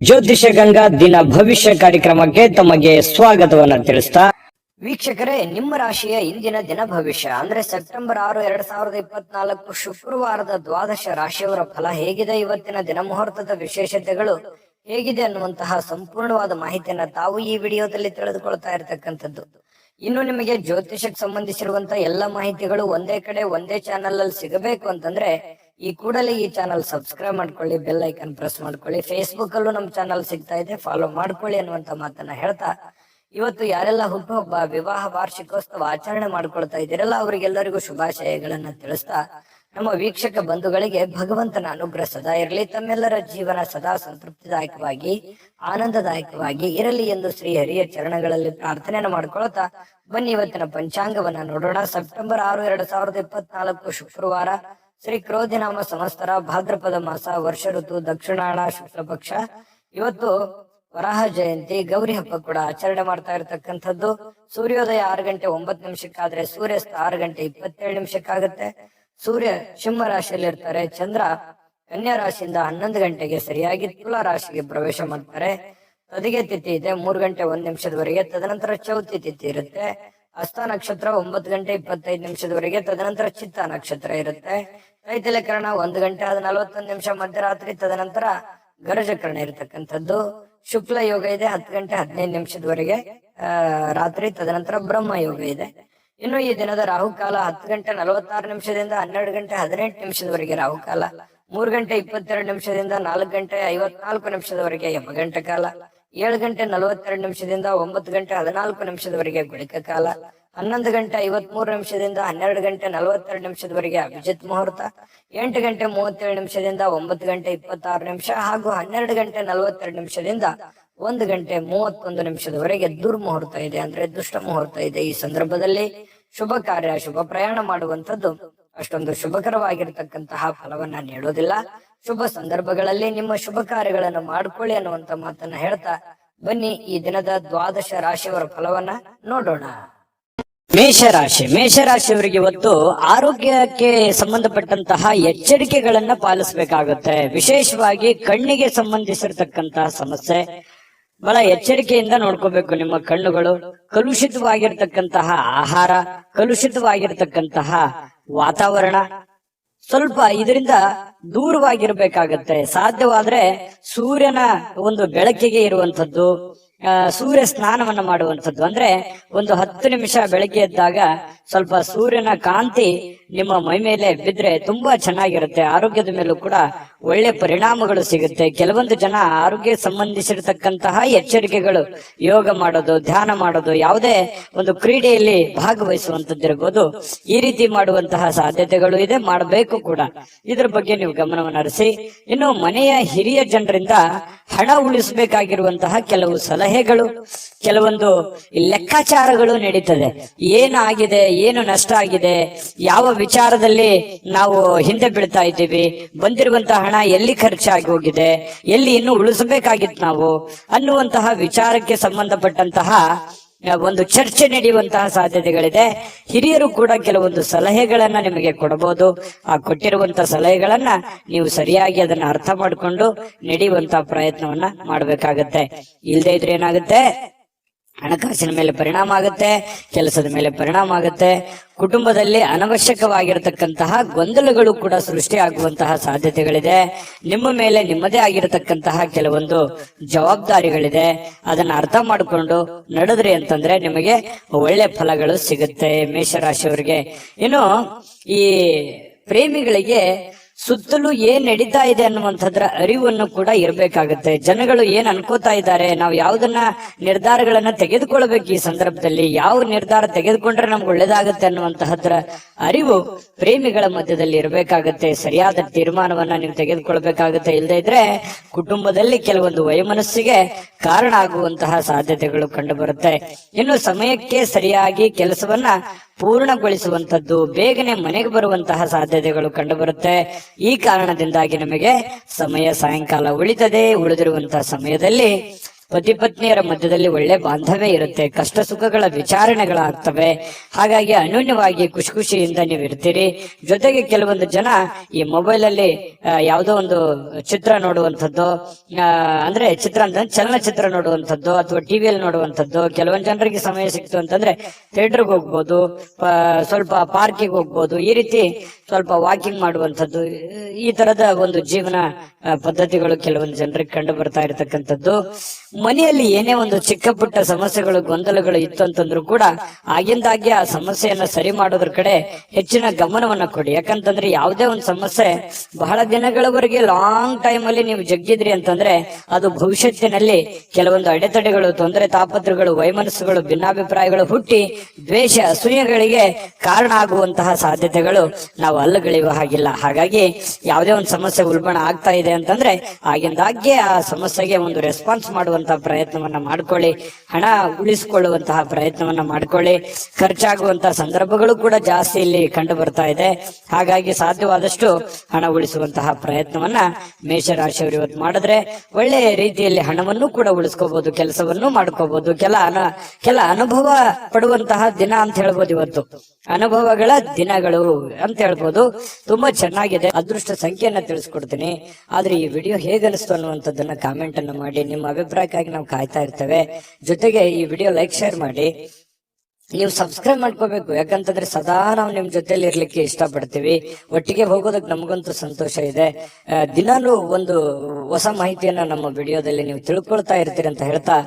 ಜ್ಯೋತಿಷ ಗಂಗಾ ದಿನ ಭವಿಷ್ಯ ಕಾರ್ಯಕ್ರಮಕ್ಕೆ ತಮಗೆ ಸ್ವಾಗತವನ್ನ ತಿಳಿಸ್ತಾ ವೀಕ್ಷಕರೇ, ನಿಮ್ಮ ರಾಶಿಯ ಇಂದಿನ ದಿನ ಭವಿಷ್ಯ ಅಂದ್ರೆ ಸೆಪ್ಟೆಂಬರ್ 6, 2024 ಶುಕ್ರವಾರದ ದ್ವಾದಶ ರಾಶಿಯವರ ಫಲ ಹೇಗಿದೆ, ಇವತ್ತಿನ ದಿನ ಮುಹೂರ್ತದ ವಿಶೇಷತೆಗಳು ಹೇಗಿದೆ ಅನ್ನುವಂತಹ ಸಂಪೂರ್ಣವಾದ ಮಾಹಿತಿಯನ್ನ ತಾವು ಈ ವಿಡಿಯೋದಲ್ಲಿ ತಿಳಿದುಕೊಳ್ತಾ ಇರತಕ್ಕಂಥದ್ದು. ಇನ್ನು ನಿಮಗೆ ಜ್ಯೋತಿಷಕ್ಕೆ ಸಂಬಂಧಿಸಿರುವಂತ ಎಲ್ಲ ಮಾಹಿತಿಗಳು ಒಂದೇ ಕಡೆ ಒಂದೇ ಚಾನೆಲ್ ಅಲ್ಲಿ ಸಿಗಬೇಕು ಅಂತಂದ್ರೆ ಈ ಕೂಡಲೇ ಈ ಚಾನಲ್ ಸಬ್ಸ್ಕ್ರೈಬ್ ಮಾಡ್ಕೊಳ್ಳಿ, ಬೆಲ್ ಐಕನ್ ಪ್ರೆಸ್ ಮಾಡ್ಕೊಳ್ಳಿ. ಫೇಸ್ಬುಕ್ ಅಲ್ಲೂ ನಮ್ಮ ಚಾನಲ್ ಸಿಗ್ತಾ ಇದೆ, ಫಾಲೋ ಮಾಡ್ಕೊಳ್ಳಿ ಅನ್ನುವಂತ ಮಾತನ್ನ ಹೇಳ್ತಾ, ಇವತ್ತು ಯಾರೆಲ್ಲ ಹುಟ್ಟುಹಬ್ಬ, ವಿವಾಹ, ವಾರ್ಷಿಕೋತ್ಸವ ಆಚರಣೆ ಮಾಡ್ಕೊಳ್ತಾ ಇದ್ದೀರಲ್ಲ ಅವರಿಗೆಲ್ಲರಿಗೂ ಶುಭಾಶಯಗಳನ್ನ ತಿಳಿಸ್ತಾ, ನಮ್ಮ ವೀಕ್ಷಕ ಬಂಧುಗಳಿಗೆ ಭಗವಂತನ ಅನುಗ್ರಹ ಸದಾ ಇರಲಿ, ತಮ್ಮೆಲ್ಲರ ಜೀವನ ಸದಾ ಸಂತೃಪ್ತಿದಾಯಕವಾಗಿ ಆನಂದದಾಯಕವಾಗಿ ಇರಲಿ ಎಂದು ಶ್ರೀ ಹರಿಯ ಚರಣಗಳಲ್ಲಿ ಪ್ರಾರ್ಥನೆಯನ್ನು ಮಾಡ್ಕೊಳ್ತಾ ಬನ್ನಿ ಇವತ್ತಿನ ಪಂಚಾಂಗವನ್ನ ನೋಡೋಣ. ಸೆಪ್ಟೆಂಬರ್ 6, 2024 ಶುಕ್ರವಾರ, ಶ್ರೀ ಕ್ರೋಧಿನಾಮ ಸಂವತ್ಸರ, ಭಾದ್ರಪದ ಮಾಸ, ವರ್ಷ ಋತು ದಕ್ಷಿಣಾಯಣ, ಶುಕ್ಲ ಪಕ್ಷ. ಇವತ್ತು ವರಾಹ ಜಯಂತಿ, ಗೌರಿ ಹಬ್ಬ ಕೂಡ ಆಚರಣೆ ಮಾಡ್ತಾ ಇರತಕ್ಕಂಥದ್ದು. ಸೂರ್ಯೋದಯ 6 ಗಂಟೆ 9 ನಿಮಿಷಕ್ಕಾದ್ರೆ ಸೂರ್ಯಾಸ್ತ 6 ಗಂಟೆ 27 ನಿಮಿಷಕ್ಕಾಗುತ್ತೆ. ಸೂರ್ಯ ಸಿಂಹ ರಾಶಿಯಲ್ಲಿ ಇರ್ತಾರೆ, ಚಂದ್ರ ಕನ್ಯಾ ರಾಶಿಯಿಂದ 11 ಗಂಟೆಗೆ ಸರಿಯಾಗಿ ತುಲಾ ರಾಶಿಗೆ ಪ್ರವೇಶ ಮಾಡ್ತಾರೆ. ತದಿಗೆ ತಿಥಿ ಇದೆ 3 ಗಂಟೆ 1 ನಿಮಿಷದವರೆಗೆ, ತದನಂತರ ಚೌತಿ ತಿಥಿ ಇರುತ್ತೆ. ಹಸ್ತ ನಕ್ಷತ್ರ 9 ಗಂಟೆ 25 ನಿಮಿಷದವರೆಗೆ, ತದನಂತರ ಚಿತ್ತ ನಕ್ಷತ್ರ ಇರುತ್ತೆ. ತೈತಿಲಕರಣ 1 ಗಂಟೆ 41 ನಿಮಿಷ ಮಧ್ಯರಾತ್ರಿ, ತದನಂತರ ಗರಜಕರಣ ಇರತಕ್ಕಂಥದ್ದು. ಶುಕ್ಲ ಯೋಗ ಇದೆ 10 ಗಂಟೆ 15 ನಿಮಿಷದವರೆಗೆ ರಾತ್ರಿ, ತದನಂತರ ಬ್ರಹ್ಮ ಯೋಗ ಇದೆ. ಇನ್ನು ಈ ದಿನದ ರಾಹುಕಾಲ 10 ಗಂಟೆ 46 ನಿಮಿಷದಿಂದ 12 ಗಂಟೆ 18 ನಿಮಿಷದವರೆಗೆ ರಾಹುಕಾಲ, 3 ಗಂಟೆ 22 ನಿಮಿಷದಿಂದ 4 ಗಂಟೆ 54 ನಿಮಿಷದವರೆಗೆ ಯಮಗಂಟ ಕಾಲ, 7 ಗಂಟೆ 42 ನಿಮಿಷದಿಂದ 9 ಗಂಟೆ 14 ನಿಮಿಷದವರೆಗೆ ಗುಳಿಕ ಕಾಲ, 11 ಗಂಟೆ 53 ನಿಮಿಷದಿಂದ 12 ಗಂಟೆ 42 ನಿಮಿಷದವರೆಗೆ ಅಭಿಜಿತ್ ಮುಹೂರ್ತ, 8 ಗಂಟೆ 37 ನಿಮಿಷದಿಂದ 9 ಗಂಟೆ 26 ನಿಮಿಷ ಹಾಗೂ 12 ಗಂಟೆ 42 ನಿಮಿಷದಿಂದ 1 ಗಂಟೆ 31 ನಿಮಿಷದವರೆಗೆ ದುರ್ಮುಹೂರ್ತ ಇದೆ, ಅಂದ್ರೆ ದುಷ್ಟ ಮುಹೂರ್ತ ಇದೆ. ಈ ಸಂದರ್ಭದಲ್ಲಿ ಶುಭ ಕಾರ್ಯ, ಶುಭ ಪ್ರಯಾಣ ಮಾಡುವಂತದ್ದು ಅಷ್ಟೊಂದು ಶುಭಕರವಾಗಿರ್ತಕ್ಕಂತಹ ಫಲವನ್ನ ನೀಡೋದಿಲ್ಲ. ಶುಭ ಸಂದರ್ಭಗಳಲ್ಲಿ ನಿಮ್ಮ ಶುಭ ಕಾರ್ಯಗಳನ್ನು ಮಾಡ್ಕೊಳ್ಳಿ ಅನ್ನುವಂತ ಮಾತನ್ನ ಹೇಳ್ತಾ ಬನ್ನಿ ಈ ದಿನದ ದ್ವಾದಶ ರಾಶಿಯವರ ಫಲವನ್ನ ನೋಡೋಣ. ಮೇಷರಾಶಿಯವರಿಗೆ ಇವತ್ತು ಆರೋಗ್ಯಕ್ಕೆ ಸಂಬಂಧಪಟ್ಟಂತಹ ಎಚ್ಚರಿಕೆಗಳನ್ನ ಪಾಲಿಸಬೇಕಾಗುತ್ತೆ. ವಿಶೇಷವಾಗಿ ಕಣ್ಣಿಗೆ ಸಂಬಂಧಿಸಿರ್ತಕ್ಕಂತಹ ಸಮಸ್ಯೆ ಬಹಳ ಎಚ್ಚರಿಕೆಯಿಂದ ನೋಡ್ಕೋಬೇಕು. ನಿಮ್ಮ ಕಣ್ಣುಗಳು ಕಲುಷಿತವಾಗಿರ್ತಕ್ಕಂತಹ ಆಹಾರ, ಕಲುಷಿತವಾಗಿರ್ತಕ್ಕಂತಹ ವಾತಾವರಣ, ಸ್ವಲ್ಪ ಇದರಿಂದ ದೂರವಾಗಿರ್ಬೇಕಾಗತ್ತೆ. ಸಾಧ್ಯವಾದ್ರೆ ಸೂರ್ಯನ ಒಂದು ಬೆಳಕಿಗೆ ಇರುವಂತದ್ದು, ಸೂರ್ಯ ಸ್ನಾನವನ್ನ ಮಾಡುವಂಥದ್ದು. ಅಂದ್ರೆ ಒಂದು 10 ನಿಮಿಷ ಬೆಳಗ್ಗೆ ಎದ್ದಾಗ ಸ್ವಲ್ಪ ಸೂರ್ಯನ ಕಾಂತಿ ನಿಮ್ಮ ಮೈ ಮೇಲೆ ಬಿದ್ರೆ ತುಂಬಾ ಚೆನ್ನಾಗಿರುತ್ತೆ. ಆರೋಗ್ಯದ ಮೇಲೂ ಕೂಡ ಒಳ್ಳೆ ಪರಿಣಾಮಗಳು ಸಿಗುತ್ತೆ. ಕೆಲವೊಂದು ಜನ ಆರೋಗ್ಯ ಸಂಬಂಧಿಸಿರ್ತಕ್ಕಂತಹ ಎಚ್ಚರಿಕೆಗಳು, ಯೋಗ ಮಾಡೋದು, ಧ್ಯಾನ ಮಾಡೋದು, ಯಾವುದೇ ಒಂದು ಕ್ರೀಡೆಯಲ್ಲಿ ಭಾಗವಹಿಸುವಂತದ್ದಿರಬಹುದು, ಈ ರೀತಿ ಮಾಡುವಂತಹ ಸಾಧ್ಯತೆಗಳು ಇದೆ, ಮಾಡಬೇಕು ಕೂಡ. ಇದ್ರ ಬಗ್ಗೆ ನೀವು ಗಮನವನ್ನು ಹರಿಸಿ. ಇನ್ನು ಮನೆಯ ಹಿರಿಯ ಜನರಿಂದ ಹಣ ಉಳಿಸಬೇಕಾಗಿರುವಂತಹ ಕೆಲವು ಸಲಹೆಗಳು, ಕೆಲವೊಂದು ಲೆಕ್ಕಾಚಾರಗಳು ನಡೀತದೆ. ಏನಾಗಿದೆ, ಏನು ನಷ್ಟ ಆಗಿದೆ, ಯಾವ ವಿಚಾರದಲ್ಲಿ ನಾವು ಹಿಂದೆ ಬೀಳ್ತಾ ಇದ್ದೀವಿ, ಬಂದಿರುವಂತಹ ಹಣ ಎಲ್ಲಿ ಖರ್ಚಾಗಿ ಹೋಗಿದೆ, ಎಲ್ಲಿ ಇನ್ನು ಉಳಿಸಬೇಕಾಗಿತ್ತು ನಾವು ಅನ್ನುವಂತಹ ವಿಚಾರಕ್ಕೆ ಸಂಬಂಧಪಟ್ಟಂತಹ ಒಂದು ಚರ್ಚೆ ನಡೆಯುವಂತಹ ಸಾಧ್ಯತೆಗಳಿದೆ. ಹಿರಿಯರು ಕೂಡ ಕೆಲವೊಂದು ಸಲಹೆಗಳನ್ನ ನಿಮಗೆ ಕೊಡಬಹುದು. ಆ ಕೊಟ್ಟಿರುವಂತಹ ಸಲಹೆಗಳನ್ನ ನೀವು ಸರಿಯಾಗಿ ಅದನ್ನ ಅರ್ಥ ಮಾಡಿಕೊಂಡು ನಡೆಯುವಂತಹ ಪ್ರಯತ್ನವನ್ನ ಮಾಡಬೇಕಾಗತ್ತೆ. ಇಲ್ಲದೆ ಇದ್ರೆ ಏನಾಗುತ್ತೆ, ಹಣಕಾಸಿನ ಮೇಲೆ ಪರಿಣಾಮ ಆಗುತ್ತೆ, ಕೆಲಸದ ಮೇಲೆ ಪರಿಣಾಮ ಆಗುತ್ತೆ, ಕುಟುಂಬದಲ್ಲಿ ಅನವಶ್ಯಕವಾಗಿರತಕ್ಕಂತಹ ಗೊಂದಲಗಳು ಕೂಡ ಸೃಷ್ಟಿಯಾಗುವಂತಹ ಸಾಧ್ಯತೆಗಳಿದೆ. ನಿಮ್ಮ ಮೇಲೆ ನಿಮ್ಮದೇ ಆಗಿರತಕ್ಕಂತಹ ಕೆಲವೊಂದು ಜವಾಬ್ದಾರಿಗಳಿದೆ. ಅದನ್ನ ಅರ್ಥ ಮಾಡಿಕೊಂಡು ನಡೆದ್ರಿ ಅಂತಂದ್ರೆ ನಿಮಗೆ ಒಳ್ಳೆ ಫಲಗಳು ಸಿಗುತ್ತೆ ಮೇಷರಾಶಿಯವರಿಗೆ. ಇನ್ನು ಈ ಪ್ರೇಮಿಗಳಿಗೆ ಸುತ್ತಲೂ ಏನ್ ನಡೀತಾ ಇದೆ ಅನ್ನುವಂಥದ್ರ ಅರಿವನ್ನು ಕೂಡ ಇರಬೇಕಾಗುತ್ತೆ. ಜನಗಳು ಏನ್ ಅನ್ಕೋತಾ ಇದ್ದಾರೆ, ನಾವು ಯಾವುದನ್ನ ನಿರ್ಧಾರಗಳನ್ನ ತೆಗೆದುಕೊಳ್ಬೇಕು, ಈ ಸಂದರ್ಭದಲ್ಲಿ ಯಾವ ನಿರ್ಧಾರ ತೆಗೆದುಕೊಂಡ್ರೆ ನಮ್ಗೆ ಒಳ್ಳೇದಾಗುತ್ತೆ ಅನ್ನುವಂತಹದ್ರ ಅರಿವು ಪ್ರೇಮಿಗಳ ಮಧ್ಯದಲ್ಲಿ ಇರಬೇಕಾಗತ್ತೆ. ಸರಿಯಾದ ತೀರ್ಮಾನವನ್ನ ನೀವು ತೆಗೆದುಕೊಳ್ಬೇಕಾಗತ್ತೆ. ಇಲ್ಲದೆ ಇದ್ರೆ ಕುಟುಂಬದಲ್ಲಿ ಕೆಲವೊಂದು ವೈಮನಸ್ಸಿಗೆ ಕಾರಣ ಆಗುವಂತಹ ಸಾಧ್ಯತೆಗಳು ಕಂಡು ಬರುತ್ತೆ. ಇನ್ನು ಸಮಯಕ್ಕೆ ಸರಿಯಾಗಿ ಕೆಲಸವನ್ನ ಪೂರ್ಣಗೊಳಿಸುವಂತದ್ದು, ಬೇಗನೆ ಮನೆಗೆ ಬರುವಂತಹ ಸಾಧ್ಯತೆಗಳು ಕಂಡು ಬರುತ್ತೆ. ಈ ಕಾರಣದಿಂದಾಗಿ ನಮಗೆ ಸಮಯ ಸಾಯಂಕಾಲ ಉಳಿತದೆ. ಉಳಿದಿರುವಂತಹ ಸಮಯದಲ್ಲಿ ಪತಿ ಪತ್ನಿಯರ ಮಧ್ಯದಲ್ಲಿ ಒಳ್ಳೆ ಬಾಂಧವ್ಯ ಇರುತ್ತೆ, ಕಷ್ಟ ಸುಖಗಳ ವಿಚಾರಣೆಗಳಾಗ್ತವೆ. ಹಾಗಾಗಿ ಅನ್ಯೋನ್ಯವಾಗಿ ಖುಷಿ ಖುಷಿಯಿಂದ ನೀವು ಇರ್ತೀರಿ. ಜೊತೆಗೆ ಕೆಲವೊಂದು ಜನ ಈ ಮೊಬೈಲ್ ಅಲ್ಲಿ ಯಾವುದೋ ಒಂದು ಚಿತ್ರ ನೋಡುವಂಥದ್ದು, ಅಂದ್ರೆ ಚಿತ್ರ ಅಂತ ಚಲನಚಿತ್ರ ನೋಡುವಂಥದ್ದು ಅಥವಾ ಟಿವಿಯಲ್ಲಿ ನೋಡುವಂಥದ್ದು. ಕೆಲವೊಂದು ಜನರಿಗೆ ಸಮಯ ಸಿಕ್ತು ಅಂತಂದ್ರೆ ಥಿಯೇಟರ್ಗೆ ಹೋಗ್ಬೋದು, ಸ್ವಲ್ಪ ಪಾರ್ಕಿಗೆ ಹೋಗ್ಬೋದು, ಈ ರೀತಿ ಸ್ವಲ್ಪ ವಾಕಿಂಗ್ ಮಾಡುವಂಥದ್ದು. ಈ ತರದ ಒಂದು ಜೀವನ ಪದ್ಧತಿಗಳು ಕೆಲವೊಂದು ಜನರಿಗೆ ಕಂಡು ಬರ್ತಾ ಇರತಕ್ಕಂಥದ್ದು. ಮನೆಯಲ್ಲಿ ಏನೇ ಒಂದು ಚಿಕ್ಕ ಪುಟ್ಟ ಸಮಸ್ಯೆಗಳು ಗೊಂದಲಗಳು ಇತ್ತು ಅಂತಂದ್ರೂ ಕೂಡ ಆಗಿಂದಾಗ್ಗೆ ಆ ಸಮಸ್ಯೆಯನ್ನ ಸರಿ ಮಾಡೋದ್ರ ಕಡೆ ಹೆಚ್ಚಿನ ಗಮನವನ್ನ ಕೊಡಿ. ಯಾಕಂತಂದ್ರೆ ಯಾವುದೇ ಒಂದು ಸಮಸ್ಯೆ ಬಹಳ ದಿನಗಳವರೆಗೆ ಲಾಂಗ್ ಟೈಮ್ ಅಲ್ಲಿ ನೀವು ಜಗ್ಗಿದ್ರಿ ಅಂತಂದ್ರೆ ಅದು ಭವಿಷ್ಯತ್ತಿನಲ್ಲಿ ಕೆಲವೊಂದು ಅಡೆತಡೆಗಳು, ತೊಂದರೆ ತಾಪತ್ರಗಳು, ವೈಮನಸ್ಸುಗಳು, ಭಿನ್ನಾಭಿಪ್ರಾಯಗಳು ಹುಟ್ಟಿ ದ್ವೇಷ ಅಸೂಯೆಗಳಿಗೆ ಕಾರಣ ಆಗುವಂತಹ ಸಾಧ್ಯತೆಗಳು ನಾವು ಅಲ್ಲಗಳೆಯುವ ಹಾಗಿಲ್ಲ. ಹಾಗಾಗಿ ಯಾವುದೇ ಒಂದು ಸಮಸ್ಯೆ ಉಲ್ಬಣ ಆಗ್ತಾ ಇದೆ ಅಂತಂದ್ರೆ ಆಗಿಂದಾಗ್ಗೆ ಆ ಸಮಸ್ಯೆಗೆ ಒಂದು ರೆಸ್ಪಾನ್ಸ್ ಮಾಡುವಂತಹ ಪ್ರಯತ್ನವನ್ನ ಮಾಡ್ಕೊಳ್ಳಿ. ಹಣ ಉಳಿಸಿಕೊಳ್ಳುವಂತಹ ಪ್ರಯತ್ನವನ್ನ ಮಾಡ್ಕೊಳ್ಳಿ. ಖರ್ಚಾಗುವಂತಹ ಸಂದರ್ಭಗಳು ಕೂಡ ಜಾಸ್ತಿ ಇಲ್ಲಿ ಕಂಡು ಬರ್ತಾ ಇದೆ. ಹಾಗಾಗಿ ಸಾಧ್ಯವಾದಷ್ಟು ಹಣ ಉಳಿಸುವಂತಹ ಪ್ರಯತ್ನವನ್ನ ಮೇಷರಾಶಿಯವರು ಇವತ್ತು ಮಾಡಿದ್ರೆ ಒಳ್ಳೆಯ ರೀತಿಯಲ್ಲಿ ಹಣವನ್ನು ಕೂಡ ಉಳಿಸ್ಕೋಬಹುದು, ಕೆಲಸವನ್ನು ಮಾಡ್ಕೋಬಹುದು. ಕೆಲ ಅನುಭವ ಪಡುವಂತಹ ದಿನ ಅಂತ ಹೇಳ್ಬೋದು. ಇವತ್ತು ಅನುಭವಗಳ ದಿನಗಳು ಅಂತ ಹೇಳ್ಬೋದು. ತುಂಬಾ ಚೆನ್ನಾಗಿದೆ. ಅದೃಷ್ಟ ಸಂಖ್ಯೆಯನ್ನ ತಿಳಿಸ್ಕೊಡ್ತೀನಿ. ಆದ್ರೆ ಈ ವಿಡಿಯೋ ಹೇಗನಿಸ್ತು ಅನ್ನುವಂಥದ್ದನ್ನ ಕಾಮೆಂಟ್ ಅನ್ನು ಮಾಡಿ. ನಿಮ್ಮ ಅಭಿಪ್ರಾಯಕ್ಕಾಗಿ ನಾವು ಕಾಯ್ತಾ ಇರ್ತೇವೆ. ಜೊತೆಗೆ ಈ ವಿಡಿಯೋ ಲೈಕ್ ಶೇರ್ ಮಾಡಿ. ನೀವು ಸಬ್ಸ್ಕ್ರೈಬ್ ಮಾಡ್ಕೋಬೇಕು. ಯಾಕಂತಂದ್ರೆ ಸದಾ ನಾವು ನಿಮ್ ಜೊತೆಲಿ ಇರ್ಲಿಕ್ಕೆ ಇಷ್ಟಪಡ್ತೀವಿ. ಒಟ್ಟಿಗೆ ಹೋಗೋದಕ್ಕೆ ನಮಗಂತೂ ಸಂತೋಷ ಇದೆ. ದಿನಾನು ಒಂದು ಹೊಸ ಮಾಹಿತಿಯನ್ನ ನಮ್ಮ ವಿಡಿಯೋದಲ್ಲಿ ನೀವು ತಿಳ್ಕೊಳ್ತಾ ಇರ್ತೀರಿ ಅಂತ ಹೇಳ್ತಾ,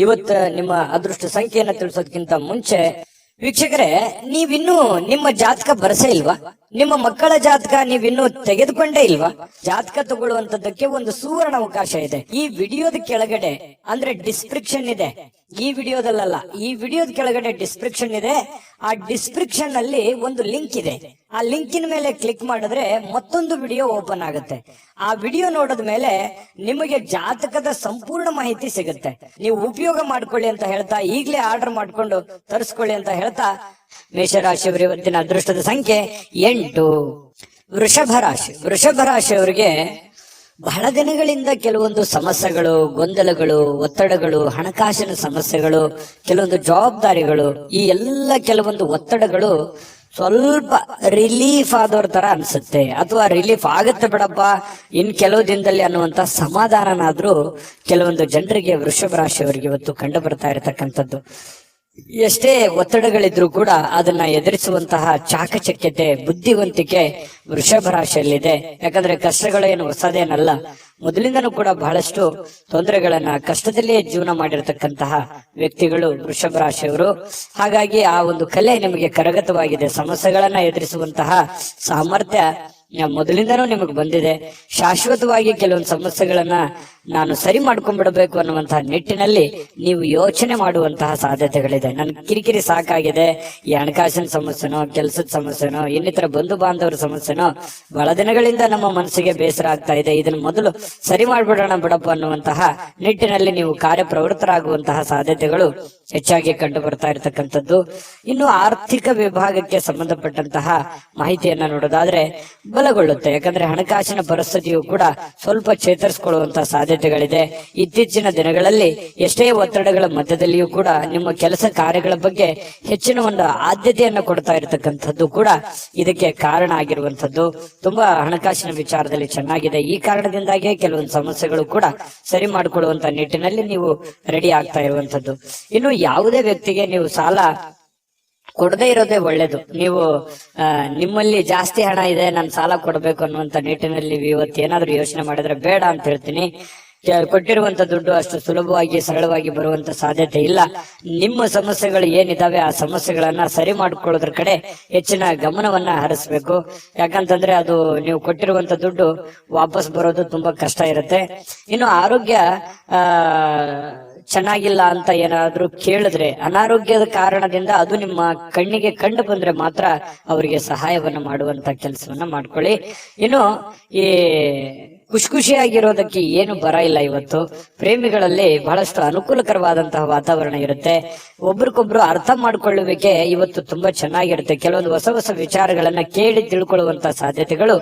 ಇವತ್ತು ನಿಮ್ಮ ಅದೃಷ್ಟ ಸಂಖ್ಯೆಯನ್ನ ತಿಳಿಸೋದಕ್ಕಿಂತ ಮುಂಚೆ ವೀಕ್ಷಕರೇ, ನೀವಿನ್ನೂ ನಿಮ್ಮ ಜಾತಕ ಬರಸೇ ಇಲ್ವಾ? ನಿಮ್ಮ ಮಕ್ಕಳ ಜಾತಕ ನೀವಿನ್ನೂ ತೆಗೆದುಕೊಂಡೇ ಇಲ್ವಾ? ಜಾತಕ ತಗೊಳ್ಳುವಂತದ್ದಕ್ಕೆ ಒಂದು ಸುವರ್ಣ ಅವಕಾಶ ಇದೆ. ಈ ವಿಡಿಯೋದ ಕೆಳಗಡೆ ಅಂದ್ರೆ ಡಿಸ್ಕ್ರಿಪ್ಷನ್ ಇದೆ. ಈ ವಿಡಿಯೋದಲ್ಲ, ಈ ವಿಡಿಯೋದ ಕೆಳಗಡೆ ಡಿಸ್ಕ್ರಿಪ್ಷನ್ ಇದೆ. ಆ ಡಿಸ್ಕ್ರಿಪ್ಷನ್ ಅಲ್ಲಿ ಒಂದು ಲಿಂಕ್ ಇದೆ. ಆ ಲಿಂಕಿನ ಮೇಲೆ ಕ್ಲಿಕ್ ಮಾಡಿದ್ರೆ ಮತ್ತೊಂದು ವಿಡಿಯೋ ಓಪನ್ ಆಗುತ್ತೆ. ಆ ವಿಡಿಯೋ ನೋಡಿದ ಮೇಲೆ ನಿಮಗೆ ಜಾತಕದ ಸಂಪೂರ್ಣ ಮಾಹಿತಿ ಸಿಗುತ್ತೆ. ನೀವು ಉಪಯೋಗ ಮಾಡ್ಕೊಳ್ಳಿ ಅಂತ ಹೇಳ್ತಾ, ಈಗಲೇ ಆರ್ಡರ್ ಮಾಡ್ಕೊಂಡು ತರಿಸ್ಕೊಳ್ಳಿ ಅಂತ ಹೇಳ್ತಾ, ಮೇಷರಾಶಿಯವರು ಇವತ್ತಿನ ಅದೃಷ್ಟದ ಸಂಖ್ಯೆ 8. ವೃಷಭ ರಾಶಿಯವರಿಗೆ ಬಹಳ ದಿನಗಳಿಂದ ಕೆಲವೊಂದು ಸಮಸ್ಯೆಗಳು, ಗೊಂದಲಗಳು, ಒತ್ತಡಗಳು, ಹಣಕಾಸಿನ ಸಮಸ್ಯೆಗಳು, ಕೆಲವೊಂದು ಜವಾಬ್ದಾರಿಗಳು, ಈ ಎಲ್ಲ ಕೆಲವೊಂದು ಒತ್ತಡಗಳು ಸ್ವಲ್ಪ ರಿಲೀಫ್ ಆದವ್ರ ತರ ಅನ್ಸುತ್ತೆ. ಅಥವಾ ರಿಲೀಫ್ ಆಗುತ್ತೆ ಬಿಡಪ್ಪ ಇನ್ ಕೆಲವು ದಿನದಲ್ಲಿ ಅನ್ನುವಂತ ಸಮಾಧಾನನಾದ್ರೂ ಕೆಲವೊಂದು ಜನರಿಗೆ ವೃಷಭ ರಾಶಿಯವರಿಗೆ ಇವತ್ತು ಕಂಡು ಬರ್ತಾ ಇರತಕ್ಕಂಥದ್ದು. ಎಷ್ಟೇ ಒತ್ತಡಗಳಿದ್ರೂ ಕೂಡ ಅದನ್ನ ಎದುರಿಸುವಂತಹ ಚಾಕಚಕ್ಯತೆ, ಬುದ್ಧಿವಂತಿಕೆ ವೃಷಭ ರಾಶಿಯಲ್ಲಿದೆ. ಯಾಕಂದ್ರೆ ಕಷ್ಟಗಳೇನು ಹೊಸದೇನಲ್ಲ. ಮೊದಲಿಂದನೂ ಕೂಡ ಬಹಳಷ್ಟು ತೊಂದರೆಗಳನ್ನ, ಕಷ್ಟದಲ್ಲಿಯೇ ಜೀವನ ಮಾಡಿರ್ತಕ್ಕಂತಹ ವ್ಯಕ್ತಿಗಳು ವೃಷಭ ರಾಶಿಯವರು. ಹಾಗಾಗಿ ಆ ಒಂದು ಕಲೆ ನಿಮಗೆ ಕರಗತವಾಗಿದೆ. ಸಮಸ್ಯೆಗಳನ್ನ ಎದುರಿಸುವಂತಹ ಸಾಮರ್ಥ್ಯ ಮೊದಲಿಂದನೂ ನಿಮಗೆ ಬಂದಿದೆ. ಶಾಶ್ವತವಾಗಿ ಕೆಲವೊಂದು ಸಮಸ್ಯೆಗಳನ್ನ ನಾನು ಸರಿ ಮಾಡ್ಕೊಂಡ್ಬಿಡಬೇಕು ಅನ್ನುವಂತಹ ನಿಟ್ಟಿನಲ್ಲಿ ನೀವು ಯೋಚನೆ ಮಾಡುವಂತಹ ಸಾಧ್ಯತೆಗಳಿದೆ. ನನ್ ಕಿರಿಕಿರಿ ಸಾಕಾಗಿದೆ, ಈ ಹಣಕಾಸಿನ ಸಮಸ್ಯೆನೋ, ಕೆಲಸದ ಸಮಸ್ಯೆನೋ, ಇನ್ನಿತರ ಬಂಧು ಬಾಂಧವರ ಸಮಸ್ಯೆನೋ ಬಹಳ ದಿನಗಳಿಂದ ನಮ್ಮ ಮನಸ್ಸಿಗೆ ಬೇಸರ ಆಗ್ತಾ ಇದೆ, ಇದನ್ನ ಮೊದಲು ಸರಿ ಮಾಡ್ಬಿಡೋಣ ಬಿಡಪ್ಪ ಅನ್ನುವಂತಹ ನಿಟ್ಟಿನಲ್ಲಿ ನೀವು ಕಾರ್ಯಪ್ರವೃತ್ತರಾಗುವಂತಹ ಸಾಧ್ಯತೆಗಳು ಹೆಚ್ಚಾಗಿ ಕಂಡು ಬರ್ತಾ ಇರತಕ್ಕಂಥದ್ದು. ಇನ್ನು ಆರ್ಥಿಕ ವಿಭಾಗಕ್ಕೆ ಸಂಬಂಧಪಟ್ಟಂತಹ ಮಾಹಿತಿಯನ್ನ ನೋಡೋದಾದ್ರೆ ಬಲಗೊಳ್ಳುತ್ತೆ. ಯಾಕಂದ್ರೆ ಹಣಕಾಸಿನ ಪರಿಸ್ಥಿತಿಯು ಕೂಡ ಸ್ವಲ್ಪ ಚೇತರಿಸಿಕೊಳ್ಳುವಂತಹ ಸಾಧ್ಯತೆಗಳಿದೆ. ಇತ್ತೀಚಿನ ದಿನಗಳಲ್ಲಿ ಎಷ್ಟೇ ಒತ್ತಡಗಳ ಮಧ್ಯದಲ್ಲಿಯೂ ಕೂಡ ನಿಮ್ಮ ಕೆಲಸ ಕಾರ್ಯಗಳ ಬಗ್ಗೆ ಹೆಚ್ಚಿನ ಒಂದು ಆದ್ಯತೆಯನ್ನ ಕೊಡ್ತಾ ಇರತಕ್ಕಂಥದ್ದು ಕೂಡ ಇದಕ್ಕೆ ಕಾರಣ ಆಗಿರುವಂತದ್ದು. ತುಂಬಾ ಹಣಕಾಸಿನ ವಿಚಾರದಲ್ಲಿ ಚೆನ್ನಾಗಿದೆ. ಈ ಕಾರಣದಿಂದಾಗಿ ಕೆಲವೊಂದು ಸಮಸ್ಯೆಗಳು ಕೂಡ ಸರಿ ಮಾಡಿಕೊಳ್ಳುವಂತ ನಿಟ್ಟಿನಲ್ಲಿ ನೀವು ರೆಡಿ ಆಗ್ತಾ ಇರುವಂತದ್ದು. ಇನ್ನು ಯಾವುದೇ ವ್ಯಕ್ತಿಗೆ ನೀವು ಸಾಲ ಕೊಡದೇ ಇರೋದೇ ಒಳ್ಳೇದು. ನೀವು ನಿಮ್ಮಲ್ಲಿ ಜಾಸ್ತಿ ಹಣ ಇದೆ, ನಾನು ಸಾಲ ಕೊಡಬೇಕು ಅನ್ನುವಂತ ನಿಟ್ಟಿನಲ್ಲಿ ಇವತ್ತು ಏನಾದ್ರೂ ಯೋಚನೆ ಮಾಡಿದ್ರೆ ಬೇಡ ಅಂತ ಹೇಳ್ತೀನಿ. ಕೊಟ್ಟಿರುವಂತ ದುಡ್ಡು ಅಷ್ಟು ಸುಲಭವಾಗಿ ಸರಳವಾಗಿ ಬರುವಂತ ಸಾಧ್ಯತೆ ಇಲ್ಲ. ನಿಮ್ಮ ಸಮಸ್ಯೆಗಳು ಏನಿದಾವೆ ಆ ಸಮಸ್ಯೆಗಳನ್ನ ಸರಿ ಮಾಡ್ಕೊಳ್ಳೋದ್ರ ಕಡೆ ಹೆಚ್ಚಿನ ಗಮನವನ್ನ ಹರಿಸ್ಬೇಕು. ಯಾಕಂತಂದ್ರೆ ಅದು ನೀವು ಕೊಟ್ಟಿರುವಂತ ದುಡ್ಡು ವಾಪಸ್ ಬರೋದು ತುಂಬಾ ಕಷ್ಟ ಇರುತ್ತೆ. ಇನ್ನು ಆರೋಗ್ಯ ಚೆನ್ನಾಗಿಲ್ಲ ಅಂತ ಏನಾದ್ರೂ ಕೇಳಿದ್ರೆ, ಅನಾರೋಗ್ಯದ ಕಾರಣದಿಂದ ಅದು ನಿಮ್ಮ ಕಣ್ಣಿಗೆ ಕಂಡು ಬಂದ್ರೆ ಮಾತ್ರ ಅವರಿಗೆ ಸಹಾಯವನ್ನ ಮಾಡುವಂತ ಕೆಲಸವನ್ನ ಮಾಡ್ಕೊಳ್ಳಿ. ಇನ್ನು ಈ ಖುಷಿಯಾಗಿರೋದಕ್ಕೆ ಏನು ಬರ ಇಲ್ಲ. ಇವತ್ತು ಪ್ರೇಮಿಗಳಲ್ಲಿ ಬಹಳಷ್ಟು ಅನುಕೂಲಕರವಾದಂತಹ ವಾತಾವರಣ ಇರುತ್ತೆ. ಒಬ್ರಿಗೊಬ್ರು ಅರ್ಥ ಮಾಡ್ಕೊಳ್ಳುವಿಕೆ ಇವತ್ತು ತುಂಬಾ ಚೆನ್ನಾಗಿರುತ್ತೆ. ಕೆಲವೊಂದು ಹೊಸ ಹೊಸ ವಿಚಾರಗಳನ್ನ ಕೇಳಿ ತಿಳ್ಕೊಳ್ಳುವಂತಹ ಸಾಧ್ಯತೆಗಳು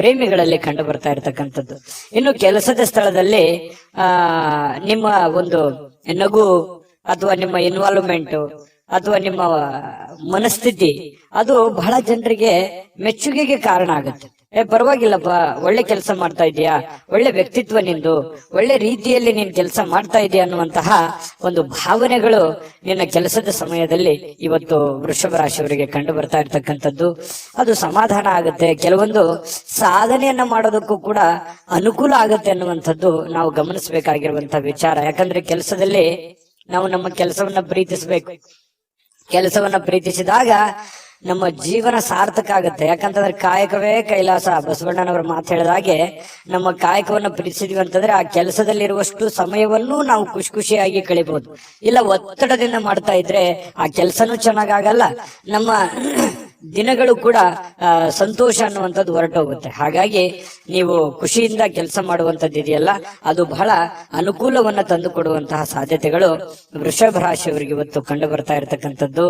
ಪ್ರೇಮಿಗಳಲ್ಲಿ ಕಂಡು ಬರ್ತಾ ಇರತಕ್ಕಂಥದ್ದು. ಇನ್ನು ಕೆಲಸದ ಸ್ಥಳದಲ್ಲಿ ನಿಮ್ಮ ಒಂದು ನಗು ಅಥವಾ ನಿಮ್ಮ ಇನ್ವಾಲ್ವ್ಮೆಂಟ್ ಅಥವಾ ನಿಮ್ಮ ಮನಸ್ಥಿತಿ ಅದು ಬಹಳ ಜನರಿಗೆ ಮೆಚ್ಚುಗೆಗೆ ಕಾರಣ ಆಗುತ್ತೆ. ಪರವಾಗಿಲ್ಲಪ್ಪ, ಒಳ್ಳೆ ಕೆಲಸ ಮಾಡ್ತಾ ಇದೀಯಾ, ಒಳ್ಳೆ ವ್ಯಕ್ತಿತ್ವ ನಿಂದು, ಒಳ್ಳೆ ರೀತಿಯಲ್ಲಿ ನೀನ್ ಕೆಲಸ ಮಾಡ್ತಾ ಇದೀಯ ಅನ್ನುವಂತಹ ಒಂದು ಭಾವನೆಗಳು ನಿನ್ನ ಕೆಲಸದ ಸಮಯದಲ್ಲಿ ಇವತ್ತು ವೃಷಭ ರಾಶಿಯವರಿಗೆ ಕಂಡು ಬರ್ತಾ ಇರ್ತಕ್ಕಂಥದ್ದು. ಅದು ಸಮಾಧಾನ ಆಗುತ್ತೆ. ಕೆಲವೊಂದು ಸಾಧನೆಯನ್ನ ಮಾಡೋದಕ್ಕೂ ಕೂಡ ಅನುಕೂಲ ಆಗುತ್ತೆ ಅನ್ನುವಂಥದ್ದು ನಾವು ಗಮನಿಸಬೇಕಾಗಿರುವಂತಹ ವಿಚಾರ. ಯಾಕಂದ್ರೆ ಕೆಲಸದಲ್ಲಿ ನಾವು ನಮ್ಮ ಕೆಲಸವನ್ನ ಪ್ರೀತಿಸಬೇಕು. ಕೆಲಸವನ್ನ ಪ್ರೀತಿಸಿದಾಗ ನಮ್ಮ ಜೀವನ ಸಾರ್ಥಕ ಆಗುತ್ತೆ. ಯಾಕಂತಂದ್ರೆ ಕಾಯಕವೇ ಕೈಲಾಸ, ಬಸವಣ್ಣನವರು ಮಾತು ಹೇಳಿದ ಹಾಗೆ ನಮ್ಮ ಕಾಯಕವನ್ನ ಪ್ರೀತಿಸಿದ್ವಿ ಅಂತಂದ್ರೆ ಆ ಕೆಲಸದಲ್ಲಿರುವಷ್ಟು ಸಮಯವನ್ನು ನಾವು ಖುಷಿಯಾಗಿ ಕಳಿಬಹುದು. ಇಲ್ಲ ಒತ್ತಡದಿಂದ ಮಾಡ್ತಾ ಇದ್ರೆ ಆ ಕೆಲಸನೂ ಚೆನ್ನಾಗಾಗಲ್ಲ, ನಮ್ಮ ದಿನಗಳು ಕೂಡ ಸಂತೋಷ ಅನ್ನುವಂಥದ್ದು ಹೊರಟೋಗುತ್ತೆ. ಹಾಗಾಗಿ ನೀವು ಖುಷಿಯಿಂದ ಕೆಲಸ ಮಾಡುವಂಥದ್ದು ಇದೆಯಲ್ಲ, ಅದು ಬಹಳ ಅನುಕೂಲವನ್ನ ತಂದು ಕೊಡುವಂತಹ ಸಾಧ್ಯತೆಗಳು ವೃಷಭ ರಾಶಿಯವರಿಗೆ ಇವತ್ತು ಕಂಡು ಬರ್ತಾ ಇರತಕ್ಕಂಥದ್ದು.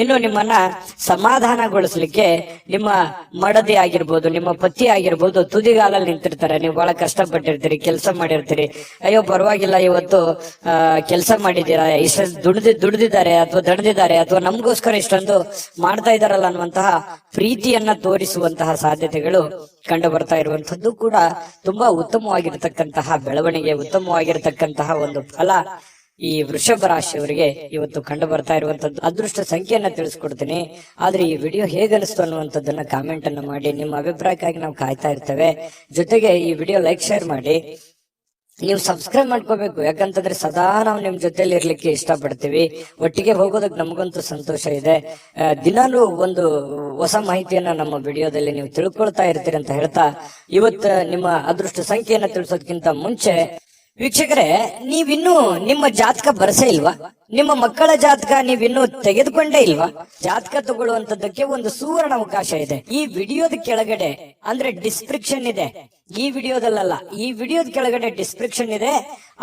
ಇನ್ನು ನಿಮ್ಮನ್ನ ಸಮಾಧಾನಗೊಳಿಸ್ಲಿಕ್ಕೆ ನಿಮ್ಮ ಮಡದಿ ಆಗಿರ್ಬೋದು, ನಿಮ್ಮ ಪತಿ ಆಗಿರ್ಬೋದು ತುದಿಗಾಲಲ್ಲಿ ನಿಂತಿರ್ತಾರೆ. ನೀವು ಬಹಳ ಕಷ್ಟಪಟ್ಟಿರ್ತೀರಿ, ಕೆಲಸ ಮಾಡಿರ್ತೀರಿ. ಅಯ್ಯೋ ಪರವಾಗಿಲ್ಲ, ಇವತ್ತು ಕೆಲಸ ಮಾಡಿದ್ದೀರಾ, ಇಷ್ಟು ದುಡ್ದಿದ್ದಾರೆ ಅಥವಾ ದಣದಿದ್ದಾರೆ ಅಥವಾ ನಮಗೋಸ್ಕರ ಇಷ್ಟೊಂದು ಮಾಡ್ತಾ ಇದಾರಲ್ಲ ಅನ್ನುವಂತಹ ಪ್ರೀತಿಯನ್ನ ತೋರಿಸುವಂತಹ ಸಾಧ್ಯತೆಗಳು ಕಂಡು ಬರ್ತಾ ಇರುವಂತದ್ದು ಕೂಡ ತುಂಬಾ ಉತ್ತಮವಾಗಿರತಕ್ಕಂತಹ ಬೆಳವಣಿಗೆ, ಉತ್ತಮವಾಗಿರತಕ್ಕಂತಹ ಒಂದು ಫಲ ಈ ವೃಷಭ ರಾಶಿಯವರಿಗೆ ಇವತ್ತು ಕಂಡು ಬರ್ತಾ ಇರುವಂತದ್ದು. ಅದೃಷ್ಟ ಸಂಖ್ಯೆಯನ್ನ ತಿಳಿಸ್ಕೊಡ್ತೀನಿ. ಆದ್ರೆ ಈ ವಿಡಿಯೋ ಹೇಗನಿಸ್ತು ಅನ್ನುವಂಥದ್ದನ್ನ ಕಾಮೆಂಟ್ ಅನ್ನ ಮಾಡಿ. ನಿಮ್ಮ ಅಭಿಪ್ರಾಯಕ್ಕಾಗಿ ನಾವು ಕಾಯ್ತಾ ಇರ್ತೇವೆ. ಜೊತೆಗೆ ಈ ವಿಡಿಯೋ ಲೈಕ್ ಶೇರ್ ಮಾಡಿ. ನೀವು ಸಬ್ಸ್ಕ್ರೈಬ್ ಮಾಡ್ಕೋಬೇಕು. ಯಾಕಂತಂದ್ರೆ ಸದಾ ನಾವು ನಿಮ್ ಜೊತೆಲಿ ಇರ್ಲಿಕ್ಕೆ ಇಷ್ಟಪಡ್ತೀವಿ. ಒಟ್ಟಿಗೆ ಹೋಗೋದಕ್ಕೆ ನಮಗಂತೂ ಸಂತೋಷ ಇದೆ. ದಿನಾಲೂ ಒಂದು ಹೊಸ ಮಾಹಿತಿಯನ್ನ ನಮ್ಮ ವಿಡಿಯೋದಲ್ಲಿ ನೀವು ತಿಳ್ಕೊಳ್ತಾ ಇರ್ತೀರಿ ಅಂತ ಹೇಳ್ತಾ, ಇವತ್ತು ನಿಮ್ಮ ಅದೃಷ್ಟ ಸಂಖ್ಯೆಯನ್ನ ತಿಳಿಸೋದಕ್ಕಿಂತ ಮುಂಚೆ ವೀಕ್ಷಕರೇ, ನೀವಿನ್ನೂ ನಿಮ್ಮ ಜಾತಕ ಬರಸೇ ಇಲ್ವಾ? ನಿಮ್ಮ ಮಕ್ಕಳ ಜಾತಕ ನೀವಿನ್ನೂ ತೆಗೆದುಕೊಂಡೇ ಇಲ್ವಾ? ಜಾತಕ ತಗೊಳ್ಳುವಂತದ್ದಕ್ಕೆ ಒಂದು ಸುವರ್ಣ ಅವಕಾಶ ಇದೆ. ಈ ವಿಡಿಯೋದ ಕೆಳಗಡೆ ಅಂದ್ರೆ ಡಿಸ್ಕ್ರಿಪ್ಷನ್ ಇದೆ. ಈ ವಿಡಿಯೋದಲ್ಲ, ಈ ವಿಡಿಯೋದ ಕೆಳಗಡೆ ಡಿಸ್ಕ್ರಿಪ್ಷನ್ ಇದೆ.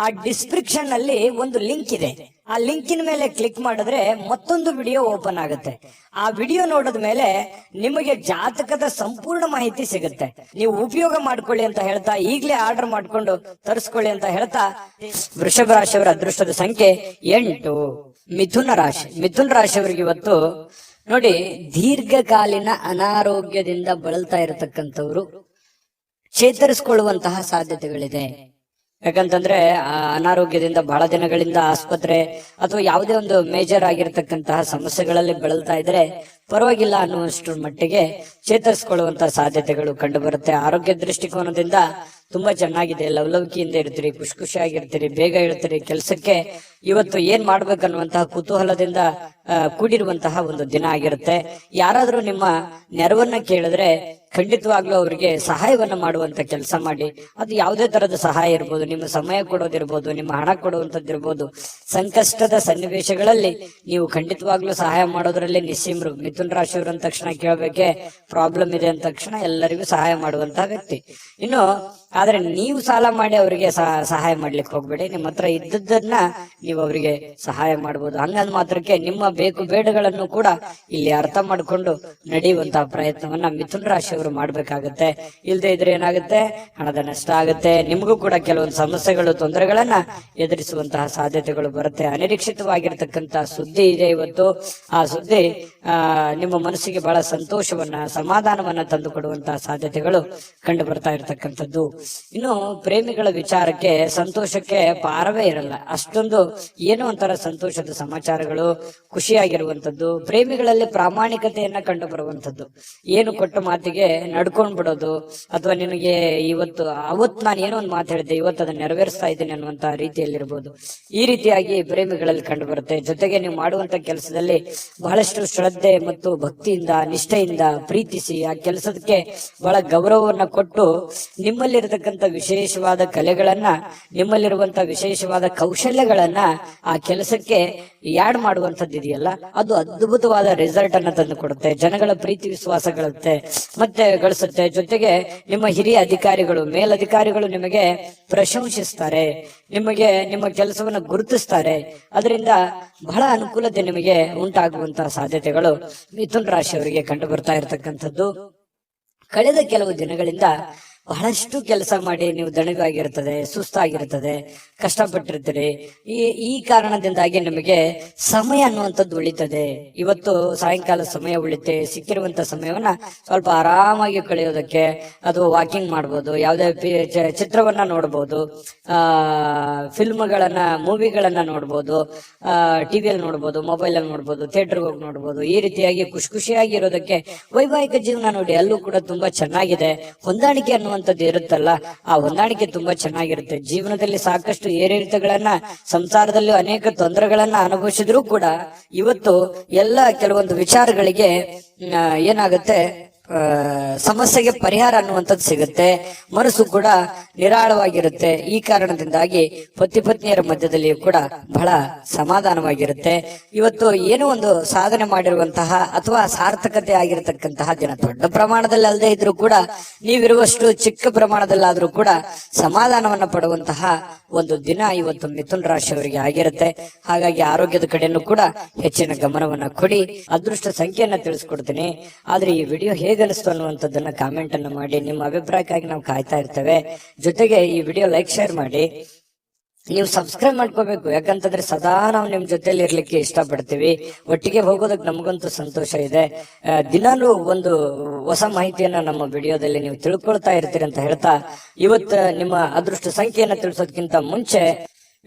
ಆ ಡಿಸ್ಕ್ರಿಪ್ಷನ್ ನಲ್ಲಿ ಒಂದು ಲಿಂಕ್ ಇದೆ. ಆ ಲಿಂಕಿನ ಮೇಲೆ ಕ್ಲಿಕ್ ಮಾಡಿದ್ರೆ ಮತ್ತೊಂದು ವಿಡಿಯೋ ಓಪನ್ ಆಗುತ್ತೆ. ಆ ವಿಡಿಯೋ ನೋಡಿದ ಮೇಲೆ ನಿಮಗೆ ಜಾತಕದ ಸಂಪೂರ್ಣ ಮಾಹಿತಿ ಸಿಗುತ್ತೆ. ನೀವು ಉಪಯೋಗ ಮಾಡ್ಕೊಳ್ಳಿ ಅಂತ ಹೇಳ್ತಾ, ಈಗಲೇ ಆರ್ಡರ್ ಮಾಡ್ಕೊಂಡು ತರಿಸ್ಕೊಳ್ಳಿ ಅಂತ ಹೇಳ್ತಾ, ವೃಷಭ ರಾಶಿಯವರ ಅದೃಷ್ಟದ ಸಂಖ್ಯೆ 8. ಮಿಥುನ ರಾಶಿ. ಮಿಥುನ ರಾಶಿಯವರಿಗೆ ಇವತ್ತು ನೋಡಿ, ದೀರ್ಘಕಾಲೀನ ಅನಾರೋಗ್ಯದಿಂದ ಬಳಲ್ತಾ ಇರತಕ್ಕಂಥವ್ರು ಚೇತರಿಸಿಕೊಳ್ಳುವಂತಹ ಸಾಧ್ಯತೆಗಳಿದೆ. ಯಾಕಂತಂದ್ರೆ ಅನಾರೋಗ್ಯದಿಂದ ಬಹಳ ದಿನಗಳಿಂದ ಆಸ್ಪತ್ರೆ ಅಥವಾ ಯಾವುದೇ ಒಂದು ಮೇಜರ್ ಆಗಿರತಕ್ಕಂತಹ ಸಮಸ್ಯೆಗಳಲ್ಲಿ ಬಳಲ್ತಾ ಇದ್ರೆ ಪರವಾಗಿಲ್ಲ ಅನ್ನುವಷ್ಟರ ಮಟ್ಟಿಗೆ ಚೇತರಿಸಿಕೊಳ್ಳುವಂತಹ ಸಾಧ್ಯತೆಗಳು ಕಂಡು ಬರುತ್ತೆ. ಆರೋಗ್ಯ ದೃಷ್ಟಿಕೋನದಿಂದ ತುಂಬಾ ಚೆನ್ನಾಗಿದೆ. ಲವಲವಿಕೆಯಿಂದ ಇರ್ತೀರಿ, ಖುಷಿಯಾಗಿರ್ತೀರಿ, ಬೇಗ ಹೇಳ್ತೀರಿ. ಕೆಲಸಕ್ಕೆ ಇವತ್ತು ಏನ್ ಮಾಡ್ಬೇಕನ್ನುವಂತಹ ಕುತೂಹಲದಿಂದ ಕೂಡಿರುವಂತಹ ಒಂದು ದಿನ ಆಗಿರುತ್ತೆ. ಯಾರಾದ್ರೂ ನಿಮ್ಮ ನೆರವನ್ನ ಕೇಳಿದ್ರೆ ಖಂಡಿತವಾಗ್ಲೂ ಅವರಿಗೆ ಸಹಾಯವನ್ನ ಮಾಡುವಂತ ಕೆಲಸ ಮಾಡಿ. ಅದು ಯಾವುದೇ ತರದ ಸಹಾಯ ಇರ್ಬೋದು, ನಿಮ್ಮ ಸಮಯ ಕೊಡೋದಿರ್ಬೋದು, ನಿಮ್ಮ ಹಣ ಕೊಡುವಂತದ್ದಿರ್ಬೋದು. ಸಂಕಷ್ಟದ ಸನ್ನಿವೇಶಗಳಲ್ಲಿ ನೀವು ಖಂಡಿತವಾಗ್ಲೂ ಸಹಾಯ ಮಾಡೋದ್ರಲ್ಲಿ ನಿಸ್ಸೀಮರು. ಮಿಥುನ್ ರಾಶಿಯವರು ಅಂದ ತಕ್ಷಣ ಕೇಳಬೇಕೆ, ಪ್ರಾಬ್ಲಮ್ ಇದೆ ಅಂದ ತಕ್ಷಣ ಎಲ್ಲರಿಗೂ ಸಹಾಯ ಮಾಡುವಂತಹ ವ್ಯಕ್ತಿ. ಇನ್ನು ಆದ್ರೆ ನೀವು ಸಾಲ ಮಾಡಿ ಅವರಿಗೆ ಸಹಾಯ ಮಾಡ್ಲಿಕ್ಕೆ ಹೋಗ್ಬೇಡಿ. ನಿಮ್ಮ ಹತ್ರ ಇದ್ದದ್ದನ್ನ ನೀವು ಅವರಿಗೆ ಸಹಾಯ ಮಾಡಬಹುದು. ಹಂಗಂದ್ ಮಾತ್ರಕ್ಕೆ ನಿಮ್ಮ ಬೇಕು ಬೇಡಗಳನ್ನು ಕೂಡ ಇಲ್ಲಿ ಅರ್ಥ ಮಾಡಿಕೊಂಡು ನಡೆಯುವಂತಹ ಪ್ರಯತ್ನವನ್ನ ಮಿಥುನ್ ರಾಶಿಯವರು ಮಾಡ್ಬೇಕಾಗತ್ತೆ. ಇಲ್ಲದೆ ಇದ್ರೆ ಏನಾಗುತ್ತೆ, ಹಣದ ನಷ್ಟ ಆಗುತ್ತೆ. ನಿಮಗೂ ಕೂಡ ಕೆಲವೊಂದು ಸಮಸ್ಯೆಗಳು, ತೊಂದರೆಗಳನ್ನ ಎದುರಿಸುವಂತಹ ಸಾಧ್ಯತೆಗಳು ಬರುತ್ತೆ. ಅನಿರೀಕ್ಷಿತವಾಗಿರ್ತಕ್ಕಂತಹ ಸುದ್ದಿ ಇದೆ ಇವತ್ತು. ಆ ಸುದ್ದಿ ನಿಮ್ಮ ಮನಸ್ಸಿಗೆ ಬಹಳ ಸಂತೋಷವನ್ನ, ಸಮಾಧಾನವನ್ನ ತಂದು ಕೊಡುವಂತಹ ಸಾಧ್ಯತೆಗಳು ಕಂಡು ಬರ್ತಾ ಇರತಕ್ಕಂಥದ್ದು. ಇನ್ನು ಪ್ರೇಮಿಗಳ ವಿಚಾರಕ್ಕೆ ಸಂತೋಷಕ್ಕೆ ಪಾರವೇ ಇರಲ್ಲ. ಅಷ್ಟೊಂದು ಏನೋ ಒಂಥರ ಸಂತೋಷದ ಸಮಾಚಾರಗಳು, ಖುಷಿಯಾಗಿರುವಂತದ್ದು. ಪ್ರೇಮಿಗಳಲ್ಲಿ ಪ್ರಾಮಾಣಿಕತೆಯನ್ನ ಕಂಡು ಬರುವಂತದ್ದು. ಏನು ಕೊಟ್ಟ ಮಾತಿಗೆ ನಡ್ಕೊಂಡ್ ಬಿಡೋದು, ಅಥವಾ ನಿನಗೆ ಅವತ್ತು ನಾನು ಏನೋ ಒಂದು ಮಾತು ಹೇಳಿದ್ದೆ, ಇವತ್ತು ಅದನ್ನ ನೆರವೇರಿಸ್ತಾ ಇದ್ದೀನಿ ಅನ್ನುವಂತಹ ರೀತಿಯಲ್ಲಿರ್ಬೋದು. ಈ ರೀತಿಯಾಗಿ ಪ್ರೇಮಿಗಳಲ್ಲಿ ಕಂಡು ಬರುತ್ತೆ. ಜೊತೆಗೆ ನೀವು ಮಾಡುವಂತ ಕೆಲಸದಲ್ಲಿ ಬಹಳಷ್ಟು ಶ್ರದ್ಧೆ ಶ್ರದ್ಧೆ ಮತ್ತು ಭಕ್ತಿಯಿಂದ ನಿಷ್ಠೆಯಿಂದ ಪ್ರೀತಿಸಿ ಆ ಕೆಲಸಕ್ಕೆ ಬಹಳ ಗೌರವವನ್ನ ಕೊಟ್ಟು ನಿಮ್ಮಲ್ಲಿರತಕ್ಕಂಥ ವಿಶೇಷವಾದ ಕಲೆಗಳನ್ನ, ನಿಮ್ಮಲ್ಲಿರುವಂತ ವಿಶೇಷವಾದ ಕೌಶಲ್ಯಗಳನ್ನ ಆ ಕೆಲಸಕ್ಕೆ ಯಾಡ್ ಮಾಡುವಂತದ್ದು ಇದೆಯಲ್ಲ, ಅದು ಅದ್ಭುತವಾದ ರಿಸಲ್ಟ್ ಅನ್ನ ತಂದು ಕೊಡುತ್ತೆ. ಜನಗಳ ಪ್ರೀತಿ ವಿಶ್ವಾಸ ಗಳಿಸುತ್ತೆ. ಜೊತೆಗೆ ನಿಮ್ಮ ಹಿರಿಯ ಅಧಿಕಾರಿಗಳು, ಮೇಲಧಿಕಾರಿಗಳು ನಿಮಗೆ ಪ್ರಶಂಸಿಸ್ತಾರೆ, ನಿಮಗೆ ನಿಮ್ಮ ಕೆಲಸವನ್ನು ಗುರುತಿಸ್ತಾರೆ. ಅದರಿಂದ ಬಹಳ ಅನುಕೂಲತೆ ನಿಮಗೆ ಉಂಟಾಗುವಂತಹ ಸಾಧ್ಯತೆಗಳು ಮಿಥುನ ರಾಶಿಯವರಿಗೆ ಕಂಡು ಬರ್ತಾ ಇರತಕ್ಕಂಥದ್ದು. ಕಳೆದ ಕೆಲವು ದಿನಗಳಿಂದ ಬಹಳಷ್ಟು ಕೆಲಸ ಮಾಡಿ ನೀವು ದಣಿವಾಗಿರ್ತದೆ, ಸುಸ್ತಾಗಿರ್ತದೆ, ಕಷ್ಟಪಟ್ಟಿರ್ತೀರಿ. ಈ ಕಾರಣದಿಂದಾಗಿ ನಿಮಗೆ ಸಮಯ ಅನ್ನುವಂಥದ್ದು ಉಳಿತದೆ. ಇವತ್ತು ಸಾಯಂಕಾಲ ಸಮಯ ಉಳಿತೆ, ಸಿಕ್ಕಿರುವಂತ ಸಮಯವನ್ನ ಸ್ವಲ್ಪ ಆರಾಮಾಗಿ ಕಳೆಯೋದಕ್ಕೆ, ಅದು ವಾಕಿಂಗ್ ಮಾಡ್ಬೋದು, ಯಾವುದೇ ಚಿತ್ರವನ್ನ ನೋಡ್ಬೋದು, ಫಿಲ್ಮ್ಗಳನ್ನ, ಮೂವಿಗಳನ್ನ ನೋಡ್ಬೋದು, ಟಿವಿಯಲ್ಲಿ ನೋಡ್ಬೋದು, ಮೊಬೈಲ್ ಅಲ್ಲಿ ನೋಡ್ಬೋದು, ಥಿಯೇಟರ್ಗೆ ಹೋಗಿ ನೋಡ್ಬೋದು. ಈ ರೀತಿಯಾಗಿ ಖುಷಿಯಾಗಿ ಇರೋದಕ್ಕೆ ವೈವಾಹಿಕ ಜೀವನ ನೋಡಿ, ಅಲ್ಲೂ ಕೂಡ ತುಂಬಾ ಚೆನ್ನಾಗಿದೆ. ಹೊಂದಾಣಿಕೆ ಅನ್ನುವಂಥದ್ದು ಇರುತ್ತಲ್ಲ, ಆ ಹೊಂದಾಣಿಕೆ ತುಂಬಾ ಚೆನ್ನಾಗಿರುತ್ತೆ. ಜೀವನದಲ್ಲಿ ಸಾಕಷ್ಟು ಏರಿಳಿತಗಳನ್ನ, ಸಂಸಾರದಲ್ಲಿ ಅನೇಕ ತೊಂದರೆಗಳನ್ನ ಅನುಭವಿಸಿದ್ರು ಕೂಡ ಇವತ್ತು ಎಲ್ಲ ಕೆಲವೊಂದು ವಿಚಾರಗಳಿಗೆ ಏನಾಗುತ್ತೆ, ಸಮಸ್ಯೆಗೆ ಪರಿಹಾರ ಅನ್ನುವಂಥದ್ದು ಸಿಗುತ್ತೆ. ಮನಸ್ಸು ಕೂಡ ನಿರಾಳವಾಗಿರುತ್ತೆ. ಈ ಕಾರಣದಿಂದಾಗಿ ಪತಿ ಪತ್ನಿಯರ ಮಧ್ಯದಲ್ಲಿಯೂ ಕೂಡ ಬಹಳ ಸಮಾಧಾನವಾಗಿರುತ್ತೆ. ಇವತ್ತು ಏನೋ ಒಂದು ಸಾಧನೆ ಮಾಡಿರುವಂತಹ ಅಥವಾ ಸಾರ್ಥಕತೆ ಆಗಿರತಕ್ಕಂತಹ ದಿನ, ದೊಡ್ಡ ಪ್ರಮಾಣದಲ್ಲಿ ಅಲ್ಲದೆ ಇದ್ರೂ ಕೂಡ ನೀವಿರುವಷ್ಟು ಚಿಕ್ಕ ಪ್ರಮಾಣದಲ್ಲಾದ್ರೂ ಕೂಡ ಸಮಾಧಾನವನ್ನ ಪಡುವಂತಹ ಒಂದು ದಿನ ಇವತ್ತು ಮಿಥುನ ರಾಶಿಯವರಿಗೆ ಆಗಿರುತ್ತೆ. ಹಾಗಾಗಿ ಆರೋಗ್ಯದ ಕಡೆಯೂ ಕೂಡ ಹೆಚ್ಚಿನ ಗಮನವನ್ನ ಕೊಡಿ. ಅದೃಷ್ಟ ಸಂಖ್ಯೆಯನ್ನ ತಿಳಿಸ್ಕೊಡ್ತೀನಿ. ಆದ್ರೆ ಈ ವಿಡಿಯೋ ಹೇಗನಿಸ್ತು ಅನ್ನುವಂಥದ್ದನ್ನ ಕಾಮೆಂಟ್ ಅನ್ನ ಮಾಡಿ. ನಿಮ್ಮ ಅಭಿಪ್ರಾಯಕ್ಕಾಗಿ ನಾವು ಕಾಯ್ತಾ ಇರ್ತೇವೆ. ಜೊತೆಗೆ ಈ ವಿಡಿಯೋ ಲೈಕ್, ಶೇರ್ ಮಾಡಿ. ನೀವು ಸಬ್ಸ್ಕ್ರೈಬ್ ಮಾಡ್ಕೋಬೇಕು, ಯಾಕಂತಂದ್ರೆ ಸದಾ ನಾವು ನಿಮ್ ಜೊತೆಲಿ ಇರ್ಲಿಕ್ಕೆ ಇಷ್ಟಪಡ್ತೀವಿ. ಒಟ್ಟಿಗೆ ಹೋಗೋದಕ್ಕೆ ನಮಗಂತೂ ಸಂತೋಷ ಇದೆ. ದಿನಾಲೂ ಒಂದು ಹೊಸ ಮಾಹಿತಿಯನ್ನ ನಮ್ಮ ವಿಡಿಯೋದಲ್ಲಿ ನೀವು ತಿಳ್ಕೊಳ್ತಾ ಇರ್ತೀರಿ ಅಂತ ಹೇಳ್ತಾ, ಇವತ್ತು ನಿಮ್ಮ ಅದೃಷ್ಟ ಸಂಖ್ಯೆಯನ್ನ ತಿಳಿಸೋದಕ್ಕಿಂತ ಮುಂಚೆ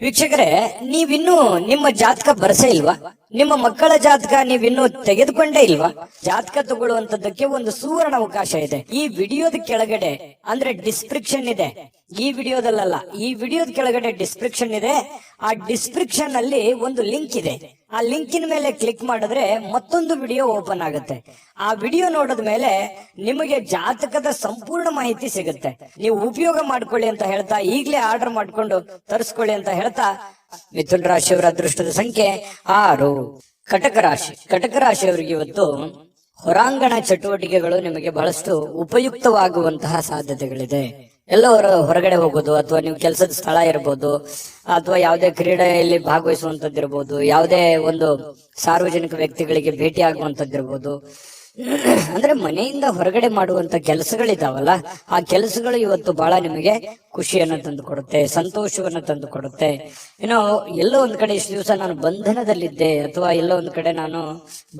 ವೀಕ್ಷಕರೇ, ನೀವಿನ್ನೂ ನಿಮ್ಮ ಜಾತಕ ಬರಸೇ ಇಲ್ವಾ? ನಿಮ್ಮ ಮಕ್ಕಳ ಜಾತಕ ನೀವಿನ್ನೂ ತೆಗೆದುಕೊಂಡೇ ಇಲ್ವಾ? ಜಾತಕ ತಗೊಳ್ಳುವಂತದ್ದಕ್ಕೆ ಒಂದು ಸುವರ್ಣ ಅವಕಾಶ ಇದೆ. ಈ ವಿಡಿಯೋದ ಕೆಳಗಡೆ ಅಂದ್ರೆ ಡಿಸ್ಕ್ರಿಪ್ಷನ್ ಇದೆ. ಈ ವಿಡಿಯೋದಲ್ಲ, ಈ ವಿಡಿಯೋದ ಕೆಳಗಡೆ ಡಿಸ್ಕ್ರಿಪ್ಷನ್ ಇದೆ. ಆ ಡಿಸ್ಕ್ರಿಪ್ಷನ್ ಅಲ್ಲಿ ಒಂದು ಲಿಂಕ್ ಇದೆ. ಆ ಲಿಂಕಿನ ಮೇಲೆ ಕ್ಲಿಕ್ ಮಾಡಿದ್ರೆ ಮತ್ತೊಂದು ವಿಡಿಯೋ ಓಪನ್ ಆಗುತ್ತೆ. ಆ ವಿಡಿಯೋ ನೋಡಿದ ಮೇಲೆ ನಿಮಗೆ ಜಾತಕದ ಸಂಪೂರ್ಣ ಮಾಹಿತಿ ಸಿಗುತ್ತೆ. ನೀವು ಉಪಯೋಗ ಮಾಡ್ಕೊಳ್ಳಿ ಅಂತ ಹೇಳ್ತಾ, ಈಗಲೇ ಆರ್ಡರ್ ಮಾಡ್ಕೊಂಡು ತರಿಸ್ಕೊಳ್ಳಿ ಅಂತ ಹೇಳ್ತಾ, ಮಿಥುನ ರಾಶಿಯವರ ಅದೃಷ್ಟದ ಸಂಖ್ಯೆ 6. ಕಟಕ ರಾಶಿಯವರಿಗೆ ಇವತ್ತು ಹೊರಾಂಗಣ ಚಟುವಟಿಕೆಗಳು ನಿಮಗೆ ಬಹಳಷ್ಟು ಉಪಯುಕ್ತವಾಗುವಂತಹ ಸಾಧ್ಯತೆಗಳಿದೆ. ಎಲ್ಲೋ ಹೊರಗಡೆ ಹೋಗೋದು, ಅಥವಾ ನೀವು ಕೆಲಸದ ಸ್ಥಳ ಇರ್ಬೋದು, ಅಥವಾ ಯಾವುದೇ ಕ್ರೀಡೆಯಲ್ಲಿ ಭಾಗವಹಿಸುವಂತದ್ದಿರ್ಬೋದು, ಯಾವುದೇ ಒಂದು ಸಾರ್ವಜನಿಕ ವ್ಯಕ್ತಿಗಳಿಗೆ ಭೇಟಿ ಆಗುವಂತದ್ದಿರ್ಬೋದು, ಅಂದ್ರೆ ಮನೆಯಿಂದ ಹೊರಗಡೆ ಮಾಡುವಂತ ಕೆಲಸಗಳಿದಾವಲ್ಲ, ಆ ಕೆಲಸಗಳು ಇವತ್ತು ಬಹಳ ನಿಮಗೆ ಖುಷಿಯನ್ನ ತಂದು ಕೊಡುತ್ತೆ, ಸಂತೋಷವನ್ನ ತಂದು ಕೊಡುತ್ತೆ. ಏನೋ ಎಲ್ಲೋ ಒಂದ್ ಕಡೆ ಇಷ್ಟು ದಿವಸ ನಾನು ಬಂಧನದಲ್ಲಿದ್ದೆ, ಅಥವಾ ಎಲ್ಲೋ ಒಂದ್ ಕಡೆ ನಾನು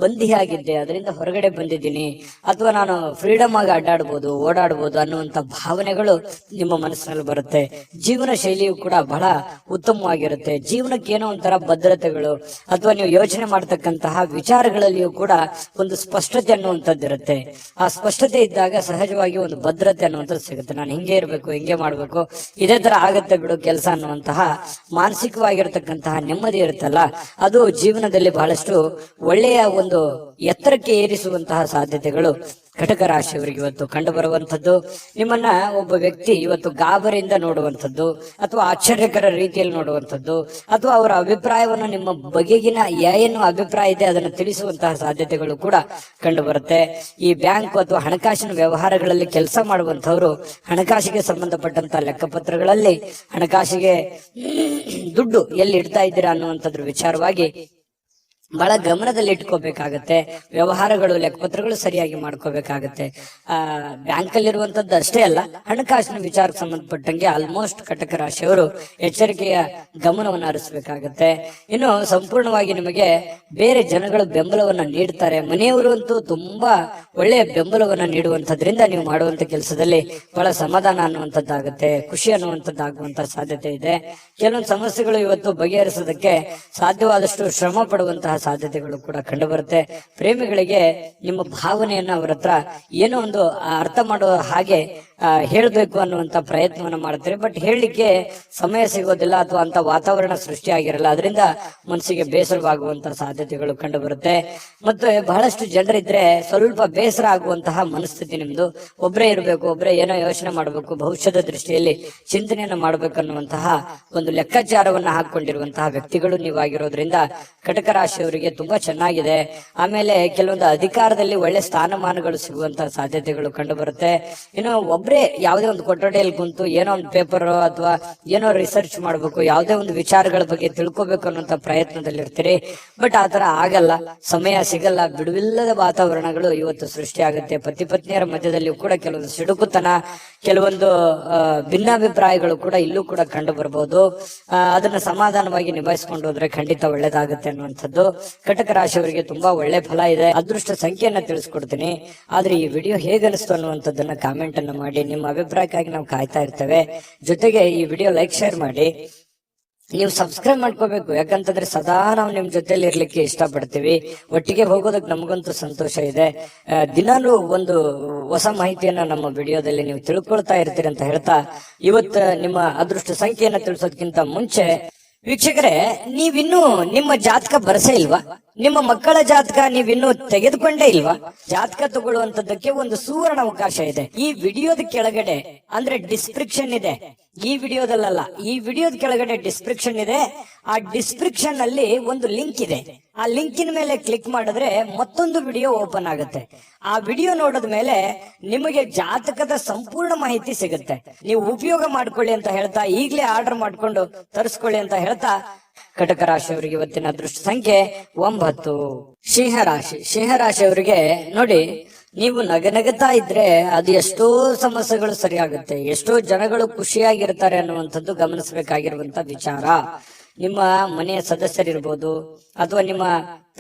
ಬಂದಿಯಾಗಿದ್ದೆ, ಅದರಿಂದ ಹೊರಗಡೆ ಬಂದಿದ್ದೀನಿ, ಅಥವಾ ನಾನು ಫ್ರೀಡಮ್ ಆಗಿ ಅಡ್ಡಾಡ್ಬೋದು, ಓಡಾಡ್ಬೋದು ಅನ್ನುವಂತ ಭಾವನೆಗಳು ನಿಮ್ಮ ಮನಸ್ಸಿನಲ್ಲಿ ಬರುತ್ತೆ. ಜೀವನ ಶೈಲಿಯು ಕೂಡ ಬಹಳ ಉತ್ತಮವಾಗಿರುತ್ತೆ. ಜೀವನಕ್ಕೆ ಏನೋ ಒಂಥರ ಭದ್ರತೆಗಳು, ಅಥವಾ ನೀವು ಯೋಚನೆ ಮಾಡ್ತಕ್ಕಂತಹ ವಿಚಾರಗಳಲ್ಲಿಯೂ ಕೂಡ ಒಂದು ಸ್ಪಷ್ಟತೆ ಅನ್ನುವಂಥದ್ದಿರುತ್ತೆ. ಆ ಸ್ಪಷ್ಟತೆ ಇದ್ದಾಗ ಸಹಜವಾಗಿ ಒಂದು ಭದ್ರತೆ ಅನ್ನುವಂಥದ್ದು ಸಿಗುತ್ತೆ. ನಾನು ಹಿಂಗೆ ಇರ್ಬೇಕು, ಹಿಂಗೆ ಮಾಡ್ಬೇಕು, ಇದೇ ತರ ಆಗತ್ತೆ ಬಿಡು ಕೆಲಸ ಅನ್ನುವಂತಹ ಮಾನಸಿಕವಾಗಿರತಕ್ಕಂತಹ ನೆಮ್ಮದಿ ಇರುತ್ತಲ್ಲ, ಅದು ಜೀವನದಲ್ಲಿ ಬಹಳಷ್ಟು ಒಳ್ಳೆಯ ಒಂದು ಎತ್ತರಕ್ಕೆ ಏರಿಸುವಂತಹ ಸಾಧ್ಯತೆಗಳು ಕಟಕ ರಾಶಿಯವರಿಗೆ ಇವತ್ತು ಕಂಡು ಬರುವಂತದ್ದು. ನಿಮ್ಮನ್ನ ಒಬ್ಬ ವ್ಯಕ್ತಿ ಇವತ್ತು ಗಾಬರಿಯಿಂದ ನೋಡುವಂಥದ್ದು, ಅಥವಾ ಆಶ್ಚರ್ಯಕರ ರೀತಿಯಲ್ಲಿ ನೋಡುವಂಥದ್ದು, ಅಥವಾ ಅವರ ಅಭಿಪ್ರಾಯವನ್ನು ನಿಮ್ಮ ಬಗೆಗಿನ ಏನು ಅಭಿಪ್ರಾಯ ಇದೆ ಅದನ್ನು ತಿಳಿಸುವಂತಹ ಸಾಧ್ಯತೆಗಳು ಕೂಡ ಕಂಡು ಬರುತ್ತೆ. ಈ ಬ್ಯಾಂಕ್ ಅಥವಾ ಹಣಕಾಸಿನ ವ್ಯವಹಾರಗಳಲ್ಲಿ ಕೆಲಸ ಮಾಡುವಂತವರು ಹಣಕಾಸಿಗೆ ಸಂಬಂಧಪಟ್ಟಂತ ಲೆಕ್ಕಪತ್ರಗಳಲ್ಲಿ ಹಣಕಾಸಿಗೆ ದುಡ್ಡು ಎಲ್ಲಿ ಇಡ್ತಾ ಇದ್ದೀರಾ ಅನ್ನುವಂಥದ್ರ ವಿಚಾರವಾಗಿ ಬಹಳ ಗಮನದಲ್ಲಿ ಇಟ್ಕೋಬೇಕಾಗತ್ತೆ. ವ್ಯವಹಾರಗಳು, ಲೆಕ್ಕಪತ್ರಗಳು ಸರಿಯಾಗಿ ಮಾಡ್ಕೋಬೇಕಾಗತ್ತೆ. ಬ್ಯಾಂಕ್ ಅಲ್ಲಿರುವಂತದ್ದು ಅಷ್ಟೇ ಅಲ್ಲ, ಹಣಕಾಸಿನ ವಿಚಾರಕ್ಕೆ ಸಂಬಂಧಪಟ್ಟಂಗೆ ಆಲ್ಮೋಸ್ಟ್ ಕಟಕ ರಾಶಿಯವರು ಎಚ್ಚರಿಕೆಯ ಗಮನವನ್ನು ಹರಿಸಬೇಕಾಗತ್ತೆ. ಇನ್ನು ಸಂಪೂರ್ಣವಾಗಿ ನಿಮಗೆ ಬೇರೆ ಜನಗಳು ಬೆಂಬಲವನ್ನ ನೀಡ್ತಾರೆ. ಮನೆಯವರು ಅಂತೂ ತುಂಬಾ ಒಳ್ಳೆಯ ಬೆಂಬಲವನ್ನ ನೀಡುವಂತದ್ರಿಂದ ನೀವು ಮಾಡುವಂತ ಕೆಲಸದಲ್ಲಿ ಬಹಳ ಸಮಾಧಾನ ಅನ್ನುವಂಥದ್ದಾಗುತ್ತೆ, ಖುಷಿ ಅನ್ನುವಂಥದ್ದಾಗುವಂತ ಸಾಧ್ಯತೆ ಇದೆ. ಕೆಲವೊಂದು ಸಮಸ್ಯೆಗಳು ಇವತ್ತು ಬಗೆಹರಿಸೋದಕ್ಕೆ ಸಾಧ್ಯವಾದಷ್ಟು ಶ್ರಮ ಪಡುವಂತಹ ಸಾಧ್ಯತೆಗಳು ಕೂಡ ಕಂಡು ಬರುತ್ತೆ. ಪ್ರೇಮಿಗಳಿಗೆ ನಿಮ್ಮ ಭಾವನೆಯನ್ನ ಅವರ ಹತ್ರ ಏನೋ ಒಂದು ಅರ್ಥ ಮಾಡುವ ಹಾಗೆ ಹೇಳ್ಬೇಕು ಅನ್ನುವಂತ ಪ್ರಯತ್ನವನ್ನ ಮಾಡ್ತಾರೆ. ಬಟ್ ಹೇಳಲಿಕ್ಕೆ ಸಮಯ ಸಿಗೋದಿಲ್ಲ ಅಥವಾ ಅಂತ ವಾತಾವರಣ ಸೃಷ್ಟಿ ಆಗಿರಲ್ಲ. ಅದರಿಂದ ಮನಸ್ಸಿಗೆ ಬೇಸರವಾಗುವಂತಹ ಸಾಧ್ಯತೆಗಳು ಕಂಡು ಬರುತ್ತೆ. ಮತ್ತೆ ಬಹಳಷ್ಟು ಜನರಿದ್ರೆ ಸ್ವಲ್ಪ ಬೇಸರ ಆಗುವಂತಹ ಮನಸ್ಥಿತಿ ನಿಮ್ದು. ಒಬ್ಬರೇ ಇರಬೇಕು, ಒಬ್ಬರೇ ಏನೋ ಯೋಚನೆ ಮಾಡಬೇಕು, ಭವಿಷ್ಯದ ದೃಷ್ಟಿಯಲ್ಲಿ ಚಿಂತನೆಯನ್ನ ಮಾಡಬೇಕನ್ನುವಂತಹ ಒಂದು ಲೆಕ್ಕಾಚಾರವನ್ನ ಹಾಕೊಂಡಿರುವಂತಹ ವ್ಯಕ್ತಿಗಳು ನೀವಾಗಿರೋದ್ರಿಂದ ಕಟಕ ರಾಶಿಯವರಿಗೆ ತುಂಬಾ ಚೆನ್ನಾಗಿದೆ. ಆಮೇಲೆ ಕೆಲವೊಂದು ಅಧಿಕಾರದಲ್ಲಿ ಒಳ್ಳೆ ಸ್ಥಾನಮಾನಗಳು ಸಿಗುವಂತಹ ಸಾಧ್ಯತೆಗಳು ಕಂಡು ಬರುತ್ತೆ. ಇನ್ನು ಒಬ್ಬರೇ ಯಾವುದೇ ಒಂದು ಕೊಠಡಿಯಲ್ಲಿ ಕುಂತು ಏನೋ ಒಂದು ಪೇಪರ್ ಅಥವಾ ಏನೋ ರಿಸರ್ಚ್ ಮಾಡಬೇಕು, ಯಾವುದೇ ಒಂದು ವಿಚಾರಗಳ ಬಗ್ಗೆ ತಿಳ್ಕೊಬೇಕು ಅನ್ನುವಂತ ಪ್ರಯತ್ನದಲ್ಲಿ ಇರ್ತೀರಿ. ಬಟ್ ಆತರ ಆಗಲ್ಲ, ಸಮಯ ಸಿಗಲ್ಲ. ಬಿಡುವಿಲ್ಲದ ವಾತಾವರಣಗಳು ಇವತ್ತು ಸೃಷ್ಟಿ ಆಗುತ್ತೆ. ಪತಿ ಪತ್ನಿಯರ ಮಧ್ಯದಲ್ಲಿ ಕೂಡ ಕೆಲವೊಂದು ಸಿಡುಕುತನ, ಕೆಲವೊಂದು ಭಿನ್ನಾಭಿಪ್ರಾಯಗಳು ಕೂಡ ಇಲ್ಲೂ ಕೂಡ ಕಂಡು ಬರಬಹುದು. ಅದನ್ನ ಸಮಾಧಾನವಾಗಿ ನಿಭಾಯಿಸಿಕೊಂಡು ಹೋದ್ರೆ ಖಂಡಿತ ಒಳ್ಳೇದಾಗುತ್ತೆ ಅನ್ನುವಂಥದ್ದು ಕಟಕ ರಾಶಿಯವರಿಗೆ ತುಂಬಾ ಒಳ್ಳೆ ಫಲ ಇದೆ. ಅದೃಷ್ಟ ಸಂಖ್ಯೆಯನ್ನ ತಿಳಿಸ್ಕೊಡ್ತೀನಿ. ಆದ್ರೆ ಈ ವಿಡಿಯೋ ಹೇಗನಿಸ್ತು ಅನ್ನುವಂಥದ್ದನ್ನ ಕಾಮೆಂಟ್ ಅನ್ನು ಮಾಡಿ. ನಿಮ್ಮ ಅಭಿಪ್ರಾಯಕ್ಕಾಗಿ ನಾವು ಕಾಯ್ತಾ ಇರ್ತೇವೆ. ಜೊತೆಗೆ ಈ ವಿಡಿಯೋ ಲೈಕ್ ಶೇರ್ ಮಾಡಿ. ನೀವು ಸಬ್ಸ್ಕ್ರೈಬ್ ಮಾಡ್ಕೋಬೇಕು, ಯಾಕಂತಂದ್ರೆ ಸದಾ ನಾವು ನಿಮ್ ಜೊತೆಲಿ ಇರ್ಲಿಕ್ಕೆ ಇಷ್ಟಪಡ್ತೀವಿ. ಒಟ್ಟಿಗೆ ಹೋಗೋದಕ್ಕೆ ನಮಗಂತೂ ಸಂತೋಷ ಇದೆ. ದಿನಾನು ಒಂದು ಹೊಸ ಮಾಹಿತಿಯನ್ನ ನಮ್ಮ ವಿಡಿಯೋದಲ್ಲಿ ನೀವು ತಿಳ್ಕೊಳ್ತಾ ಇರ್ತೀರಿ ಅಂತ ಹೇಳ್ತಾ, ಇವತ್ತು ನಿಮ್ಮ ಅದೃಷ್ಟ ಸಂಖ್ಯೆಯನ್ನ ತಿಳಿಸೋದಕ್ಕಿಂತ ಮುಂಚೆ ವೀಕ್ಷಕರೇ, ನೀವಿನ್ನೂ ನಿಮ್ಮ ಜಾತಕ ಬರಸೇ ಇಲ್ವಾ? ನಿಮ್ಮ ಮಕ್ಕಳ ಜಾತಕ ನೀವಿನ್ನೂ ತೆಗೆದುಕೊಂಡೇ ಇಲ್ವಾ? ಜಾತಕ ತಗೊಳ್ಳುವಂತದ್ದಕ್ಕೆ ಒಂದು ಸುವರ್ಣ ಅವಕಾಶ ಇದೆ. ಈ ವಿಡಿಯೋದ ಕೆಳಗಡೆ ಅಂದ್ರೆ ಡಿಸ್ಕ್ರಿಪ್ಷನ್ ಇದೆ. ಈ ವಿಡಿಯೋದಲ್ಲ, ಈ ವಿಡಿಯೋದ ಕೆಳಗಡೆ ಡಿಸ್ಕ್ರಿಪ್ಷನ್ ಇದೆ. ಆ ಡಿಸ್ಕ್ರಿಪ್ಷನ್ ಅಲ್ಲಿ ಒಂದು ಲಿಂಕ್ ಇದೆ. ಆ ಲಿಂಕಿನ ಮೇಲೆ ಕ್ಲಿಕ್ ಮಾಡಿದ್ರೆ ಮತ್ತೊಂದು ವಿಡಿಯೋ ಓಪನ್ ಆಗುತ್ತೆ. ಆ ವಿಡಿಯೋ ನೋಡಿದ ಮೇಲೆ ನಿಮಗೆ ಜಾತಕದ ಸಂಪೂರ್ಣ ಮಾಹಿತಿ ಸಿಗುತ್ತೆ. ನೀವು ಉಪಯೋಗ ಮಾಡ್ಕೊಳ್ಳಿ ಅಂತ ಹೇಳ್ತಾ, ಈಗಲೇ ಆರ್ಡರ್ ಮಾಡ್ಕೊಂಡು ತರಿಸ್ಕೊಳ್ಳಿ ಅಂತ ಹೇಳ್ತಾ, ಕಟಕ ರಾಶಿಯವರಿಗೆ ಇವತ್ತಿನ ಅದೃಷ್ಟ ಸಂಖ್ಯೆ 9. ಸಿಂಹರಾಶಿ. ಸಿಂಹರಾಶಿಯವರಿಗೆ ನೋಡಿ, ನೀವು ನಗನಗುತ್ತಾ ಇದ್ರೆ ಅದು ಎಷ್ಟೋ ಸಮಸ್ಯೆಗಳು ಸರಿಯಾಗುತ್ತೆ, ಎಷ್ಟೋ ಜನಗಳು ಖುಷಿಯಾಗಿರ್ತಾರೆ ಅನ್ನುವಂಥದ್ದು ಗಮನಿಸಬೇಕಾಗಿರುವಂತ ವಿಚಾರ. ನಿಮ್ಮ ಮನೆಯ ಸದಸ್ಯರಿರ್ಬೋದು ಅಥವಾ ನಿಮ್ಮ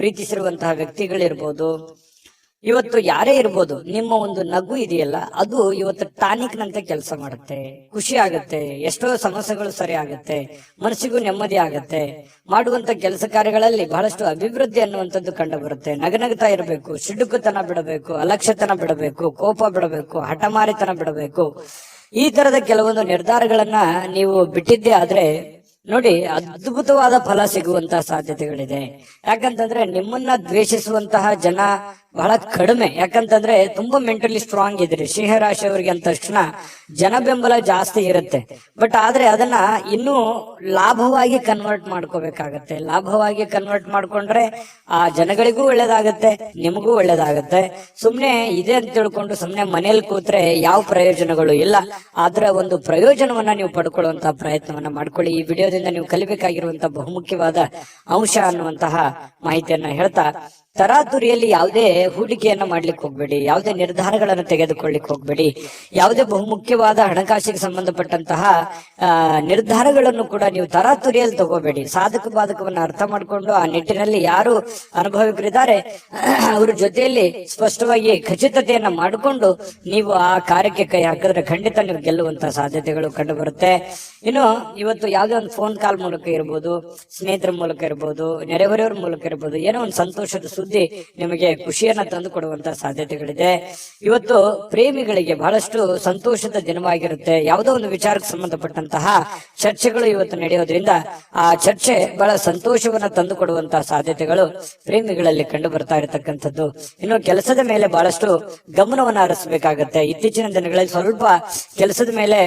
ಪ್ರೀತಿಸಿರುವಂತಹ ವ್ಯಕ್ತಿಗಳಿರ್ಬೋದು, ಇವತ್ತು ಯಾರೇ ಇರ್ಬೋದು, ನಿಮ್ಮ ಒಂದು ನಗು ಇದೆಯಲ್ಲ ಅದು ಇವತ್ತು ಟಾನಿಕ್ ನಂತೆ ಕೆಲಸ ಮಾಡುತ್ತೆ. ಖುಷಿ ಆಗುತ್ತೆ, ಎಷ್ಟೋ ಸಮಸ್ಯೆಗಳು ಸರಿ ಆಗುತ್ತೆ, ಮನಸ್ಸಿಗೂ ನೆಮ್ಮದಿ ಆಗುತ್ತೆ. ಮಾಡುವಂತ ಕೆಲಸ ಕಾರ್ಯಗಳಲ್ಲಿ ಬಹಳಷ್ಟು ಅಭಿವೃದ್ಧಿ ಅನ್ನುವಂಥದ್ದು ಕಂಡು ಬರುತ್ತೆ. ನಗನಗ್ತಾ ಇರಬೇಕು, ಸಿಡುಕುತನ ಬಿಡಬೇಕು, ಅಲಕ್ಷ್ಯತನ ಬಿಡಬೇಕು, ಕೋಪ ಬಿಡಬೇಕು, ಹಠಮಾರಿತನ ಬಿಡಬೇಕು. ಈ ತರದ ಕೆಲವೊಂದು ನಿರ್ಧಾರಗಳನ್ನ ನೀವು ಬಿಟ್ಟಿದ್ದೇ ಆದ್ರೆ ನೋಡಿ, ಅದ್ಭುತವಾದ ಫಲ ಸಿಗುವಂತಹ ಸಾಧ್ಯತೆಗಳಿದೆ. ಯಾಕಂತಂದ್ರೆ ನಿಮ್ಮನ್ನ ದ್ವೇಷಿಸುವಂತಹ ಜನ ಬಹಳ ಕಡಿಮೆ. ಯಾಕಂತಂದ್ರೆ ತುಂಬಾ ಮೆಂಟಲಿ ಸ್ಟ್ರಾಂಗ್ ಇದ್ರಿ ಸಿಂಹರಾಶಿಯವರಿಗೆ ಅಂದ ತಕ್ಷಣ ಜನ ಬೆಂಬಲ ಜಾಸ್ತಿ ಇರುತ್ತೆ. ಬಟ್ ಆದ್ರೆ ಅದನ್ನ ಇನ್ನೂ ಲಾಭವಾಗಿ ಕನ್ವರ್ಟ್ ಮಾಡ್ಕೋಬೇಕಾಗತ್ತೆ. ಲಾಭವಾಗಿ ಕನ್ವರ್ಟ್ ಮಾಡ್ಕೊಂಡ್ರೆ ಆ ಜನಗಳಿಗೂ ಒಳ್ಳೇದಾಗತ್ತೆ, ನಿಮಗೂ ಒಳ್ಳೇದಾಗತ್ತೆ. ಸುಮ್ನೆ ಇದೆ ಅಂತ ತಿಳ್ಕೊಂಡು ಸುಮ್ನೆ ಮನೇಲಿ ಕೂತ್ರೆ ಯಾವ ಪ್ರಯೋಜನಗಳು ಇಲ್ಲ. ಆದ್ರೆ ಒಂದು ಪ್ರಯೋಜನವನ್ನ ನೀವು ಪಡ್ಕೊಳ್ಳುವಂತಹ ಪ್ರಯತ್ನವನ್ನ ಮಾಡ್ಕೊಳ್ಳಿ. ಈ ವಿಡಿಯೋದಿಂದ ನೀವು ಕಲಿಬೇಕಾಗಿರುವಂತಹ ಬಹುಮುಖ್ಯವಾದ ಅಂಶ ಅನ್ನುವಂತಹ ಮಾಹಿತಿಯನ್ನ ಹೇಳ್ತಾ, ತರಾತುರಿಯಲ್ಲಿ ಯಾವುದೇ ಹೂಡಿಕೆಯನ್ನ ಮಾಡ್ಲಿಕ್ಕೆ ಹೋಗ್ಬೇಡಿ, ಯಾವುದೇ ನಿರ್ಧಾರಗಳನ್ನು ತೆಗೆದುಕೊಳ್ಳಿಕ್ ಹೋಗ್ಬೇಡಿ. ಯಾವುದೇ ಬಹುಮುಖ್ಯವಾದ ಹಣಕಾಸಿಗೆ ಸಂಬಂಧಪಟ್ಟಂತಹ ನಿರ್ಧಾರಗಳನ್ನು ಕೂಡ ನೀವು ತರಾತುರಿಯಲ್ಲಿ ತಗೋಬೇಡಿ. ಸಾಧಕ ಬಾಧಕವನ್ನ ಅರ್ಥ ಮಾಡ್ಕೊಂಡು ಆ ನಿಟ್ಟಿನಲ್ಲಿ ಯಾರು ಅನುಭವಿಕರಿದ್ದಾರೆ ಅವ್ರ ಜೊತೆಯಲ್ಲಿ ಸ್ಪಷ್ಟವಾಗಿ ಖಚಿತತೆಯನ್ನ ಮಾಡಿಕೊಂಡು ನೀವು ಆ ಕಾರ್ಯಕ್ಕೆ ಕೈ ಹಾಕಿದ್ರೆ ಖಂಡಿತ ನೀವು ಗೆಲ್ಲುವಂತಹ ಸಾಧ್ಯತೆಗಳು ಕಂಡು ಬರುತ್ತೆ. ಇನ್ನು ಇವತ್ತು ಯಾವುದೇ ಒಂದು ಫೋನ್ ಕಾಲ್ ಮೂಲಕ ಇರ್ಬೋದು, ಸ್ನೇಹಿತರ ಮೂಲಕ ಇರ್ಬೋದು, ನೆರೆಹೊರೆಯವರ ಮೂಲಕ ಇರ್ಬೋದು, ಏನೋ ಒಂದು ಸಂತೋಷದ ಸುದ್ದಿ ನಿಮಗೆ ಖುಷಿಯನ್ನ ತಂದು ಕೊಡುವಂತಹ ಸಾಧ್ಯತೆಗಳಿದೆ. ಇವತ್ತು ಪ್ರೇಮಿಗಳಿಗೆ ಬಹಳಷ್ಟು ಸಂತೋಷದ ದಿನವಾಗಿರುತ್ತೆ. ಯಾವುದೋ ಒಂದು ವಿಚಾರಕ್ಕೆ ಸಂಬಂಧಪಟ್ಟಂತಹ ಚರ್ಚೆಗಳು ಇವತ್ತು ನಡೆಯೋದ್ರಿಂದ ಆ ಚರ್ಚೆ ಬಹಳ ಸಂತೋಷವನ್ನ ತಂದು ಕೊಡುವಂತಹ ಸಾಧ್ಯತೆಗಳು ಪ್ರೇಮಿಗಳಲ್ಲಿ ಕಂಡು ಬರ್ತಾ ಇರತಕ್ಕಂಥದ್ದು. ಇನ್ನು ಕೆಲಸದ ಮೇಲೆ ಬಹಳಷ್ಟು ಗಮನವನ್ನ ಹರಿಸಬೇಕಾಗತ್ತೆ. ಇತ್ತೀಚಿನ ದಿನಗಳಲ್ಲಿ ಸ್ವಲ್ಪ ಕೆಲಸದ ಮೇಲೆ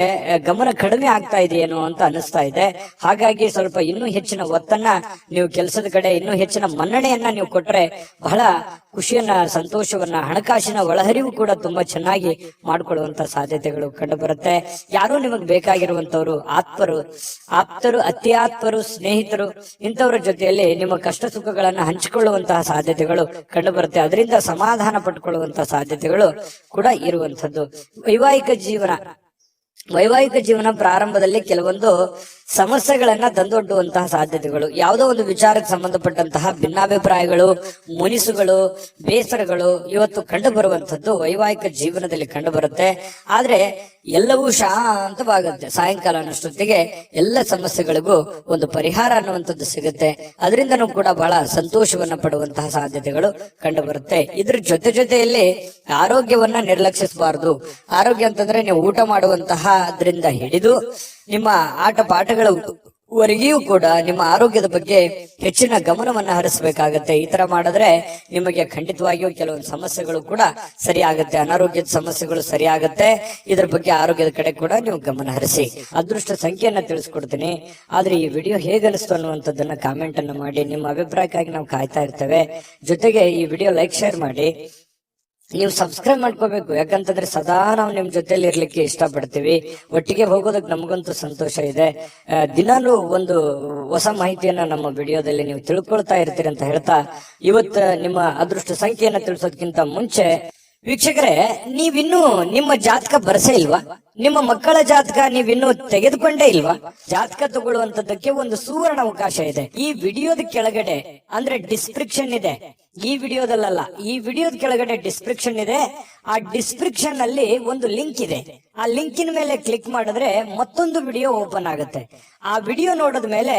ಗಮನ ಕಡಿಮೆ ಆಗ್ತಾ ಇದೆಯೇನೋ ಅಂತ ಅನಿಸ್ತಾ ಇದೆ. ಹಾಗಾಗಿ ಸ್ವಲ್ಪ ಇನ್ನೂ ಹೆಚ್ಚಿನ ಒತ್ತನ್ನ ನೀವು ಕೆಲಸದ ಕಡೆ, ಇನ್ನೂ ಹೆಚ್ಚಿನ ಮನ್ನಣೆಯನ್ನ ನೀವು ಕೊಟ್ರೆ ಬಹಳ ಖುಷಿಯನ್ನ, ಸಂತೋಷವನ್ನ, ಹಣಕಾಸಿನ ಒಳಹರಿವು ಕೂಡ ತುಂಬಾ ಚೆನ್ನಾಗಿ ಮಾಡಿಕೊಳ್ಳುವಂತ ಸಾಧ್ಯತೆಗಳು ಕಂಡು ಬರುತ್ತೆ. ಯಾರು ನಿಮಗೆ ಬೇಕಾಗಿರುವಂತವ್ರು, ಆಪ್ತರು, ಅತಿ ಆತ್ಮರು, ಸ್ನೇಹಿತರು, ಇಂಥವ್ರ ಜೊತೆಯಲ್ಲಿ ನಿಮ್ಮ ಕಷ್ಟ ಸುಖಗಳನ್ನ ಹಂಚಿಕೊಳ್ಳುವಂತಹ ಸಾಧ್ಯತೆಗಳು ಕಂಡು ಬರುತ್ತೆ. ಅದರಿಂದ ಸಮಾಧಾನ ಪಟ್ಟುಕೊಳ್ಳುವಂತಹ ಸಾಧ್ಯತೆಗಳು ಕೂಡ ಇರುವಂತದ್ದು. ವೈವಾಹಿಕ ಜೀವನ ಪ್ರಾರಂಭದಲ್ಲಿ ಕೆಲವೊಂದು ಸಮಸ್ಯೆಗಳನ್ನ ತಂದೊಡ್ಡುವಂತಹ ಸಾಧ್ಯತೆಗಳು, ಯಾವುದೋ ಒಂದು ವಿಚಾರಕ್ಕೆ ಸಂಬಂಧಪಟ್ಟಂತಹ ಭಿನ್ನಾಭಿಪ್ರಾಯಗಳು, ಮುನಿಸುಗಳು, ಬೇಸರಗಳು ಇವತ್ತು ಕಂಡು ಬರುವಂತದ್ದು ವೈವಾಹಿಕ ಜೀವನದಲ್ಲಿ ಕಂಡು ಬರುತ್ತೆ. ಆದ್ರೆ ಎಲ್ಲವೂ ಶಾಂತವಾಗುತ್ತೆ. ಸಾಯಂಕಾಲ ಅನ್ನೋಷ್ಟೊತ್ತಿಗೆ ಎಲ್ಲ ಸಮಸ್ಯೆಗಳಿಗೂ ಒಂದು ಪರಿಹಾರ ಅನ್ನುವಂಥದ್ದು ಸಿಗುತ್ತೆ. ಅದರಿಂದನೂ ಕೂಡ ಬಹಳ ಸಂತೋಷವನ್ನ ಪಡುವಂತಹ ಸಾಧ್ಯತೆಗಳು ಕಂಡು ಬರುತ್ತೆ. ಇದ್ರ ಜೊತೆಯಲ್ಲಿ ಆರೋಗ್ಯವನ್ನ ನಿರ್ಲಕ್ಷಿಸಬಾರದು. ಆರೋಗ್ಯ ಅಂತಂದ್ರೆ ನೀವು ಊಟ ಮಾಡುವಂತಹ ಅದರಿಂದ ಹಿಡಿದು ನಿಮ್ಮ ಆಟ ಪಾಠಗಳವರೆಗೂ ಕೂಡ ನಿಮ್ಮ ಆರೋಗ್ಯದ ಬಗ್ಗೆ ಹೆಚ್ಚಿನ ಗಮನವನ್ನ ಹರಿಸಬೇಕಾಗತ್ತೆ. ಈ ತರ ಮಾಡಿದ್ರೆ ನಿಮಗೆ ಖಂಡಿತವಾಗಿಯೂ ಕೆಲವೊಂದು ಸಮಸ್ಯೆಗಳು ಕೂಡ ಸರಿಯಾಗತ್ತೆ, ಅನಾರೋಗ್ಯದ ಸಮಸ್ಯೆಗಳು ಸರಿಯಾಗತ್ತೆ. ಇದ್ರ ಬಗ್ಗೆ ಆರೋಗ್ಯದ ಕಡೆ ಕೂಡ ನೀವು ಗಮನ ಹರಿಸಿ. ಅದೃಷ್ಟ ಸಂಖ್ಯೆಯನ್ನ ತಿಳಿಸ್ಕೊಡ್ತೀನಿ. ಆದ್ರೆ ಈ ವಿಡಿಯೋ ಹೇಗನಿಸ್ತು ಅನ್ನುವಂಥದ್ದನ್ನ ಕಾಮೆಂಟ್ ಅನ್ನ ಮಾಡಿ. ನಿಮ್ಮ ಅಭಿಪ್ರಾಯಕ್ಕಾಗಿ ನಾವು ಕಾಯ್ತಾ ಇರ್ತೇವೆ. ಜೊತೆಗೆ ಈ ವಿಡಿಯೋ ಲೈಕ್, ಶೇರ್ ಮಾಡಿ. ನೀವು ಸಬ್ಸ್ಕ್ರೈಬ್ ಮಾಡ್ಕೋಬೇಕು. ಯಾಕಂತಂದ್ರೆ ಸದಾ ನಾವು ನಿಮ್ ಜೊತೆಲಿ ಇರ್ಲಿಕ್ಕೆ ಇಷ್ಟಪಡ್ತೀವಿ. ಒಟ್ಟಿಗೆ ಹೋಗೋದಕ್ಕೆ ನಮಗಂತೂ ಸಂತೋಷ ಇದೆ. ದಿನಾಲೂ ಒಂದು ಹೊಸ ಮಾಹಿತಿಯನ್ನ ನಮ್ಮ ವಿಡಿಯೋದಲ್ಲಿ ನೀವು ತಿಳ್ಕೊಳ್ತಾ ಇರ್ತೀರಿ ಅಂತ ಹೇಳ್ತಾ, ಇವತ್ತು ನಿಮ್ಮ ಅದೃಷ್ಟ ಸಂಖ್ಯೆಯನ್ನ ತಿಳಿಸೋದಕ್ಕಿಂತ ಮುಂಚೆ ವೀಕ್ಷಕರೇ, ನೀವಿನ್ನೂ ನಿಮ್ಮ ಜಾತಕ ಬರಸೇ ಇಲ್ವಾ? ನಿಮ್ಮ ಮಕ್ಕಳ ಜಾತಕ ನೀವಿನ್ನೂ ತೆಗೆದುಕೊಂಡೇ ಇಲ್ವಾ? ಜಾತಕ ತಗೊಳ್ಳುವಂತದ್ದಕ್ಕೆ ಒಂದು ಸುವರ್ಣ ಅವಕಾಶ ಇದೆ. ಈ ವಿಡಿಯೋದ ಕೆಳಗಡೆ ಅಂದ್ರೆ ಡಿಸ್ಕ್ರಿಪ್ಷನ್ ಇದೆ. ಈ ವಿಡಿಯೋದಲ್ಲ, ಈ ವಿಡಿಯೋದ ಕೆಳಗಡೆ ಡಿಸ್ಕ್ರಿಪ್ಷನ್ ಇದೆ. ಆ ಡಿಸ್ಕ್ರಿಪ್ಷನ್ ಅಲ್ಲಿ ಒಂದು ಲಿಂಕ್ ಇದೆ. ಆ ಲಿಂಕಿನ ಮೇಲೆ ಕ್ಲಿಕ್ ಮಾಡಿದ್ರೆ ಮತ್ತೊಂದು ವಿಡಿಯೋ ಓಪನ್ ಆಗುತ್ತೆ. ಆ ವಿಡಿಯೋ ನೋಡಿದ ಮೇಲೆ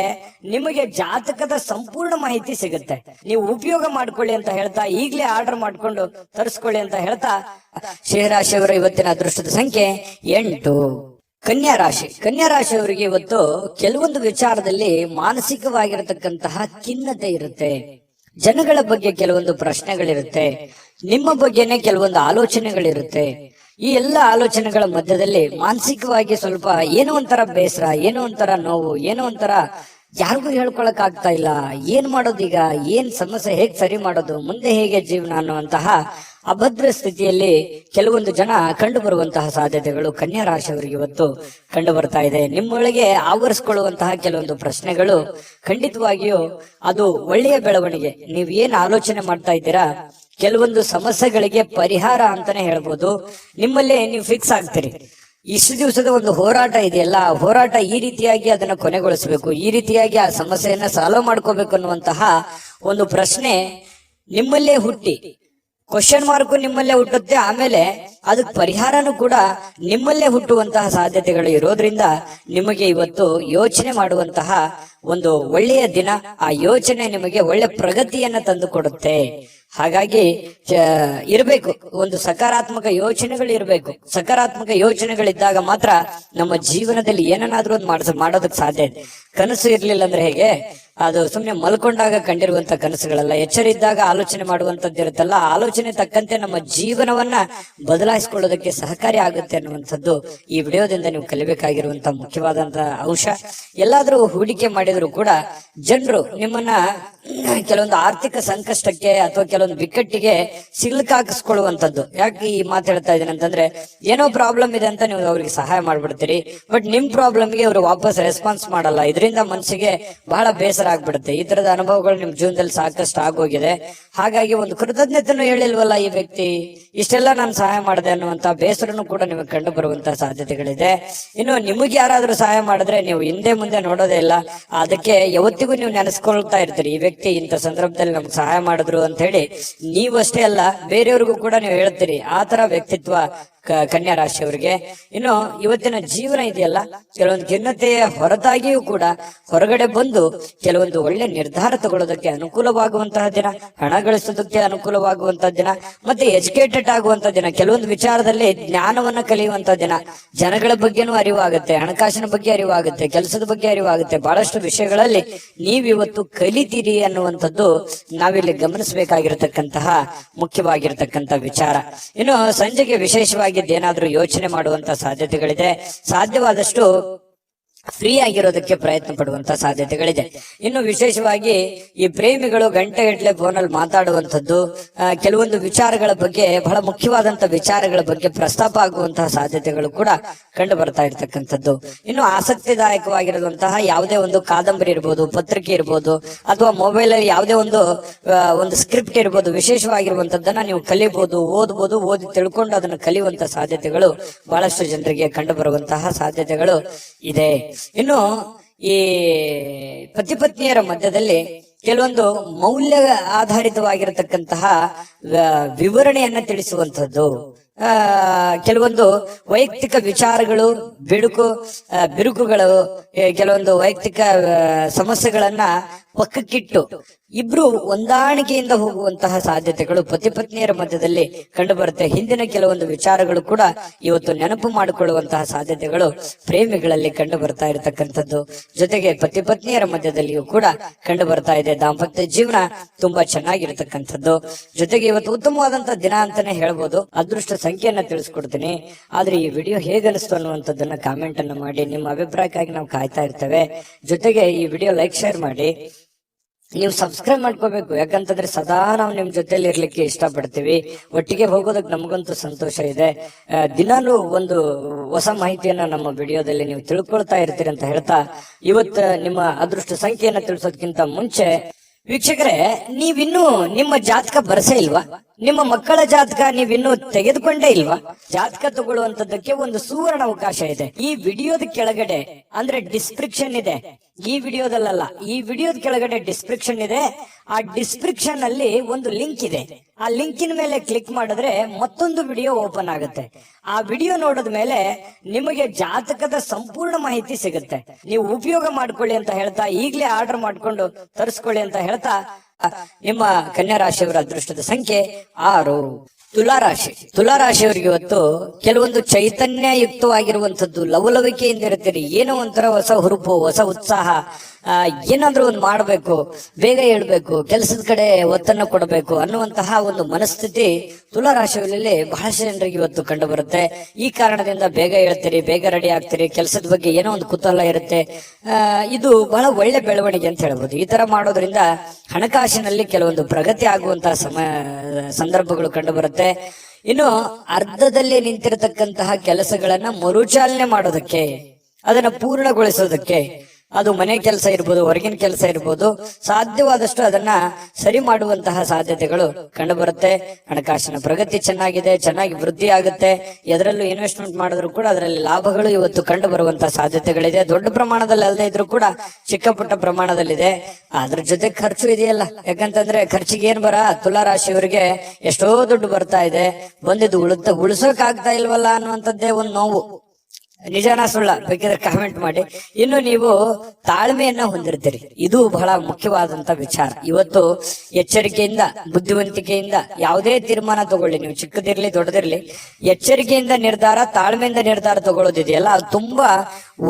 ನಿಮಗೆ ಜಾತಕದ ಸಂಪೂರ್ಣ ಮಾಹಿತಿ ಸಿಗುತ್ತೆ. ನೀವು ಉಪಯೋಗ ಮಾಡ್ಕೊಳ್ಳಿ ಅಂತ ಹೇಳ್ತಾ, ಈಗಲೇ ಆರ್ಡರ್ ಮಾಡ್ಕೊಂಡು ತರಿಸ್ಕೊಳ್ಳಿ ಅಂತ ಹೇಳ್ತಾ, ಶೇಷರಾಶಿಯವರ ಇವತ್ತಿನ ಅದೃಷ್ಟದ ಸಂಖ್ಯೆ 8. ಕನ್ಯಾ ರಾಶಿ. ಕನ್ಯಾ ರಾಶಿಯವರಿಗೆ ಇವತ್ತು ಕೆಲವೊಂದು ವಿಚಾರದಲ್ಲಿ ಮಾನಸಿಕವಾಗಿರತಕ್ಕಂತಹ ಖಿನ್ನತೆ ಇರುತ್ತೆ. ಜನಗಳ ಬಗ್ಗೆ ಕೆಲವೊಂದು ಪ್ರಶ್ನೆಗಳಿರುತ್ತೆ. ನಿಮ್ಮ ಬಗ್ಗೆನೆ ಕೆಲವೊಂದು ಆಲೋಚನೆಗಳಿರುತ್ತೆ. ಈ ಎಲ್ಲ ಆಲೋಚನೆಗಳ ಮಧ್ಯದಲ್ಲಿ ಮಾನಸಿಕವಾಗಿ ಸ್ವಲ್ಪ ಏನೋ ಒಂಥರ ಬೇಸರ, ಏನೋ ಒಂಥರ ನೋವು, ಏನೋ ಒಂಥರ ಯಾರಿಗೂ ಹೇಳ್ಕೊಳಕ್ ಆಗ್ತಾ ಇಲ್ಲ. ಏನ್ ಮಾಡೋದೀಗ, ಏನ್ ಸಮಸ್ಯೆ, ಹೇಗ್ ಸರಿ ಮಾಡೋದು, ಮುಂದೆ ಹೇಗೆ ಜೀವನ ಅನ್ನುವಂತಹ ಅಭದ್ರ ಸ್ಥಿತಿಯಲ್ಲಿ ಕೆಲವೊಂದು ಜನ ಕಂಡು ಬರುವಂತಹ ಸಾಧ್ಯತೆಗಳು ಕನ್ಯಾ ರಾಶಿಯವರಿಗೆ ಇವತ್ತು ಕಂಡು ಬರ್ತಾ ಇದೆ. ನಿಮ್ಮೊಳಗೆ ಆವರಿಸಿಕೊಳ್ಳುವಂತಹ ಕೆಲವೊಂದು ಪ್ರಶ್ನೆಗಳು ಖಂಡಿತವಾಗಿಯೂ ಅದು ಒಳ್ಳೆಯ ಬೆಳವಣಿಗೆ. ನೀವ್ ಏನ್ ಆಲೋಚನೆ ಮಾಡ್ತಾ ಇದ್ದೀರಾ, ಕೆಲವೊಂದು ಸಮಸ್ಯೆಗಳಿಗೆ ಪರಿಹಾರ ಅಂತಾನೆ ಹೇಳ್ಬೋದು. ನಿಮ್ಮಲ್ಲೇ ನೀವು ಫಿಕ್ಸ್ ಆಗ್ತೀರಿ. ಇಷ್ಟು ದಿವಸದ ಒಂದು ಹೋರಾಟ ಇದೆಯಲ್ಲ, ಹೋರಾಟ ಈ ರೀತಿಯಾಗಿ ಅದನ್ನ ಕೊನೆಗೊಳಿಸಬೇಕು, ಈ ರೀತಿಯಾಗಿ ಆ ಸಮಸ್ಯೆಯನ್ನ ಸಾಲ್ವ್ ಮಾಡ್ಕೋಬೇಕು ಅನ್ನುವಂತಹ ಒಂದು ಪ್ರಶ್ನೆ ನಿಮ್ಮಲ್ಲೇ ಹುಟ್ಟಿ, ಕ್ವಶನ್ ಮಾರ್ಕ್ ನಿಮ್ಮಲ್ಲೇ ಹುಟ್ಟುತ್ತೆ. ಆಮೇಲೆ ಅದಕ್ಕೆ ಪರಿಹಾರನೂ ಕೂಡ ನಿಮ್ಮಲ್ಲೇ ಹುಟ್ಟುವಂತಹ ಸಾಧ್ಯತೆಗಳು ಇರೋದ್ರಿಂದ ನಿಮಗೆ ಇವತ್ತು ಯೋಚನೆ ಮಾಡುವಂತಹ ಒಂದು ಒಳ್ಳೆಯ ದಿನ. ಆ ಯೋಚನೆ ನಿಮಗೆ ಒಳ್ಳೆ ಪ್ರಗತಿಯನ್ನ ತಂದು ಕೊಡುತ್ತೆ. ಹಾಗಾಗಿ ಇರಬೇಕು, ಒಂದು ಸಕಾರಾತ್ಮಕ ಯೋಚನೆಗಳು ಇರಬೇಕು. ಸಕಾರಾತ್ಮಕ ಯೋಚನೆಗಳಿದ್ದಾಗ ಮಾತ್ರ ನಮ್ಮ ಜೀವನದಲ್ಲಿ ಏನನ್ನಾದ್ರೂ ಒಂದು ಮಾಡೋದಕ್ಕೆ ಸಾಧ್ಯ ಇದೆ. ಕನಸು ಇರ್ಲಿಲ್ಲ ಅಂದ್ರೆ ಹೇಗೆ, ಅದು ಸುಮ್ನೆ ಮಲ್ಕೊಂಡಾಗ ಕಂಡಿರುವಂತ ಕನಸುಗಳಲ್ಲ. ಎಚ್ಚರ ಇದ್ದಾಗ ಆಲೋಚನೆ ಮಾಡುವಂತದ್ದು ಇರುತ್ತಲ್ಲ, ಆಲೋಚನೆ ತಕ್ಕಂತೆ ನಮ್ಮ ಜೀವನವನ್ನ ಬದಲಾಯಿಸಿಕೊಳ್ಳೋದಕ್ಕೆ ಸಹಕಾರಿ ಆಗುತ್ತೆ ಅನ್ನುವಂಥದ್ದು ಈ ವಿಡಿಯೋದಿಂದ ನೀವು ಕಲಿಬೇಕಾಗಿರುವಂತ ಮುಖ್ಯವಾದಂತಹ ಅಂಶ. ಎಲ್ಲಾದ್ರೂ ಹೂಡಿಕೆ ಮಾಡಿದ್ರು ಕೂಡ ಜನರು ನಿಮ್ಮನ್ನ ಕೆಲವೊಂದು ಆರ್ಥಿಕ ಸಂಕಷ್ಟಕ್ಕೆ ಅಥವಾ ಕೆಲವೊಂದು ಬಿಕ್ಕಟ್ಟಿಗೆ ಸಿಲುಕಾಕಿಸ್ಕೊಳ್ಳುವಂತದ್ದು. ಯಾಕೆ ಈ ಮಾತು ಹೇಳ್ತಾ ಇದ್ದೀನಿ ಅಂತಂದ್ರೆ, ಏನೋ ಪ್ರಾಬ್ಲಮ್ ಇದೆ ಅಂತ ನೀವು ಅವ್ರಿಗೆ ಸಹಾಯ ಮಾಡ್ಬಿಡ್ತೀರಿ, ಬಟ್ ನಿಮ್ ಪ್ರಾಬ್ಲಮ್ಗೆ ಅವರು ವಾಪಸ್ ರೆಸ್ಪಾನ್ಸ್ ಮಾಡಲ್ಲ. ಇದರಿಂದ ಮನಸ್ಸಿಗೆ ಬಹಳ ಬೇಸರ ಆಗ್ಬಿಡುತ್ತೆ. ಈ ತರದ ಅನುಭವಗಳು ನಿಮ್ ಜೀವನದಲ್ಲಿ ಸಾಕಷ್ಟು ಆಗೋಗಿದೆ. ಹಾಗಾಗಿ ಒಂದು ಕೃತಜ್ಞತೆಯನ್ನು ಹೇಳಿಲ್ವಲ್ಲ ಈ ವ್ಯಕ್ತಿ, ಇಷ್ಟೆಲ್ಲ ನಾನು ಸಹಾಯ ಮಾಡಿದೆ ಅನ್ನುವಂತ ಬೇಸರನು ಕೂಡ ನಿಮಗೆ ಕಂಡು ಬರುವಂತಹ ಸಾಧ್ಯತೆಗಳಿದೆ. ಇನ್ನು ನಿಮಗೆ ಯಾರಾದ್ರೂ ಸಹಾಯ ಮಾಡಿದ್ರೆ ನೀವು ಹಿಂದೆ ಮುಂದೆ ನೋಡೋದೇ ಇಲ್ಲ. ಅದಕ್ಕೆ ಯಾವತ್ತಿಗೂ ನೀವು ನೆನೆಸ್ಕೊಳ್ತಾ ಇರ್ತೀರಿ, ಈ ವ್ಯಕ್ತಿ ಇಂಥ ಸಂದರ್ಭದಲ್ಲಿ ನಮ್ಗೆ ಸಹಾಯ ಮಾಡಿದ್ರು ಅಂತ ಹೇಳಿ. ನೀವಷ್ಟೇ ಅಲ್ಲ, ಬೇರೆಯವ್ರಿಗೂ ಕೂಡ ನೀವು ಹೇಳ್ತೀರಿ. ಆ ತರ ವ್ಯಕ್ತಿತ್ವ ಕನ್ಯಾ ರಾಶಿಯವರಿಗೆ. ಇನ್ನು ಇವತ್ತಿನ ಜೀವನ ಇದೆಯಲ್ಲ, ಕೆಲವೊಂದು ಖಿನ್ನತೆಯ ಹೊರತಾಗಿಯೂ ಕೂಡ ಹೊರಗಡೆ ಬಂದು ಕೆಲವೊಂದು ಒಳ್ಳೆ ನಿರ್ಧಾರ ತಗೊಳ್ಳೋದಕ್ಕೆ ಅನುಕೂಲವಾಗುವಂತಹ ದಿನ, ಹಣ ಗಳಿಸೋದಕ್ಕೆ ಅನುಕೂಲವಾಗುವಂತಹ ದಿನ, ಮತ್ತೆ ಎಜುಕೇಟೆಡ್ ಆಗುವಂತಹ ದಿನ, ಕೆಲವೊಂದು ವಿಚಾರದಲ್ಲಿ ಜ್ಞಾನವನ್ನ ಕಲಿಯುವಂತಹ ದಿನ. ಜನಗಳ ಬಗ್ಗೆನೂ ಅರಿವಾಗುತ್ತೆ, ಹಣಕಾಸಿನ ಬಗ್ಗೆ ಅರಿವಾಗುತ್ತೆ, ಕೆಲಸದ ಬಗ್ಗೆ ಅರಿವಾಗುತ್ತೆ. ಬಹಳಷ್ಟು ವಿಷಯಗಳಲ್ಲಿ ನೀವಿವತ್ತು ಕಲಿತೀರಿ ಅನ್ನುವಂಥದ್ದು ನಾವಿಲ್ಲಿ ಗಮನಿಸಬೇಕಾಗಿರತಕ್ಕಂತಹ ಮುಖ್ಯವಾಗಿರತಕ್ಕಂತ ವಿಚಾರ. ಇನ್ನು ಸಂಜೆಗೆ ವಿಶೇಷವಾಗಿ ಏನಾದ್ರೂ ಯೋಚನೆ ಮಾಡುವಂತ ಸಾಧ್ಯತೆಗಳಿದೆ. ಸಾಧ್ಯವಾದಷ್ಟು ಫ್ರೀ ಆಗಿರೋದಕ್ಕೆ ಪ್ರಯತ್ನ ಪಡುವಂತ ಸಾಧ್ಯತೆಗಳಿದೆ. ಇನ್ನು ವಿಶೇಷವಾಗಿ ಈ ಪ್ರೇಮಿಗಳು ಗಂಟೆಗಟ್ಟಲೆ ಫೋನಲ್ಲಿ ಮಾತಾಡುವಂಥದ್ದು, ಕೆಲವೊಂದು ವಿಚಾರಗಳ ಬಗ್ಗೆ, ಬಹಳ ಮುಖ್ಯವಾದಂತ ವಿಚಾರಗಳ ಬಗ್ಗೆ ಪ್ರಸ್ತಾಪ ಆಗುವಂತಹ ಸಾಧ್ಯತೆಗಳು ಕೂಡ ಕಂಡು ಬರ್ತಾ ಇರ್ತಕ್ಕಂಥದ್ದು. ಇನ್ನು ಆಸಕ್ತಿದಾಯಕವಾಗಿರುವಂತಹ ಯಾವುದೇ ಒಂದು ಕಾದಂಬರಿ ಇರ್ಬೋದು, ಪತ್ರಿಕೆ ಇರ್ಬೋದು, ಅಥವಾ ಮೊಬೈಲ್ ಅಲ್ಲಿ ಯಾವುದೇ ಒಂದು ಸ್ಕ್ರಿಪ್ಟ್ ಇರ್ಬೋದು, ವಿಶೇಷವಾಗಿರುವಂತದ್ದನ್ನ ನೀವು ಕಲಿಬಹುದು, ಓದ್ಬೋದು. ಓದಿ ತಿಳ್ಕೊಂಡು ಅದನ್ನು ಕಲಿಯುವಂತ ಸಾಧ್ಯತೆಗಳು ಬಹಳಷ್ಟು ಜನರಿಗೆ ಕಂಡು ಬರುವಂತಹ ಸಾಧ್ಯತೆಗಳು ಇದೆ. ಇನ್ನು ಈ ಪತಿ ಪತ್ನಿಯರ ಮಧ್ಯದಲ್ಲಿ ಕೆಲವೊಂದು ಮೌಲ್ಯ ಆಧಾರಿತವಾಗಿರತಕ್ಕಂತಹ ವಿವರಣೆಯನ್ನ ತಿಳಿಸುವಂತದ್ದು, ಕೆಲವೊಂದು ವೈಯಕ್ತಿಕ ವಿಚಾರಗಳು, ಬಿರುಕುಗಳು, ಕೆಲವೊಂದು ವೈಯಕ್ತಿಕ ಸಮಸ್ಯೆಗಳನ್ನ ಪಕ್ಕಕ್ಕಿಟ್ಟು ಇಬ್ರು ಹೊಂದಾಣಿಕೆಯಿಂದ ಹೋಗುವಂತಹ ಸಾಧ್ಯತೆಗಳು ಪತಿ ಪತ್ನಿಯರ ಮಧ್ಯದಲ್ಲಿ ಕಂಡು ಬರುತ್ತೆ. ಹಿಂದಿನ ಕೆಲವೊಂದು ವಿಚಾರಗಳು ಕೂಡ ಇವತ್ತು ನೆನಪು ಮಾಡಿಕೊಳ್ಳುವಂತಹ ಸಾಧ್ಯತೆಗಳು ಪ್ರೇಮಿಗಳಲ್ಲಿ ಕಂಡು ಬರ್ತಾ ಇರತಕ್ಕಂಥದ್ದು. ಜೊತೆಗೆ ಪತಿ ಪತ್ನಿಯರ ಮಧ್ಯದಲ್ಲಿಯೂ ಕೂಡ ಕಂಡು ಬರ್ತಾ ಇದೆ. ದಾಂಪತ್ಯ ಜೀವನ ತುಂಬಾ ಚೆನ್ನಾಗಿರ್ತಕ್ಕಂಥದ್ದು. ಜೊತೆಗೆ ಇವತ್ತು ಉತ್ತಮವಾದಂತಹ ದಿನ ಅಂತಾನೆ ಹೇಳ್ಬೋದು. ಅದೃಷ್ಟ ಸಂಖ್ಯೆಯನ್ನ ತಿಳಿಸ್ಕೊಡ್ತೀನಿ. ಆದ್ರೆ ಈ ವಿಡಿಯೋ ಹೇಗನಿಸ್ತು ಅನ್ನುವಂಥದ್ದನ್ನ ಕಾಮೆಂಟ್ ಅನ್ನ ಮಾಡಿ. ನಿಮ್ಮ ಅಭಿಪ್ರಾಯಕ್ಕಾಗಿ ನಾವು ಕಾಯ್ತಾ ಇರ್ತೇವೆ. ಜೊತೆಗೆ ಈ ವಿಡಿಯೋ ಲೈಕ್, ಶೇರ್ ಮಾಡಿ. ನೀವು ಸಬ್ಸ್ಕ್ರೈಬ್ ಮಾಡ್ಕೋಬೇಕು, ಯಾಕಂತಂದ್ರೆ ಸದಾ ನಾವು ನಿಮ್ ಜೊತೆಲಿ ಇರ್ಲಿಕ್ಕೆ ಇಷ್ಟಪಡ್ತೀವಿ. ಒಟ್ಟಿಗೆ ಹೋಗೋದಕ್ಕೆ ನಮಗಂತೂ ಸಂತೋಷ ಇದೆ. ದಿನಾಲೂ ಒಂದು ಹೊಸ ಮಾಹಿತಿಯನ್ನ ನಮ್ಮ ವಿಡಿಯೋದಲ್ಲಿ ನೀವು ತಿಳ್ಕೊಳ್ತಾ ಇರ್ತೀರಿ ಅಂತ ಹೇಳ್ತಾ, ಇವತ್ತು ನಿಮ್ಮ ಅದೃಷ್ಟ ಸಂಖ್ಯೆಯನ್ನ ತಿಳಿಸೋದಕ್ಕಿಂತ ಮುಂಚೆ ವೀಕ್ಷಕರೇ, ನೀವಿನ್ನೂ ನಿಮ್ಮ ಜಾತಕ ಬರಸೇ ಇಲ್ವಾ? ನಿಮ್ಮ ಮಕ್ಕಳ ಜಾತಕ ನೀವಿನ್ನೂ ತೆಗೆದುಕೊಂಡೇ ಇಲ್ವಾ? ಜಾತಕ ತಗೊಳ್ಳುವಂತದ್ದಕ್ಕೆ ಒಂದು ಸುವರ್ಣ ಅವಕಾಶ ಇದೆ. ಈ ವಿಡಿಯೋದ ಕೆಳಗಡೆ ಅಂದ್ರೆ ಡಿಸ್ಕ್ರಿಪ್ಷನ್ ಇದೆ. ಈ ವಿಡಿಯೋದಲ್ಲ, ಈ ವಿಡಿಯೋದ ಕೆಳಗಡೆ ಡಿಸ್ಕ್ರಿಪ್ಷನ್ ಇದೆ. ಆ ಡಿಸ್ಕ್ರಿಪ್ಷನ್ ಅಲ್ಲಿ ಒಂದು ಲಿಂಕ್ ಇದೆ. ಆ ಲಿಂಕಿನ ಮೇಲೆ ಕ್ಲಿಕ್ ಮಾಡಿದ್ರೆ ಮತ್ತೊಂದು ವಿಡಿಯೋ ಓಪನ್ ಆಗುತ್ತೆ. ಆ ವಿಡಿಯೋ ನೋಡಿದ ಮೇಲೆ ನಿಮಗೆ ಜಾತಕದ ಸಂಪೂರ್ಣ ಮಾಹಿತಿ ಸಿಗುತ್ತೆ. ನೀವು ಉಪಯೋಗ ಮಾಡ್ಕೊಳ್ಳಿ ಅಂತ ಹೇಳ್ತಾ, ಈಗಲೇ ಆರ್ಡರ್ ಮಾಡ್ಕೊಂಡು ತರಿಸ್ಕೊಳ್ಳಿ ಅಂತ ಹೇಳ್ತಾ, ನಿಮ್ಮ ಕನ್ಯಾ ರಾಶಿಯವರ ಅದೃಷ್ಟದ ಸಂಖ್ಯೆ 6. ತುಲಾರಾಶಿಯವರಿಗೆ ಇವತ್ತು ಕೆಲವೊಂದು ಚೈತನ್ಯಯುಕ್ತವಾಗಿರುವಂತದ್ದು, ಲವಲವಿಕೆಯಿಂದ ಇರ್ತೀರಿ. ಏನೋ ಒಂಥರ ಹೊಸ ಹುರುಪು, ಹೊಸ ಉತ್ಸಾಹ, ಏನಾದ್ರೂ ಒಂದು ಮಾಡ್ಬೇಕು, ಬೇಗ ಹೇಳ್ಬೇಕು, ಕೆಲಸದ ಕಡೆ ಒತ್ತನ್ನು ಕೊಡಬೇಕು ಅನ್ನುವಂತಹ ಒಂದು ಮನಸ್ಥಿತಿ ತುಲಾರಾಶಿಯಲ್ಲಿ ಬಹಳಷ್ಟು ಜನರಿಗೆ ಇವತ್ತು ಕಂಡು ಬರುತ್ತೆ. ಈ ಕಾರಣದಿಂದ ಬೇಗ ಹೇಳ್ತೀರಿ, ಬೇಗ ರೆಡಿ ಆಗ್ತೀರಿ, ಕೆಲಸದ ಬಗ್ಗೆ ಏನೋ ಒಂದು ಕುತೂಹಲ ಇರುತ್ತೆ. ಇದು ಬಹಳ ಒಳ್ಳೆ ಬೆಳವಣಿಗೆ ಅಂತ ಹೇಳ್ಬೋದು. ಈ ತರ ಮಾಡೋದ್ರಿಂದ ಹಣಕಾಸಿನಲ್ಲಿ ಕೆಲವೊಂದು ಪ್ರಗತಿ ಆಗುವಂತಹ ಸಂದರ್ಭಗಳು ಕಂಡು ಬರುತ್ತೆ. ಇನ್ನು ಅರ್ಧದಲ್ಲಿ ನಿಂತಿರತಕ್ಕಂತಹ ಕೆಲಸಗಳನ್ನ ಮರುಚಾಲನೆ ಮಾಡೋದಕ್ಕೆ, ಅದನ್ನ ಪೂರ್ಣಗೊಳಿಸೋದಕ್ಕೆ, ಅದು ಮನೆ ಕೆಲಸ ಇರ್ಬೋದು, ಹೊರಗಿನ ಕೆಲಸ ಇರ್ಬೋದು, ಸಾಧ್ಯವಾದಷ್ಟು ಅದನ್ನ ಸರಿ ಮಾಡುವಂತಹ ಸಾಧ್ಯತೆಗಳು ಕಂಡು ಬರುತ್ತೆ. ಹಣಕಾಸಿನ ಪ್ರಗತಿ ಚೆನ್ನಾಗಿದೆ, ಚೆನ್ನಾಗಿ ವೃದ್ಧಿ ಆಗುತ್ತೆ. ಎದರಲ್ಲೂ ಇನ್ವೆಸ್ಟ್ಮೆಂಟ್ ಮಾಡಿದ್ರು ಕೂಡ ಅದರಲ್ಲಿ ಲಾಭಗಳು ಇವತ್ತು ಕಂಡು ಬರುವಂತಹ ಸಾಧ್ಯತೆಗಳಿದೆ. ದೊಡ್ಡ ಪ್ರಮಾಣದಲ್ಲಿ ಅಲ್ಲದೆ ಇದ್ರೂ ಕೂಡ ಚಿಕ್ಕ ಪುಟ್ಟ ಪ್ರಮಾಣದಲ್ಲಿದೆ. ಅದ್ರ ಜೊತೆ ಖರ್ಚು ಇದೆಯಲ್ಲ, ಯಾಕಂತಂದ್ರೆ ಖರ್ಚಿಗೆ ಏನ್ ತುಲಾರಾಶಿಯವರಿಗೆ ಎಷ್ಟೋ ದುಡ್ಡು ಬರ್ತಾ ಇದೆ, ಬಂದಿದ್ದು ಉಳಿಸೋಕ್ ಆಗ್ತಾ ಇಲ್ವಲ್ಲ ಅನ್ನುವಂಥದ್ದೇ ಒಂದು ನೋವು. ನಿಜಾನ ಸುಳ್ಳ ಬೇಕಿದ್ರೆ ಕಾಮೆಂಟ್ ಮಾಡಿ. ಇನ್ನು ನೀವು ತಾಳ್ಮೆಯನ್ನ ಹೊಂದಿರ್ತೀರಿ, ಇದು ಬಹಳ ಮುಖ್ಯವಾದಂತ ವಿಚಾರ. ಇವತ್ತು ಎಚ್ಚರಿಕೆಯಿಂದ, ಬುದ್ಧಿವಂತಿಕೆಯಿಂದ ಯಾವುದೇ ತೀರ್ಮಾನ ತಗೊಳ್ಳಿ, ನೀವು ಚಿಕ್ಕದಿರ್ಲಿ ದೊಡ್ಡದಿರ್ಲಿ, ಎಚ್ಚರಿಕೆಯಿಂದ ನಿರ್ಧಾರ, ತಾಳ್ಮೆಯಿಂದ ನಿರ್ಧಾರ ತಗೊಳ್ಳೋದಿದೆಯಲ್ಲ, ಅದು ತುಂಬಾ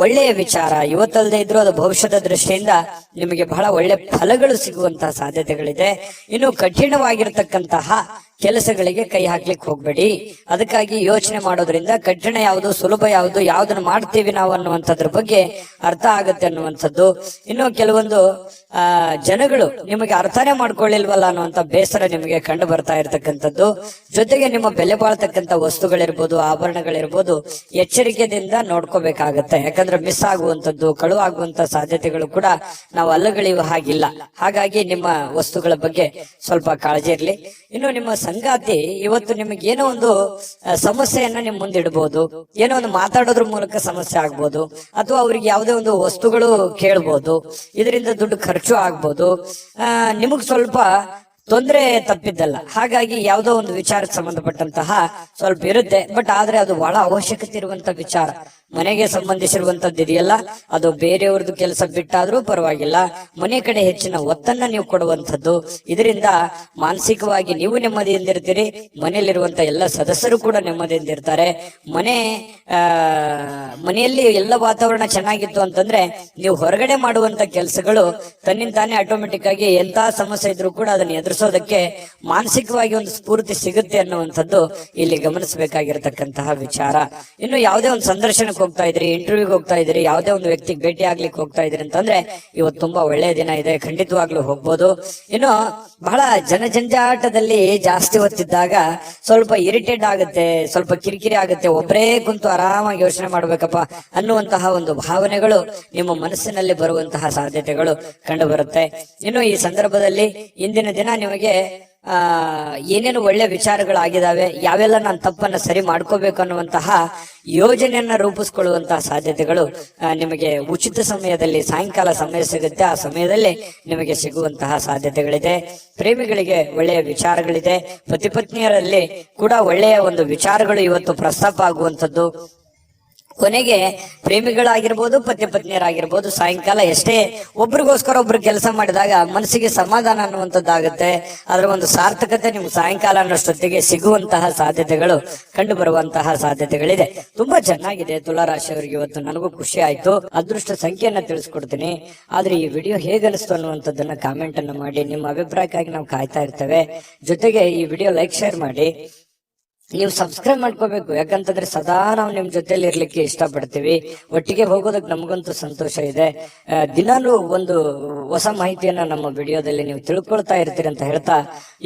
ಒಳ್ಳೆಯ ವಿಚಾರ. ಇವತ್ತಲ್ಲದೆ ಇದ್ರು ಅದು ಭವಿಷ್ಯದ ದೃಷ್ಟಿಯಿಂದ ನಿಮಗೆ ಬಹಳ ಒಳ್ಳೆ ಫಲಗಳು ಸಿಗುವಂತಹ ಸಾಧ್ಯತೆಗಳಿದೆ. ಇನ್ನು ಕಠಿಣವಾಗಿರ್ತಕ್ಕಂತಹ ಕೆಲಸಗಳಿಗೆ ಕೈ ಹಾಕ್ಲಿಕ್ಕೆ ಹೋಗ್ಬೇಡಿ. ಅದಕ್ಕಾಗಿ ಯೋಚನೆ ಮಾಡೋದ್ರಿಂದ ಕಠಿಣ ಯಾವುದು, ಸುಲಭ ಯಾವುದು, ಯಾವ್ದನ್ನ ಮಾಡ್ತೀವಿ ನಾವು ಅನ್ನುವಂಥದ್ರ ಬಗ್ಗೆ ಅರ್ಥ ಆಗುತ್ತೆ ಅನ್ನುವಂಥದ್ದು. ಇನ್ನು ಕೆಲವೊಂದು ಜನಗಳು ನಿಮಗೆ ಅರ್ಥನೇ ಮಾಡ್ಕೊಳ್ಳಿಲ್ವಲ್ಲ ಅನ್ನುವಂಥ ಬೇಸರ ನಿಮಗೆ ಕಂಡು ಬರ್ತಾ ಇರ್ತಕ್ಕಂಥದ್ದು. ಜೊತೆಗೆ ನಿಮ್ಮ ಬೆಲೆ ಬಾಳ್ತಕ್ಕಂಥ ವಸ್ತುಗಳಿರ್ಬೋದು, ಆಭರಣಗಳಿರ್ಬೋದು, ಎಚ್ಚರಿಕೆಯಿಂದ ನೋಡ್ಕೋಬೇಕಾಗತ್ತೆ. ಯಾಕಂದ್ರೆ ಮಿಸ್ ಆಗುವಂಥದ್ದು, ಕಳುವು ಆಗುವಂತ ಸಾಧ್ಯತೆಗಳು ಕೂಡ ನಾವು ಅಲ್ಲಗಳೆಯುವ ಹಾಗಿಲ್ಲ. ಹಾಗಾಗಿ ನಿಮ್ಮ ವಸ್ತುಗಳ ಬಗ್ಗೆ ಸ್ವಲ್ಪ ಕಾಳಜಿ ಇರ್ಲಿ. ಇನ್ನು ನಿಮ್ಮ ಸಂಗಾತಿ ಇವತ್ತು ನಿಮಗೆ ಏನೋ ಒಂದು ಸಮಸ್ಯೆಯನ್ನ ನಿಮ್ ಮುಂದಿಡ್ಬೋದು, ಏನೋ ಒಂದು ಮಾತಾಡೋದ್ರ ಮೂಲಕ ಸಮಸ್ಯೆ ಆಗ್ಬೋದು, ಅಥವಾ ಅವ್ರಿಗೆ ಯಾವುದೇ ಒಂದು ವಸ್ತುಗಳು ಕೇಳ್ಬೋದು, ಇದರಿಂದ ದುಡ್ಡು ಖರ್ಚು ಆಗ್ಬೋದು. ನಿಮಗ್ ಸ್ವಲ್ಪ ತೊಂದರೆ ತಪ್ಪಿದ್ದಲ್ಲ. ಹಾಗಾಗಿ ಯಾವುದೋ ಒಂದು ವಿಚಾರಕ್ಕೆ ಸಂಬಂಧಪಟ್ಟಂತಹ ಸ್ವಲ್ಪ ಇರುತ್ತೆ. ಬಟ್ ಆದ್ರೆ ಅದು ಬಹಳ ಅವಶ್ಯಕತೆ ಇರುವಂತ ವಿಚಾರ. ಮನೆಗೆ ಸಂಬಂಧಿಸಿರುವಂತದ್ದು ಇದೆಯಲ್ಲ, ಅದು ಬೇರೆಯವ್ರದ್ದು ಕೆಲಸ ಬಿಟ್ಟಾದ್ರೂ ಪರವಾಗಿಲ್ಲ, ಮನೆ ಕಡೆ ಹೆಚ್ಚಿನ ಒತ್ತನ್ನ ನೀವು ಕೊಡುವಂಥದ್ದು. ಇದರಿಂದ ಮಾನಸಿಕವಾಗಿ ನೀವು ನೆಮ್ಮದಿಯಿಂದಿರ್ತೀರಿ, ಮನೆಯಲ್ಲಿರುವಂತ ಎಲ್ಲ ಸದಸ್ಯರು ಕೂಡ ನೆಮ್ಮದಿಯಿಂದ ಇರ್ತಾರೆ. ಮನೆಯಲ್ಲಿ ಎಲ್ಲ ವಾತಾವರಣ ಚೆನ್ನಾಗಿತ್ತು ಅಂತಂದ್ರೆ ನೀವು ಹೊರಗಡೆ ಮಾಡುವಂತ ಕೆಲಸಗಳು ತನ್ನಿಂತಾನೇ ಆಟೋಮೆಟಿಕ್ ಆಗಿ ಎಂತ ಸಮಸ್ಯೆ ಇದ್ರೂ ಕೂಡ ಅದನ್ನ ಎದುರಿಸೋದಕ್ಕೆ ಮಾನಸಿಕವಾಗಿ ಒಂದು ಸ್ಫೂರ್ತಿ ಸಿಗುತ್ತೆ ಅನ್ನುವಂಥದ್ದು ಇಲ್ಲಿ ಗಮನಿಸಬೇಕಾಗಿರತಕ್ಕಂತಹ ವಿಚಾರ. ಇನ್ನು ಯಾವುದೇ ಒಂದು ಸಂದರ್ಶನಕ್ಕೆ ಹೋಗ್ತಾ ಇದ್ರಿ, ಇಂಟರ್ವ್ಯೂಗೆ ಹೋಗ್ತಾ ಇದ್ರಿ, ಯಾವುದೇ ಒಂದು ವ್ಯಕ್ತಿಗೆ ಭೇಟಿ ಆಗ್ಲಿಕ್ಕೆ ಹೋಗ್ತಾ ಇದ್ರಿ ಅಂತಂದ್ರೆ ಇವತ್ತು ತುಂಬಾ ಒಳ್ಳೆಯ ದಿನ ಇದೆ, ಖಂಡಿತವಾಗ್ಲೂ ಹೋಗ್ಬೋದು. ಇನ್ನು ಬಹಳ ಜನಜಂಜಾಟದಲ್ಲಿ ಜಾಸ್ತಿ ಹೊತ್ತಿದ್ದಾಗ ಸ್ವಲ್ಪ ಇರಿಟೇಟ್ ಆಗುತ್ತೆ, ಸ್ವಲ್ಪ ಕಿರಿಕಿರಿ ಆಗುತ್ತೆ, ಒಬ್ಬರೇ ಕುಂತು ಆರಾಮಾಗಿ ಯೋಚನೆ ಮಾಡ್ಬೇಕಪ್ಪ ಅನ್ನುವಂತಹ ಒಂದು ಭಾವನೆಗಳು ನಿಮ್ಮ ಮನಸ್ಸಿನಲ್ಲಿ ಬರುವಂತಹ ಸಾಧ್ಯತೆಗಳು ಕಂಡು ಬರುತ್ತೆ. ಇನ್ನು ಈ ಸಂದರ್ಭದಲ್ಲಿ ಇಂದಿನ ದಿನ ನಿಮಗೆ ಏನೇನು ಒಳ್ಳೆ ವಿಚಾರಗಳಾಗಿದ್ದಾವೆ, ಯಾವೆಲ್ಲ ನಾನು ತಪ್ಪನ್ನ ಸರಿ ಮಾಡ್ಕೋಬೇಕು ಅನ್ನುವಂತಹ ಯೋಜನೆಯನ್ನ ರೂಪಿಸ್ಕೊಳ್ಳುವಂತಹ ಸಾಧ್ಯತೆಗಳು ನಿಮಗೆ ಉಚಿತ ಸಮಯದಲ್ಲಿ ಸಾಯಂಕಾಲ ಸಮಯ ಸಿಗುತ್ತೆ, ಆ ಸಮಯದಲ್ಲಿ ನಿಮಗೆ ಸಿಗುವಂತಹ ಸಾಧ್ಯತೆಗಳಿದೆ. ಪ್ರೇಮಿಗಳಿಗೆ ಒಳ್ಳೆಯ ವಿಚಾರಗಳಿದೆ, ಪತಿ ಪತ್ನಿಯರಲ್ಲಿ ಕೂಡ ಒಳ್ಳೆಯ ಒಂದು ವಿಚಾರಗಳು ಇವತ್ತು ಪ್ರಸ್ತಾಪ ಆಗುವಂಥದ್ದು. ಕೊನೆಗೆ ಪ್ರೇಮಿಗಳಾಗಿರ್ಬೋದು, ಪತಿ ಪತ್ನಿಯರಾಗಿರ್ಬೋದು, ಸಾಯಂಕಾಲ ಎಷ್ಟೇ ಒಬ್ರಿಗೋಸ್ಕರ ಒಬ್ರು ಕೆಲಸ ಮಾಡಿದಾಗ ಮನಸ್ಸಿಗೆ ಸಮಾಧಾನ ಅನ್ನುವಂಥದ್ದಾಗುತ್ತೆ. ಅದರ ಒಂದು ಸಾರ್ಥಕತೆ ನಿಮ್ಗೆ ಸಾಯಂಕಾಲ ಅನ್ನೋಷ್ಟೊತ್ತಿಗೆ ಸಿಗುವಂತಹ ಸಾಧ್ಯತೆಗಳು ಕಂಡು ಬರುವಂತಹ ಸಾಧ್ಯತೆಗಳಿದೆ. ತುಂಬಾ ಚೆನ್ನಾಗಿದೆ ತುಲಾರಾಶಿಯವರಿಗೆ ಇವತ್ತು. ನನಗೂ ಖುಷಿ ಆಯ್ತು. ಅದೃಷ್ಟ ಸಂಖ್ಯೆಯನ್ನ ತಿಳಿಸ್ಕೊಡ್ತೀನಿ. ಆದ್ರೆ ಈ ವಿಡಿಯೋ ಹೇಗನಿಸ್ತು ಅನ್ನುವಂಥದ್ದನ್ನ ಕಾಮೆಂಟ್ ಅನ್ನು ಮಾಡಿ. ನಿಮ್ಮ ಅಭಿಪ್ರಾಯಕ್ಕಾಗಿ ನಾವು ಕಾಯ್ತಾ ಇರ್ತೇವೆ. ಜೊತೆಗೆ ಈ ವಿಡಿಯೋ ಲೈಕ್ ಶೇರ್ ಮಾಡಿ. ನೀವು ಸಬ್ಸ್ಕ್ರೈಬ್ ಮಾಡ್ಕೋಬೇಕು, ಯಾಕಂತಂದ್ರೆ ಸದಾ ನಾವು ನಿಮ್ ಜೊತೆಲಿ ಇರ್ಲಿಕ್ಕೆ ಇಷ್ಟಪಡ್ತೀವಿ. ಒಟ್ಟಿಗೆ ಹೋಗೋದಕ್ಕೆ ನಮಗಂತೂ ಸಂತೋಷ ಇದೆ. ದಿನಾನು ಒಂದು ಹೊಸ ಮಾಹಿತಿಯನ್ನ ನಮ್ಮ ವಿಡಿಯೋದಲ್ಲಿ ನೀವು ತಿಳ್ಕೊಳ್ತಾ ಇರ್ತೀರಿ ಅಂತ ಹೇಳ್ತಾ,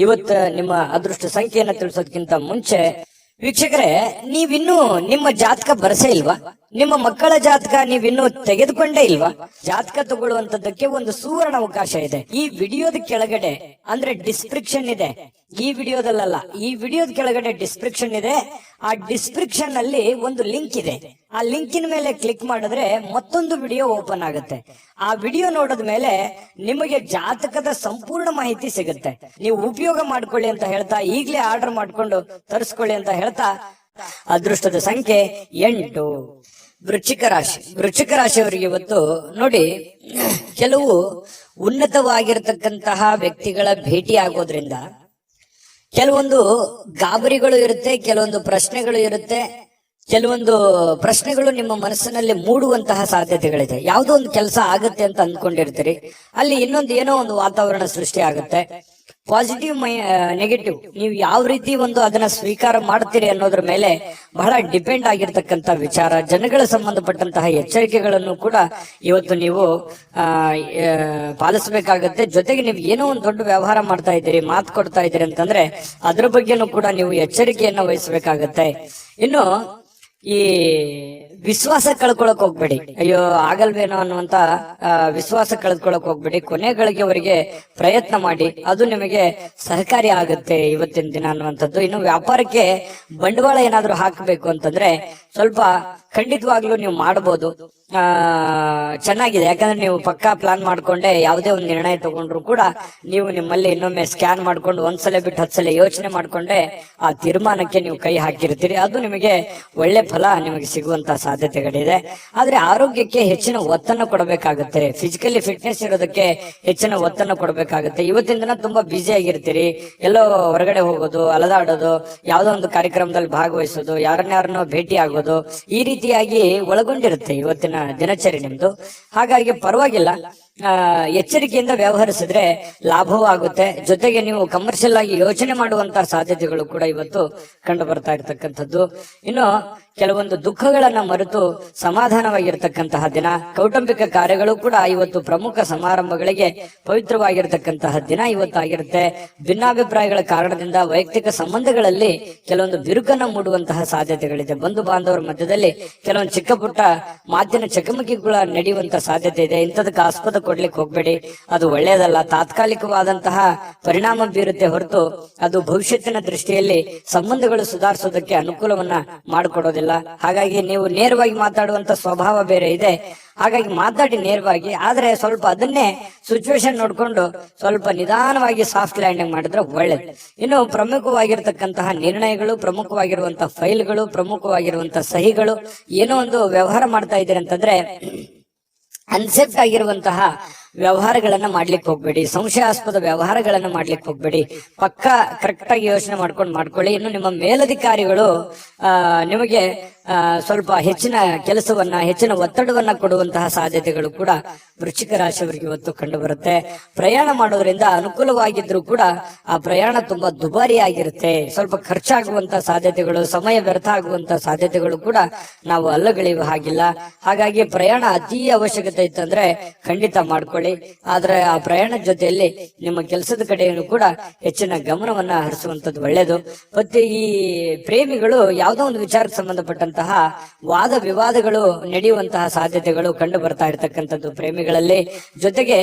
ಇವತ್ತು ನಿಮ್ಮ ಅದೃಷ್ಟ ಸಂಖ್ಯೆಯನ್ನ ತಿಳಿಸೋದಕ್ಕಿಂತ ಮುಂಚೆ ವೀಕ್ಷಕರೇ, ನೀವಿನ್ನೂ ನಿಮ್ಮ ಜಾತಕ ಬರಸೇ ಇಲ್ವಾ? ನಿಮ್ಮ ಮಕ್ಕಳ ಜಾತಕ ನೀವಿನ್ನೂ ತೆಗೆದುಕೊಂಡೇ ಇಲ್ವಾ? ಜಾತಕ ತಗೊಳ್ಳುವಂತದ್ದಕ್ಕೆ ಒಂದು ಸುವರ್ಣ ಅವಕಾಶ ಇದೆ. ಈ ವಿಡಿಯೋದ ಕೆಳಗಡೆ ಅಂದ್ರೆ ಡಿಸ್ಕ್ರಿಪ್ಷನ್ ಇದೆ. ಈ ವಿಡಿಯೋದಲ್ಲ, ಈ ವಿಡಿಯೋದ ಕೆಳಗಡೆ ಡಿಸ್ಕ್ರಿಪ್ಷನ್ ಇದೆ. ಆ ಡಿಸ್ಕ್ರಿಪ್ಷನ್ ಅಲ್ಲಿ ಒಂದು ಲಿಂಕ್ ಇದೆ. ಆ ಲಿಂಕಿನ ಮೇಲೆ ಕ್ಲಿಕ್ ಮಾಡಿದ್ರೆ ಮತ್ತೊಂದು ವಿಡಿಯೋ ಓಪನ್ ಆಗುತ್ತೆ. ಆ ವಿಡಿಯೋ ನೋಡಿದ ಮೇಲೆ ನಿಮಗೆ ಜಾತಕದ ಸಂಪೂರ್ಣ ಮಾಹಿತಿ ಸಿಗುತ್ತೆ. ನೀವು ಉಪಯೋಗ ಮಾಡ್ಕೊಳ್ಳಿ ಅಂತ ಹೇಳ್ತಾ, ಈಗಲೇ ಆರ್ಡರ್ ಮಾಡ್ಕೊಂಡು ತರಿಸ್ಕೊಳ್ಳಿ ಅಂತ ಹೇಳ್ತಾ, ಅದೃಷ್ಟದ ಸಂಖ್ಯೆ 8. ವೃಶ್ಚಿಕ ರಾಶಿ. ವೃಶ್ಚಿಕ ರಾಶಿಯವರಿಗೆ ಇವತ್ತು ನೋಡಿ, ಕೆಲವು ಉನ್ನತವಾಗಿರತಕ್ಕಂತಹ ವ್ಯಕ್ತಿಗಳ ಭೇಟಿ ಆಗೋದ್ರಿಂದ ಕೆಲವೊಂದು ಗಾಬರಿಗಳು ಇರುತ್ತೆ, ಕೆಲವೊಂದು ಪ್ರಶ್ನೆಗಳು ಇರುತ್ತೆ. ಕೆಲವೊಂದು ಪ್ರಶ್ನೆಗಳು ನಿಮ್ಮ ಮನಸ್ಸಿನಲ್ಲಿ ಮೂಡುವಂತಹ ಸಾಧ್ಯತೆಗಳಿದೆ. ಯಾವುದೋ ಒಂದು ಕೆಲಸ ಆಗುತ್ತೆ ಅಂತ ಅಂದ್ಕೊಂಡಿರ್ತೀರಿ, ಅಲ್ಲಿ ಇನ್ನೊಂದು ಏನೋ ಒಂದು ವಾತಾವರಣ ಸೃಷ್ಟಿ ಆಗುತ್ತೆ. ಪಾಸಿಟಿವ್ ನೆಗೆಟಿವ್ ನೀವು ಯಾವ ರೀತಿ ಒಂದು ಅದನ್ನ ಸ್ವೀಕಾರ ಮಾಡ್ತೀರಿ ಅನ್ನೋದ್ರ ಮೇಲೆ ಬಹಳ ಡಿಪೆಂಡ್ ಆಗಿರ್ತಕ್ಕಂಥ ವಿಚಾರ. ಜನಗಳ ಸಂಬಂಧಪಟ್ಟಂತಹ ಎಚ್ಚರಿಕೆಗಳನ್ನು ಕೂಡ ಇವತ್ತು ನೀವು ಪಾಲಿಸಬೇಕಾಗತ್ತೆ. ಜೊತೆಗೆ ನೀವು ಏನೋ ಒಂದು ದೊಡ್ಡ ವ್ಯವಹಾರ ಮಾಡ್ತಾ ಇದ್ದೀರಿ, ಮಾತು ಕೊಡ್ತಾ ಇದ್ದೀರಿ ಅಂತಂದ್ರೆ ಅದ್ರ ಬಗ್ಗೆನೂ ಕೂಡ ನೀವು ಎಚ್ಚರಿಕೆಯನ್ನ ವಹಿಸಬೇಕಾಗತ್ತೆ. ಇನ್ನು ಈ ವಿಶ್ವಾಸ ಕಳ್ಕೊಳಕ್ ಹೋಗ್ಬೇಡಿ. ಅಯ್ಯೋ ಆಗಲ್ವೇನೋ ಅನ್ನುವಂತ ವಿಶ್ವಾಸ ಕಳ್ಕೊಳಕ್ ಹೋಗ್ಬೇಡಿ. ಕೊನೆಗಳಿಗೆವರೆಗೆ ಪ್ರಯತ್ನ ಮಾಡಿ, ಅದು ನಿಮಗೆ ಸಹಕಾರಿ ಆಗುತ್ತೆ ಇವತ್ತಿನ ದಿನ ಅನ್ನುವಂಥದ್ದು. ಇನ್ನು ವ್ಯಾಪಾರಕ್ಕೆ ಬಂಡವಾಳ ಏನಾದ್ರೂ ಹಾಕಬೇಕು ಅಂತಂದ್ರೆ ಸ್ವಲ್ಪ ಖಂಡಿತವಾಗ್ಲೂ ನೀವು ಮಾಡಬಹುದು. ಚೆನ್ನಾಗಿದೆ, ಯಾಕಂದ್ರೆ ನೀವು ಪಕ್ಕಾ ಪ್ಲಾನ್ ಮಾಡ್ಕೊಂಡೆ ಯಾವುದೇ ಒಂದು ನಿರ್ಣಯ ತಗೊಂಡ್ರು ಕೂಡ ನೀವು ನಿಮ್ಮಲ್ಲಿ ಇನ್ನೊಮ್ಮೆ ಸ್ಕ್ಯಾನ್ ಮಾಡ್ಕೊಂಡು ಒಂದ್ಸಲ ಬಿಟ್ಟು 10 ಸಲ ಯೋಚನೆ ಮಾಡ್ಕೊಂಡೆ ಆ ತೀರ್ಮಾನಕ್ಕೆ ನೀವು ಕೈ ಹಾಕಿರ್ತೀರಿ. ಅದು ನಿಮಗೆ ಒಳ್ಳೆ ಫಲ ನಿಮಗೆ ಸಿಗುವಂತ ಸಾಧ್ಯತೆಗಳಿದೆ. ಆದ್ರೆ ಆರೋಗ್ಯಕ್ಕೆ ಹೆಚ್ಚಿನ ಒತ್ತನ್ನು ಕೊಡಬೇಕಾಗುತ್ತೆ. ಫಿಸಿಕಲಿ ಫಿಟ್ನೆಸ್ ಇರೋದಕ್ಕೆ ಹೆಚ್ಚಿನ ಒತ್ತನ್ನು ಕೊಡಬೇಕಾಗುತ್ತೆ. ಇವತ್ತಿನ ದಿನ ತುಂಬಾ ಬ್ಯುಸಿ ಆಗಿರ್ತೀರಿ. ಎಲ್ಲೋ ಹೊರಗಡೆ ಹೋಗೋದು, ಅಲದಾಡೋದು, ಯಾವುದೋ ಒಂದು ಕಾರ್ಯಕ್ರಮದಲ್ಲಿ ಭಾಗವಹಿಸೋದು, ಯಾರನ್ನಾರನ್ನೋ ಭೇಟಿ ಆಗೋದು, ಈ ರೀತಿಯಾಗಿ ಒಳಗೊಂಡಿರುತ್ತೆ ಇವತ್ತಿನ ದಿನಚರಿ ನಿಮ್ದು. ಹಾಗಾಗಿ ಪರವಾಗಿಲ್ಲ, ಎಚ್ಚರಿಕೆಯಿಂದ ವ್ಯವಹರಿಸಿದ್ರೆ ಲಾಭವೂ ಆಗುತ್ತೆ. ಜೊತೆಗೆ ನೀವು ಕಮರ್ಷಿಯಲ್ ಆಗಿ ಯೋಚನೆ ಮಾಡುವಂತಹ ಸಾಧ್ಯತೆಗಳು ಕೂಡ ಇವತ್ತು ಕಂಡು ಬರ್ತಾ ಇರ್ತಕ್ಕಂಥದ್ದು. ಇನ್ನು ಕೆಲವೊಂದು ದುಃಖಗಳನ್ನ ಮರೆತು ಸಮಾಧಾನವಾಗಿರ್ತಕ್ಕಂತಹ ದಿನ. ಕೌಟುಂಬಿಕ ಕಾರ್ಯಗಳು ಕೂಡ ಇವತ್ತು ಪ್ರಮುಖ ಸಮಾರಂಭಗಳಿಗೆ ಪವಿತ್ರವಾಗಿರ್ತಕ್ಕಂತಹ ದಿನ ಇವತ್ತಾಗಿರುತ್ತೆ. ಭಿನ್ನಾಭಿಪ್ರಾಯಗಳ ಕಾರಣದಿಂದ ವೈಯಕ್ತಿಕ ಸಂಬಂಧಗಳಲ್ಲಿ ಕೆಲವೊಂದು ಬಿರುಕನ್ನು ಮೂಡುವಂತಹ ಸಾಧ್ಯತೆಗಳಿದೆ. ಬಂಧು ಬಾಂಧವರ ಮಧ್ಯದಲ್ಲಿ ಕೆಲವೊಂದು ಚಿಕ್ಕ ಪುಟ್ಟ ಮಾತಿನ ಚಕಮಕಿಗಳ ನಡೆಯುವಂತಹ ಸಾಧ್ಯತೆ ಇದೆ. ಇಂಥದಕ್ಕೆ ಆಸ್ಪದ ಕೊಡ್ಲಿಕ್ಕೆ ಹೋಗ್ಬೇಡಿ, ಅದು ಒಳ್ಳೆಯದಲ್ಲ. ತಾತ್ಕಾಲಿಕವಾದಂತಹ ಪರಿಣಾಮ ಬೀರುತ್ತೆ ಹೊರತು ಅದು ಭವಿಷ್ಯತ್ತಿನ ದೃಷ್ಟಿಯಲ್ಲಿ ಸಂಬಂಧಗಳು ಸುಧಾರಿಸೋದಕ್ಕೆ ಅನುಕೂಲವನ್ನ ಮಾಡಿಕೊಡೋದಿಲ್ಲ. ಹಾಗಾಗಿ ನೀವು ನೇರವಾಗಿ ಮಾತಾಡುವಂತ ಸ್ವಭಾವ ಬೇರೆ ಇದೆ. ಹಾಗಾಗಿ ಮಾತಾಡಿ ನೇರವಾಗಿ, ಆದ್ರೆ ಸ್ವಲ್ಪ ಅದನ್ನೇ ಸಿಚುವೇಶನ್ ನೋಡ್ಕೊಂಡು ಸ್ವಲ್ಪ ನಿಧಾನವಾಗಿ ಸಾಫ್ಟ್ ಲ್ಯಾಂಡಿಂಗ್ ಮಾಡಿದ್ರೆ ಒಳ್ಳೇದು. ಇನ್ನು ಪ್ರಮುಖವಾಗಿರ್ತಕ್ಕಂತಹ ನಿರ್ಣಯಗಳು, ಪ್ರಮುಖವಾಗಿರುವಂತಹ ಫೈಲ್ಗಳು, ಪ್ರಮುಖವಾಗಿರುವಂತಹ ಸಹಿಗಳು, ಏನೋ ಒಂದು ವ್ಯವಹಾರ ಮಾಡ್ತಾ ಇದ್ದೀರಿ ಅಂತಂದ್ರೆ ಅನ್ಸೆಪ್ಟ್ ಆಗಿರುವಂತಹ ವ್ಯವಹಾರಗಳನ್ನ ಮಾಡ್ಲಿಕ್ಕೆ ಹೋಗ್ಬೇಡಿ. ಸಂಶಯಾಸ್ಪದ ವ್ಯವಹಾರಗಳನ್ನ ಮಾಡ್ಲಿಕ್ಕೆ ಹೋಗ್ಬೇಡಿ. ಪಕ್ಕ ಕರೆಕ್ಟ್ ಆಗಿ ಯೋಚನೆ ಮಾಡ್ಕೊಳ್ಳಿ. ಇನ್ನು ನಿಮ್ಮ ಮೇಲಧಿಕಾರಿಗಳು ನಿಮಗೆ ಸ್ವಲ್ಪ ಹೆಚ್ಚಿನ ಕೆಲಸವನ್ನ, ಹೆಚ್ಚಿನ ಒತ್ತಡವನ್ನ ಕೊಡುವಂತಹ ಸಾಧ್ಯತೆಗಳು ಕೂಡ ವೃಶ್ಚಿಕ ರಾಶಿಯವರಿಗೆ ಇವತ್ತು ಕಂಡು ಬರುತ್ತೆ. ಪ್ರಯಾಣ ಮಾಡೋದ್ರಿಂದ ಅನುಕೂಲವಾಗಿದ್ರು ಕೂಡ ಆ ಪ್ರಯಾಣ ತುಂಬಾ ದುಬಾರಿ ಆಗಿರುತ್ತೆ. ಸ್ವಲ್ಪ ಖರ್ಚಾಗುವಂತಹ ಸಾಧ್ಯತೆಗಳು, ಸಮಯ ವ್ಯರ್ಥ ಆಗುವಂತಹ ಸಾಧ್ಯತೆಗಳು ಕೂಡ ನಾವು ಅಲ್ಲಗಳೆಯುವ ಹಾಗಿಲ್ಲ. ಹಾಗಾಗಿ ಪ್ರಯಾಣ ಅತಿ ಅವಶ್ಯಕತೆ ಇತ್ತಂದ್ರೆ ಖಂಡಿತ ಮಾಡ್ಕೊಳ್ಳಿ. ಆದ್ರೆ ಆ ಪ್ರಯಾಣದ ಜೊತೆಯಲ್ಲಿ ನಿಮ್ಮ ಕೆಲಸದ ಕಡೆಯನ್ನು ಕೂಡ ಹೆಚ್ಚಿನ ಗಮನವನ್ನ ಹರಿಸುವಂತದ್ದು ಒಳ್ಳೇದು. ಮತ್ತೆ ಈ ಪ್ರೇಮಿಗಳು ಯಾವುದೋ ಒಂದು ವಿಚಾರಕ್ಕೆ ಸಂಬಂಧಪಟ್ಟಂತ ಸಂಬಂಧಪಟ್ಟಂತಹ ವಾದ ವಿವಾದಗಳು ನಡೆಯುವಂತಹ ಸಾಧ್ಯತೆಗಳು ಕಂಡು ಬರ್ತಾ ಇರತಕ್ಕಂಥದ್ದು ಪ್ರೇಮಿಗಳಲ್ಲಿ. ಜೊತೆಗೆ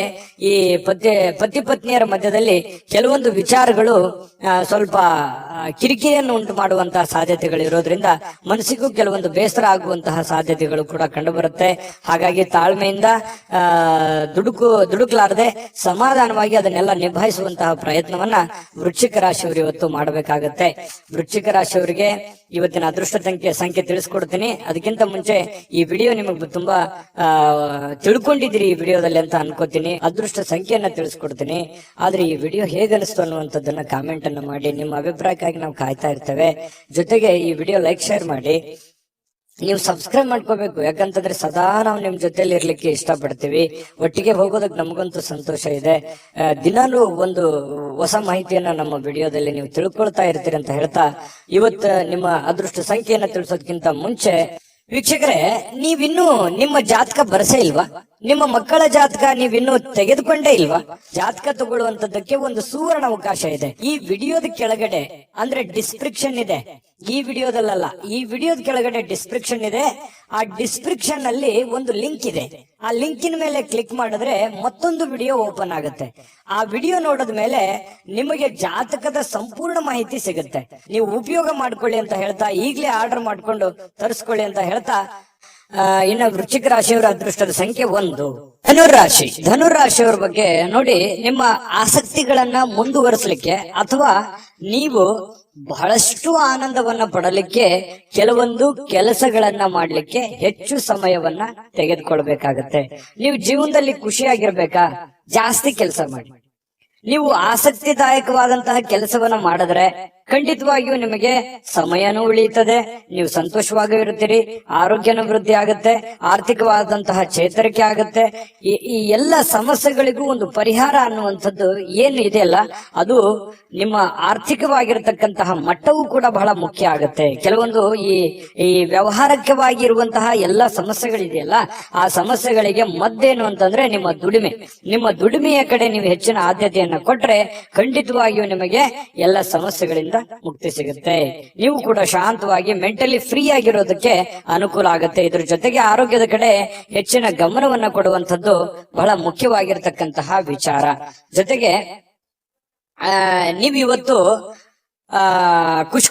ಈ ಪತಿ ಪತ್ನಿಯರ ಮಧ್ಯದಲ್ಲಿ ಕೆಲವೊಂದು ವಿಚಾರಗಳು ಸ್ವಲ್ಪ ಕಿರಿಕಿರಿಯನ್ನು ಉಂಟು ಮಾಡುವಂತಹ ಸಾಧ್ಯತೆಗಳು ಇರೋದ್ರಿಂದ ಮನಸ್ಸಿಗೂ ಕೆಲವೊಂದು ಬೇಸರ ಆಗುವಂತಹ ಸಾಧ್ಯತೆಗಳು ಕೂಡ ಕಂಡು ಬರುತ್ತೆ. ಹಾಗಾಗಿ ತಾಳ್ಮೆಯಿಂದ ದುಡುಕ್ಲಾರದೆ ಸಮಾಧಾನವಾಗಿ ಅದನ್ನೆಲ್ಲ ನಿಭಾಯಿಸುವಂತಹ ಪ್ರಯತ್ನವನ್ನ ವೃಶ್ಚಿಕ ರಾಶಿಯವರು ಇವತ್ತು ಮಾಡಬೇಕಾಗತ್ತೆ. ವೃಶ್ಚಿಕ ರಾಶಿಯವರಿಗೆ ಇವತ್ತಿನ ಅದೃಷ್ಟ ಸಂಖ್ಯೆ ತಿಳಿಸ್ಕೊಡ್ತೀನಿ. ಅದಕ್ಕಿಂತ ಮುಂಚೆ ಈ ವಿಡಿಯೋ ನಿಮಗೆ ತುಂಬಾ ತಿಳ್ಕೊಂಡಿದ್ದೀರಿ ಈ ವಿಡಿಯೋದಲ್ಲಿ ಅಂತ ಅನ್ಕೋತೀನಿ. ಅದೃಷ್ಟ ಸಂಖ್ಯೆಯನ್ನ ತಿಳಿಸ್ಕೊಡ್ತೀನಿ. ಆದ್ರೆ ಈ ವಿಡಿಯೋ ಹೇಗನಿಸ್ತು ಅನ್ನುವಂಥದ್ದನ್ನ ಕಾಮೆಂಟ್ ಅನ್ನು ಮಾಡಿ. ನಿಮ್ಮ ಅಭಿಪ್ರಾಯಕ್ಕಾಗಿ ನಾವು ಕಾಯ್ತಾ ಇರ್ತೇವೆ. ಜೊತೆಗೆ ಈ ವಿಡಿಯೋ ಲೈಕ್ ಶೇರ್ ಮಾಡಿ. ನೀವು ಸಬ್ಸ್ಕ್ರೈಬ್ ಮಾಡ್ಕೋಬೇಕು, ಯಾಕಂತಂದ್ರೆ ಸದಾ ನಾವು ನಿಮ್ ಜೊತೆಲಿ ಇರ್ಲಿಕ್ಕೆ ಇಷ್ಟಪಡ್ತೀವಿ. ಒಟ್ಟಿಗೆ ಹೋಗೋದಕ್ಕೆ ನಮಗಂತೂ ಸಂತೋಷ ಇದೆ. ದಿನಾಲೂ ಒಂದು ಹೊಸ ಮಾಹಿತಿಯನ್ನ ನಮ್ಮ ವಿಡಿಯೋದಲ್ಲಿ ನೀವು ತಿಳ್ಕೊಳ್ತಾ ಇರ್ತೀರಿ ಅಂತ ಹೇಳ್ತಾ, ಇವತ್ತು ನಿಮ್ಮ ಅದೃಷ್ಟ ಸಂಖ್ಯೆಯನ್ನ ತಿಳಿಸೋದಕ್ಕಿಂತ ಮುಂಚೆ ವೀಕ್ಷಕರೇ, ನೀವಿನ್ನೂ ನಿಮ್ಮ ಜಾತಕ ಬರಸೇ ಇಲ್ವಾ? ನಿಮ್ಮ ಮಕ್ಕಳ ಜಾತಕ ನೀವಿನ್ನೂ ತೆಗೆದುಕೊಂಡೇ ಇಲ್ವಾ? ಜಾತಕ ತಗೊಳ್ಳುವಂತದ್ದಕ್ಕೆ ಒಂದು ಸುವರ್ಣ ಅವಕಾಶ ಇದೆ. ಈ ವಿಡಿಯೋದ ಕೆಳಗಡೆ ಅಂದ್ರೆ ಡಿಸ್ಕ್ರಿಪ್ಷನ್ ಇದೆ. ಈ ವಿಡಿಯೋದಲ್ಲ, ಈ ವಿಡಿಯೋದ ಕೆಳಗಡೆ ಡಿಸ್ಕ್ರಿಪ್ಷನ್ ಇದೆ. ಆ ಡಿಸ್ಕ್ರಿಪ್ಷನ್ ಅಲ್ಲಿ ಒಂದು ಲಿಂಕ್ ಇದೆ. ಆ ಲಿಂಕಿನ ಮೇಲೆ ಕ್ಲಿಕ್ ಮಾಡಿದ್ರೆ ಮತ್ತೊಂದು ವಿಡಿಯೋ ಓಪನ್ ಆಗುತ್ತೆ. ಆ ವಿಡಿಯೋ ನೋಡಿದ ಮೇಲೆ ನಿಮಗೆ ಜಾತಕದ ಸಂಪೂರ್ಣ ಮಾಹಿತಿ ಸಿಗುತ್ತೆ. ನೀವು ಉಪಯೋಗ ಮಾಡ್ಕೊಳ್ಳಿ ಅಂತ ಹೇಳ್ತಾ, ಈಗಲೇ ಆರ್ಡರ್ ಮಾಡ್ಕೊಂಡು ತರಿಸ್ಕೊಳ್ಳಿ ಅಂತ ಹೇಳ್ತಾ, ಇನ್ನು ವೃಶ್ಚಿಕ ರಾಶಿಯವರ ಅದೃಷ್ಟದ ಸಂಖ್ಯೆ 1. ಧನುರಾಶಿ. ಧನುರಾಶಿಯವರ ಬಗ್ಗೆ ನೋಡಿ, ನಿಮ್ಮ ಆಸಕ್ತಿಗಳನ್ನ ಮುಂದುವರಿಸಲಿಕ್ಕೆ ಅಥವಾ ನೀವು ಬಹಳಷ್ಟು ಆನಂದವನ್ನ ಪಡಲಿಕ್ಕೆ ಕೆಲವೊಂದು ಕೆಲಸಗಳನ್ನ ಮಾಡ್ಲಿಕ್ಕೆ ಹೆಚ್ಚು ಸಮಯವನ್ನ ತೆಗೆದುಕೊಳ್ಬೇಕಾಗತ್ತೆ. ನೀವು ಜೀವನದಲ್ಲಿ ಖುಷಿಯಾಗಿರ್ಬೇಕಾ? ಜಾಸ್ತಿ ಕೆಲಸ ಮಾಡಿ. ನೀವು ಆಸಕ್ತಿದಾಯಕವಾದಂತಹ ಕೆಲಸವನ್ನ ಮಾಡಿದ್ರೆ ಖಂಡಿತವಾಗಿಯೂ ನಿಮಗೆ ಸಮಯನೂ ಉಳಿಯುತ್ತದೆ, ನೀವು ಸಂತೋಷವಾಗಿ ಇರುತ್ತೀರಿ, ಆರೋಗ್ಯನೂ ವೃದ್ಧಿ ಆಗುತ್ತೆ, ಆರ್ಥಿಕವಾದಂತಹ ಚೇತರಿಕೆ ಆಗುತ್ತೆ. ಈ ಎಲ್ಲ ಸಮಸ್ಯೆಗಳಿಗೂ ಒಂದು ಪರಿಹಾರ ಅನ್ನುವಂಥದ್ದು ಏನು ಇದೆಯಲ್ಲ, ಅದು ನಿಮ್ಮ ಆರ್ಥಿಕವಾಗಿರತಕ್ಕಂತಹ ಮಟ್ಟವೂ ಕೂಡ ಬಹಳ ಮುಖ್ಯ ಆಗುತ್ತೆ. ಕೆಲವೊಂದು ಈ ವ್ಯವಹಾರಕವಾಗಿ ಇರುವಂತಹ ಎಲ್ಲ ಸಮಸ್ಯೆಗಳಿದೆಯಲ್ಲ, ಆ ಸಮಸ್ಯೆಗಳಿಗೆ ಮದ್ದೇನು ಅಂತಂದ್ರೆ ನಿಮ್ಮ ದುಡಿಮೆಯ ಕಡೆ ನೀವು ಹೆಚ್ಚಿನ ಆದ್ಯತೆಯನ್ನ ಕೊಟ್ರೆ ಖಂಡಿತವಾಗಿಯೂ ನಿಮಗೆ ಎಲ್ಲ ಸಮಸ್ಯೆಗಳಿಂದ ಮುಕ್ತಿ ಸಿಗುತ್ತೆ. ನೀವು ಕೂಡ ಶಾಂತವಾಗಿ ಮೆಂಟಲಿ ಫ್ರೀ ಆಗಿರೋದಕ್ಕೆ ಅನುಕೂಲ ಆಗುತ್ತೆ. ಇದ್ರ ಜೊತೆಗೆ ಆರೋಗ್ಯದ ಕಡೆ ಹೆಚ್ಚಿನ ಗಮನವನ್ನ ಕೊಡುವಂಥದ್ದು ಬಹಳ ಮುಖ್ಯವಾಗಿರ್ತಕ್ಕಂತಹ ವಿಚಾರ. ಜೊತೆಗೆ ನೀವು ಇವತ್ತು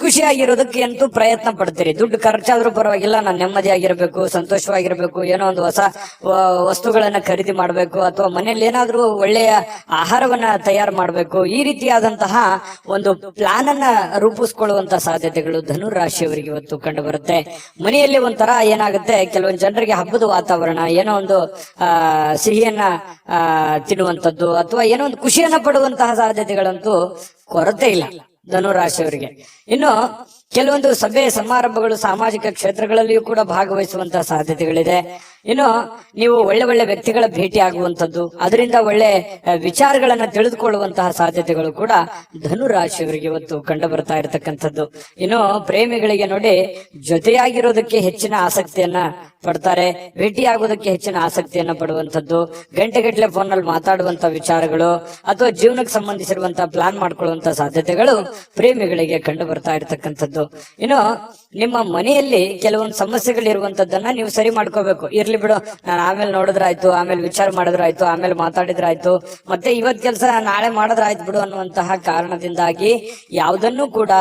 ಖುಷಿಯಾಗಿರೋದಕ್ಕೆ ಅಂತೂ ಪ್ರಯತ್ನ ಪಡ್ತೀರಿ. ದುಡ್ಡು ಖರ್ಚಾದ್ರೂ ಪರವಾಗಿಲ್ಲ, ನಾನು ನೆಮ್ಮದಿಯಾಗಿರ್ಬೇಕು, ಸಂತೋಷವಾಗಿರ್ಬೇಕು, ಏನೋ ಒಂದು ಹೊಸ ವಸ್ತುಗಳನ್ನ ಖರೀದಿ ಮಾಡ್ಬೇಕು, ಅಥವಾ ಮನೇಲಿ ಏನಾದ್ರೂ ಒಳ್ಳೆಯ ಆಹಾರವನ್ನ ತಯಾರು ಮಾಡ್ಬೇಕು. ಈ ರೀತಿಯಾದಂತಹ ಒಂದು ಪ್ಲಾನ್ ಅನ್ನ ರೂಪಿಸ್ಕೊಳ್ಳುವಂತಹ ಸಾಧ್ಯತೆಗಳು ಧನುರಾಶಿಯವರಿಗೆ ಇವತ್ತು ಕಂಡು ಬರುತ್ತೆ. ಮನೆಯಲ್ಲಿ ಒಂಥರ ಏನಾಗುತ್ತೆ, ಕೆಲವೊಂದು ಜನರಿಗೆ ಹಬ್ಬದ ವಾತಾವರಣ, ಏನೋ ಒಂದು ಸಿಹಿಯನ್ನ ತಿನ್ನುವಂಥದ್ದು ಅಥವಾ ಏನೋ ಒಂದು ಖುಷಿಯನ್ನ ಪಡುವಂತಹ ಸಾಧ್ಯತೆಗಳಂತೂ ಕೊರತೆ ಇಲ್ಲ ಧನುರಾಶಿಯವರಿಗೆ. ಇನ್ನು ಕೆಲವೊಂದು ಸಭೆ ಸಮಾರಂಭಗಳು, ಸಾಮಾಜಿಕ ಕ್ಷೇತ್ರಗಳಲ್ಲಿಯೂ ಕೂಡ ಭಾಗವಹಿಸುವಂತಹ ಸಾಧ್ಯತೆಗಳಿದೆ. ಇನ್ನು ನೀವು ಒಳ್ಳೆ ವ್ಯಕ್ತಿಗಳ ಭೇಟಿ ಆಗುವಂಥದ್ದು, ಅದರಿಂದ ಒಳ್ಳೆ ವಿಚಾರಗಳನ್ನ ತಿಳಿದುಕೊಳ್ಳುವಂತಹ ಸಾಧ್ಯತೆಗಳು ಕೂಡ ಧನುರಾಶಿಯವರಿಗೆ ಇವತ್ತು ಕಂಡು ಬರ್ತಾ ಇರತಕ್ಕಂಥದ್ದು. ಇನ್ನು ಪ್ರೇಮಿಗಳಿಗೆ ನೋಡಿ, ಜೊತೆಯಾಗಿರೋದಕ್ಕೆ ಹೆಚ್ಚಿನ ಆಸಕ್ತಿಯನ್ನ ಪಡ್ತಾರೆ, ಭೇಟಿಯಾಗೋದಕ್ಕೆ ಹೆಚ್ಚಿನ ಆಸಕ್ತಿಯನ್ನ ಪಡುವಂಥದ್ದು, ಗಂಟೆಗಟ್ಟಲೆ ಫೋನ್ ನಲ್ಲಿ ಮಾತಾಡುವಂತ ವಿಚಾರಗಳು ಅಥವಾ ಜೀವನಕ್ಕೆ ಸಂಬಂಧಿಸಿರುವಂತಹ ಪ್ಲಾನ್ ಮಾಡ್ಕೊಳ್ಳುವಂತ ಸಾಧ್ಯತೆಗಳು ಪ್ರೇಮಿಗಳಿಗೆ ಕಂಡು ಬರ್ತಾ ಇರತಕ್ಕಂಥದ್ದು. ಇನ್ನು ನಿಮ್ಮ ಮನೆಯಲ್ಲಿ ಕೆಲವೊಂದು ಸಮಸ್ಯೆಗಳಿರುವಂತದ್ದನ್ನ ನೀವು ಸರಿ ಮಾಡ್ಕೋಬೇಕು. ಇರ್ಲಿ ಬಿಡು, ನಾನು ಆಮೇಲೆ ನೋಡಿದ್ರಾಯ್ತು, ಆಮೇಲೆ ವಿಚಾರ ಮಾಡಿದ್ರಾಯ್ತು, ಆಮೇಲೆ ಮಾತಾಡಿದ್ರಾಯ್ತು, ಮತ್ತೆ ಇವತ್ ಕೆಲಸ ನಾಳೆ ಮಾಡಿದ್ರಾಯ್ತು ಬಿಡು ಅನ್ನುವಂತಹ ಕಾರಣದಿಂದಾಗಿ ಯಾವುದನ್ನು ಕೂಡ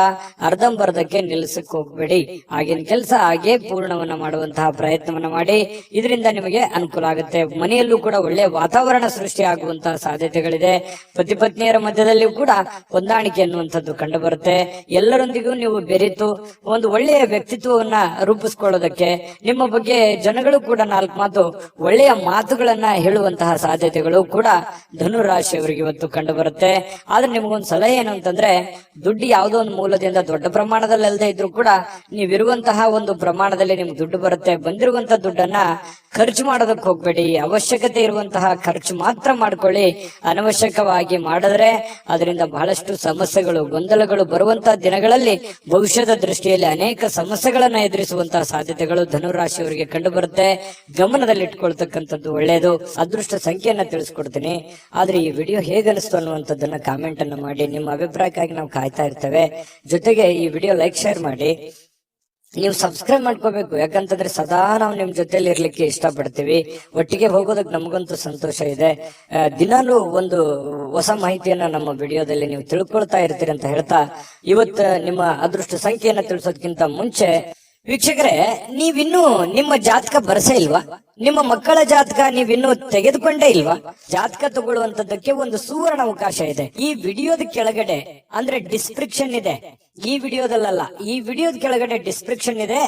ಅರ್ಧಂಬರ್ಧಕ್ಕೆ ನಿಲ್ಲಿಸಕ್ ಹೋಗ್ಬೇಡಿ. ಆಗಿನ ಕೆಲಸ ಹಾಗೆ ಪೂರ್ಣವನ್ನ ಮಾಡುವಂತಹ ಪ್ರಯತ್ನವನ್ನ ಮಾಡಿ. ಇದರಿಂದ ನಿಮಗೆ ಅನುಕೂಲ ಆಗುತ್ತೆ. ಮನೆಯಲ್ಲೂ ಕೂಡ ಒಳ್ಳೆಯ ವಾತಾವರಣ ಸೃಷ್ಟಿ ಆಗುವಂತಹ ಸಾಧ್ಯತೆಗಳಿದೆ. ಪತಿ ಪತ್ನಿಯರ ಮಧ್ಯದಲ್ಲಿಯೂ ಕೂಡ ಹೊಂದಾಣಿಕೆ ಅನ್ನುವಂಥದ್ದು ಕಂಡು ಬರುತ್ತೆ. ಎಲ್ಲರೊಂದಿಗೂ ನೀವು ಬೆರೆತು ಒಂದು ಒಳ್ಳೆಯ ವ್ಯಕ್ತಿತ್ವವನ್ನ ರೂಪಿಸ್ಕೊಳ್ಳೋದಕ್ಕೆ, ನಿಮ್ಮ ಬಗ್ಗೆ ಜನಗಳು ಕೂಡ 4 ಮಾತು ಒಳ್ಳೆಯ ಮಾತುಗಳನ್ನ ಹೇಳುವಂತಹ ಸಾಧ್ಯತೆಗಳು ಕೂಡ ಧನುರಾಶಿಯವರಿಗೆ ಇವತ್ತು ಕಂಡು ಬರುತ್ತೆ. ಆದ್ರೆ ನಿಮಗೊಂದು ಸಲಹೆ ಏನು ಅಂತಂದ್ರೆ, ದುಡ್ಡು ಯಾವುದೋ ಒಂದು ಮೂಲದಿಂದ ದೊಡ್ಡ ಪ್ರಮಾಣದಲ್ಲಿ ಅಲ್ಲದೆ ಇದ್ರೂ ಕೂಡ ನೀವಿರುವಂತಹ ಒಂದು ಪ್ರಮಾಣದಲ್ಲಿ ನಿಮ್ಗೆ ದುಡ್ಡು ಬರುತ್ತೆ. ಬಂದಿರುವಂತಹ ದುಡ್ಡನ್ನ ಖರ್ಚು ಮಾಡೋದಕ್ಕೆ ಹೋಗ್ಬೇಡಿ. ಅವಶ್ಯಕತೆ ಇರುವಂತಹ ಖರ್ಚು ಮಾತ್ರ ಮಾಡ್ಕೊಳ್ಳಿ. ಅನವಶ್ಯಕವಾಗಿ ಮಾಡಿದ್ರೆ ಅದರಿಂದ ಬಹಳಷ್ಟು ಸಮಸ್ಯೆಗಳು, ಗೊಂದಲಗಳು ಬರುವಂತಹ ದಿನಗಳಲ್ಲಿ ಭವಿಷ್ಯದ ದೃಷ್ಟಿಯಲ್ಲಿ ಅನೇಕ ಸಮಸ್ಯೆಗಳನ್ನ ಎದುರಿಸುವಂತಹ ಸಾಧ್ಯತೆಗಳು ಧನುರಾಶಿಯವರಿಗೆ ಕಂಡು ಬರುತ್ತೆ. ಗಮನದಲ್ಲಿಟ್ಕೊಳ್ತಕ್ಕಂಥದ್ದು ಒಳ್ಳೆಯದು. ಅದೃಷ್ಟ ಸಂಖ್ಯೆಯನ್ನ ತಿಳಿಸ್ಕೊಡ್ತೀನಿ. ಆದ್ರೆ ಈ ವಿಡಿಯೋ ಹೇಗನಿಸ್ತು ಅನ್ನುವಂಥದ್ದನ್ನ ಕಾಮೆಂಟ್ ಅನ್ನ ಮಾಡಿ. ನಿಮ್ಮ ಅಭಿಪ್ರಾಯಕ್ಕಾಗಿ ನಾವು ಕಾಯ್ತಾ ಇರ್ತೇವೆ. ಜೊತೆಗೆ ಈ ವಿಡಿಯೋ ಲೈಕ್ ಶೇರ್ ಮಾಡಿ. ನೀವು ಸಬ್ಸ್ಕ್ರೈಬ್ ಮಾಡ್ಕೋಬೇಕು. ಯಾಕಂತಂದ್ರೆ ಸದಾ ನಾವು ನಿಮ್ ಜೊತೆಲಿ ಇರ್ಲಿಕ್ಕೆ ಇಷ್ಟಪಡ್ತೀವಿ. ಒಟ್ಟಿಗೆ ಹೋಗೋದಕ್ಕೆ ನಮಗಂತೂ ಸಂತೋಷ ಇದೆ. ದಿನಾಲೂ ಒಂದು ಹೊಸ ಮಾಹಿತಿಯನ್ನ ನಮ್ಮ ವಿಡಿಯೋದಲ್ಲಿ ನೀವು ತಿಳ್ಕೊಳ್ತಾ ಇರ್ತೀರಿ ಅಂತ ಹೇಳ್ತಾ, ಇವತ್ತು ನಿಮ್ಮ ಅದೃಷ್ಟ ಸಂಖ್ಯೆಯನ್ನ ತಿಳಿಸೋದಕ್ಕಿಂತ ಮುಂಚೆ ವೀಕ್ಷಕರೇ, ನೀವಿನ್ನೂ ನಿಮ್ಮ ಜಾತಕ ಬರಸೇ ಇಲ್ವಾ? ನಿಮ್ಮ ಮಕ್ಕಳ ಜಾತಕ ನೀವಿನ್ನೂ ತೆಗೆದುಕೊಂಡೇ ಇಲ್ವಾ? ಜಾತಕ ತಗೊಳ್ಳುವಂತದ್ದಕ್ಕೆ ಒಂದು ಸುವರ್ಣ ಅವಕಾಶ ಇದೆ. ಈ ವಿಡಿಯೋದ ಕೆಳಗಡೆ ಅಂದ್ರೆ ಡಿಸ್ಕ್ರಿಪ್ಷನ್ ಇದೆ. ಈ ವಿಡಿಯೋದಲ್ಲ, ಈ ವಿಡಿಯೋದ ಕೆಳಗಡೆ ಡಿಸ್ಕ್ರಿಪ್ಷನ್ ಇದೆ.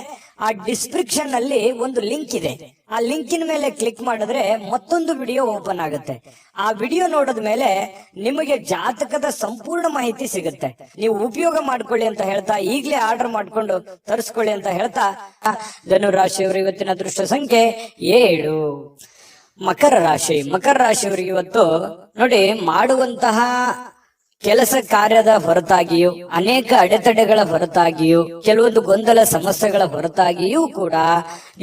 ಆ ಡಿಸ್ಕ್ರಿಪ್ಷನ್ ಅಲ್ಲಿ ಒಂದು ಲಿಂಕ್ ಇದೆ. ಆ ಲಿಂಕಿನ ಮೇಲೆ ಕ್ಲಿಕ್ ಮಾಡಿದ್ರೆ ಮತ್ತೊಂದು ವಿಡಿಯೋ ಓಪನ್ ಆಗುತ್ತೆ. ಆ ವಿಡಿಯೋ ನೋಡಿದ ಮೇಲೆ ನಿಮಗೆ ಜಾತಕದ ಸಂಪೂರ್ಣ ಮಾಹಿತಿ ಸಿಗುತ್ತೆ. ನೀವು ಉಪಯೋಗ ಮಾಡ್ಕೊಳ್ಳಿ ಅಂತ ಹೇಳ್ತಾ, ಈಗಲೇ ಆರ್ಡರ್ ಮಾಡ್ಕೊಂಡು ತರಿಸ್ಕೊಳ್ಳಿ ಅಂತ ಹೇಳ್ತಾ, ಧನುರಾಶಿಯವರು ಇವತ್ತಿನ ಅದೃಷ್ಟ ಸಂಖ್ಯೆ 7. ಮಕರ ರಾಶಿ. ಮಕರ ರಾಶಿಯವರಿಗೆ ಇವತ್ತು ನೋಡಿ, ಮಾಡುವಂತಹ ಕೆಲಸ ಕಾರ್ಯದ ಹೊರತಾಗಿಯೂ, ಅನೇಕ ಅಡೆತಡೆಗಳ ಹೊರತಾಗಿಯೂ, ಕೆಲವೊಂದು ಗೊಂದಲ ಸಮಸ್ಯೆಗಳ ಹೊರತಾಗಿಯೂ ಕೂಡ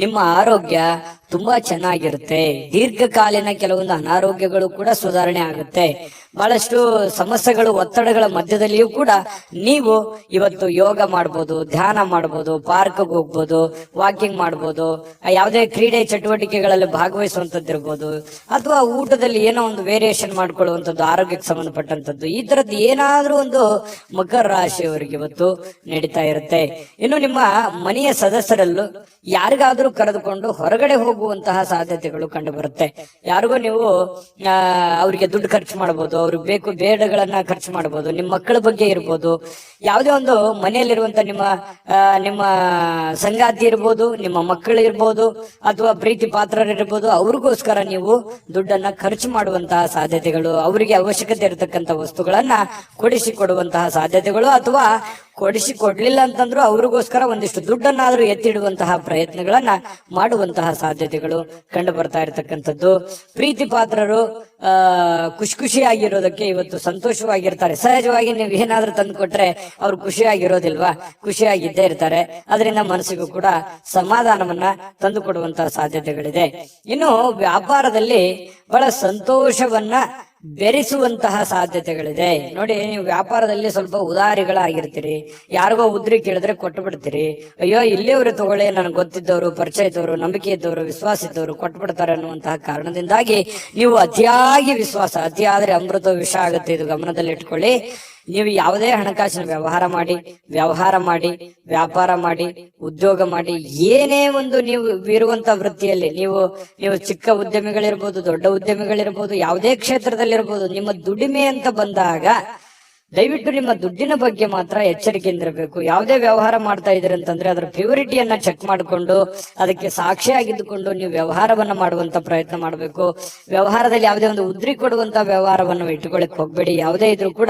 ನಿಮ್ಮ ಆರೋಗ್ಯ ತುಂಬಾ ಚೆನ್ನಾಗಿರುತ್ತೆ. ದೀರ್ಘಕಾಲೀನ ಕೆಲವೊಂದು ಅನಾರೋಗ್ಯಗಳು ಕೂಡ ಸುಧಾರಣೆ ಆಗುತ್ತೆ. ಬಹಳಷ್ಟು ಸಮಸ್ಯೆಗಳು, ಒತ್ತಡಗಳ ಮಧ್ಯದಲ್ಲಿಯೂ ಕೂಡ ನೀವು ಇವತ್ತು ಯೋಗ ಮಾಡ್ಬೋದು, ಧ್ಯಾನ ಮಾಡ್ಬೋದು, ಪಾರ್ಕ್ಗೆ ಹೋಗ್ಬೋದು, ವಾಕಿಂಗ್ ಮಾಡ್ಬೋದು, ಯಾವುದೇ ಕ್ರೀಡೆ ಚಟುವಟಿಕೆಗಳಲ್ಲಿ ಭಾಗವಹಿಸುವಂತದ್ದಿರ್ಬೋದು, ಅಥವಾ ಊಟದಲ್ಲಿ ಏನೋ ಒಂದು ವೇರಿಯೇಷನ್ ಮಾಡ್ಕೊಳ್ಳುವಂಥದ್ದು, ಆರೋಗ್ಯಕ್ಕೆ ಸಂಬಂಧಪಟ್ಟಂತದ್ದು, ಈ ತರದ್ದು ಏನಾದ್ರೂ ಒಂದು ಮಕರ ರಾಶಿಯವರಿಗೆ ಇವತ್ತು ನಡೀತಾ ಇರುತ್ತೆ. ಇನ್ನು ನಿಮ್ಮ ಮನೆಯ ಸದಸ್ಯರಲ್ಲೂ ಯಾರಿಗಾದ್ರೂ ಕರೆದುಕೊಂಡು ಹೊರಗಡೆ ಹೋಗುವಂತಹ ಸಾಧ್ಯತೆಗಳು ಕಂಡು ಬರುತ್ತೆ. ಯಾರಿಗೋ ನೀವು ಅವ್ರಿಗೆ ದುಡ್ಡು ಖರ್ಚು ಮಾಡಬಹುದು, ಅವ್ರಿಗೆ ಬೇಕು ಬೇಡಗಳನ್ನ ಖರ್ಚು ಮಾಡಬಹುದು, ನಿಮ್ಮ ಮಕ್ಕಳ ಬಗ್ಗೆ ಇರ್ಬೋದು, ಯಾವುದೇ ಒಂದು ಮನೆಯಲ್ಲಿರುವಂತ ನಿಮ್ಮ ಸಂಗಾತಿ ಇರ್ಬೋದು, ನಿಮ್ಮ ಮಕ್ಕಳು ಇರ್ಬೋದು, ಅಥವಾ ಪ್ರೀತಿ ಪಾತ್ರರಿರ್ಬೋದು, ಅವ್ರಿಗೋಸ್ಕರ ನೀವು ದುಡ್ಡನ್ನ ಖರ್ಚು ಮಾಡುವಂತಹ ಸಾಧ್ಯತೆಗಳು, ಅವರಿಗೆ ಅವಶ್ಯಕತೆ ಇರತಕ್ಕಂತ ವಸ್ತುಗಳನ್ನ ಕೊಡಿಸಿ ಕೊಡುವಂತಹ ಸಾಧ್ಯತೆಗಳು, ಅಥವಾ ಕೊಡಿಸಿ ಕೊಡ್ಲಿಲ್ಲ ಅಂತಂದ್ರೂ ಅವ್ರಿಗೋಸ್ಕರ ಒಂದಿಷ್ಟು ದುಡ್ಡನ್ನಾದ್ರೂ ಎತ್ತಿಡುವಂತಹ ಪ್ರಯತ್ನಗಳನ್ನ ಮಾಡುವಂತಹ ಸಾಧ್ಯತೆಗಳು ಕಂಡು ಬರ್ತಾ ಇರತಕ್ಕಂಥದ್ದು. ಪ್ರೀತಿ ಪಾತ್ರರು ಖುಷಿಯಾಗಿರೋದಕ್ಕೆ ಇವತ್ತು ಸಂತೋಷವಾಗಿರ್ತಾರೆ. ಸಹಜವಾಗಿ ನೀವು ಏನಾದ್ರೂ ತಂದು ಕೊಟ್ರೆ ಅವ್ರು ಖುಷಿಯಾಗಿರೋದಿಲ್ವಾ? ಖುಷಿಯಾಗಿದ್ದೇ ಇರ್ತಾರೆ. ಅದರಿಂದ ಮನಸ್ಸಿಗೂ ಕೂಡ ಸಮಾಧಾನವನ್ನ ತಂದು ಕೊಡುವಂತಹ ಸಾಧ್ಯತೆಗಳಿದೆ. ಇನ್ನು ವ್ಯಾಪಾರದಲ್ಲಿ ಬಹಳ ಸಂತೋಷವನ್ನ ಬೆರೆಸುವಂತಹ ಸಾಧ್ಯತೆಗಳಿದೆ. ನೋಡಿ, ನೀವು ವ್ಯಾಪಾರದಲ್ಲಿ ಸ್ವಲ್ಪ ಉದಾರಿಗಳಾಗಿರ್ತೀರಿ. ಯಾರಿಗೋ ಉದ್ರಿ ಕೇಳಿದ್ರೆ ಕೊಟ್ಟು ಬಿಡ್ತೀರಿ. ಅಯ್ಯೋ, ಇಲ್ಲಿಯವರು ತಗೊಳ್ಳಿ, ನನಗೆ ಗೊತ್ತಿದ್ದವರು, ಪರಿಚಯ ಇದ್ದವರು, ನಂಬಿಕೆ ಇದ್ದವರು, ವಿಶ್ವಾಸ ಇದ್ದವರು ಕೊಟ್ಟು ಬಿಡ್ತಾರೆ ಅನ್ನುವಂತಹ ಕಾರಣದಿಂದಾಗಿ ನೀವು ಅತಿಯಾಗಿ ವಿಶ್ವಾಸ, ಅತಿಯಾದ್ರೆ ಅಮೃತ ವಿಷ ಆಗುತ್ತೆ. ಇದು ಗಮನದಲ್ಲಿ ಇಟ್ಕೊಳ್ಳಿ. ನೀವು ಯಾವುದೇ ಹಣಕಾಸಿನ ವ್ಯವಹಾರ ಮಾಡಿ, ವ್ಯಾಪಾರ ಮಾಡಿ, ಉದ್ಯೋಗ ಮಾಡಿ, ಏನೇ ಒಂದು ನೀವು ಇರುವಂತ ವೃತ್ತಿಯಲ್ಲಿ ನೀವು ಚಿಕ್ಕ ಉದ್ಯಮಿಗಳಿರ್ಬೋದು, ದೊಡ್ಡ ಉದ್ಯಮಿಗಳಿರ್ಬೋದು, ಯಾವುದೇ ಕ್ಷೇತ್ರದಲ್ಲಿರ್ಬೋದು, ನಿಮ್ಮ ದುಡಿಮೆ ಅಂತ ಬಂದಾಗ ದಯವಿಟ್ಟು ನಿಮ್ಮ ದುಡ್ಡಿನ ಬಗ್ಗೆ ಮಾತ್ರ ಎಚ್ಚರಿಕೆಯಿಂದಿರಬೇಕು. ಯಾವುದೇ ವ್ಯವಹಾರ ಮಾಡ್ತಾ ಇದ್ರಿ ಅಂತಂದ್ರೆ ಅದರ ಪ್ಯೂರಿಟಿಯನ್ನ ಚೆಕ್ ಮಾಡಿಕೊಂಡು ಅದಕ್ಕೆ ಸಾಕ್ಷಿಯಾಗಿದ್ದುಕೊಂಡು ನೀವು ವ್ಯವಹಾರವನ್ನ ಮಾಡುವಂತ ಪ್ರಯತ್ನ ಮಾಡಬೇಕು. ವ್ಯವಹಾರದಲ್ಲಿ ಯಾವುದೇ ಒಂದು ಉದ್ರಿ ಕೊಡುವಂತ ವ್ಯವಹಾರವನ್ನು ಇಟ್ಟುಕೊಳ್ಳಿಕ್ ಹೋಗ್ಬೇಡಿ. ಯಾವುದೇ ಇದ್ರೂ ಕೂಡ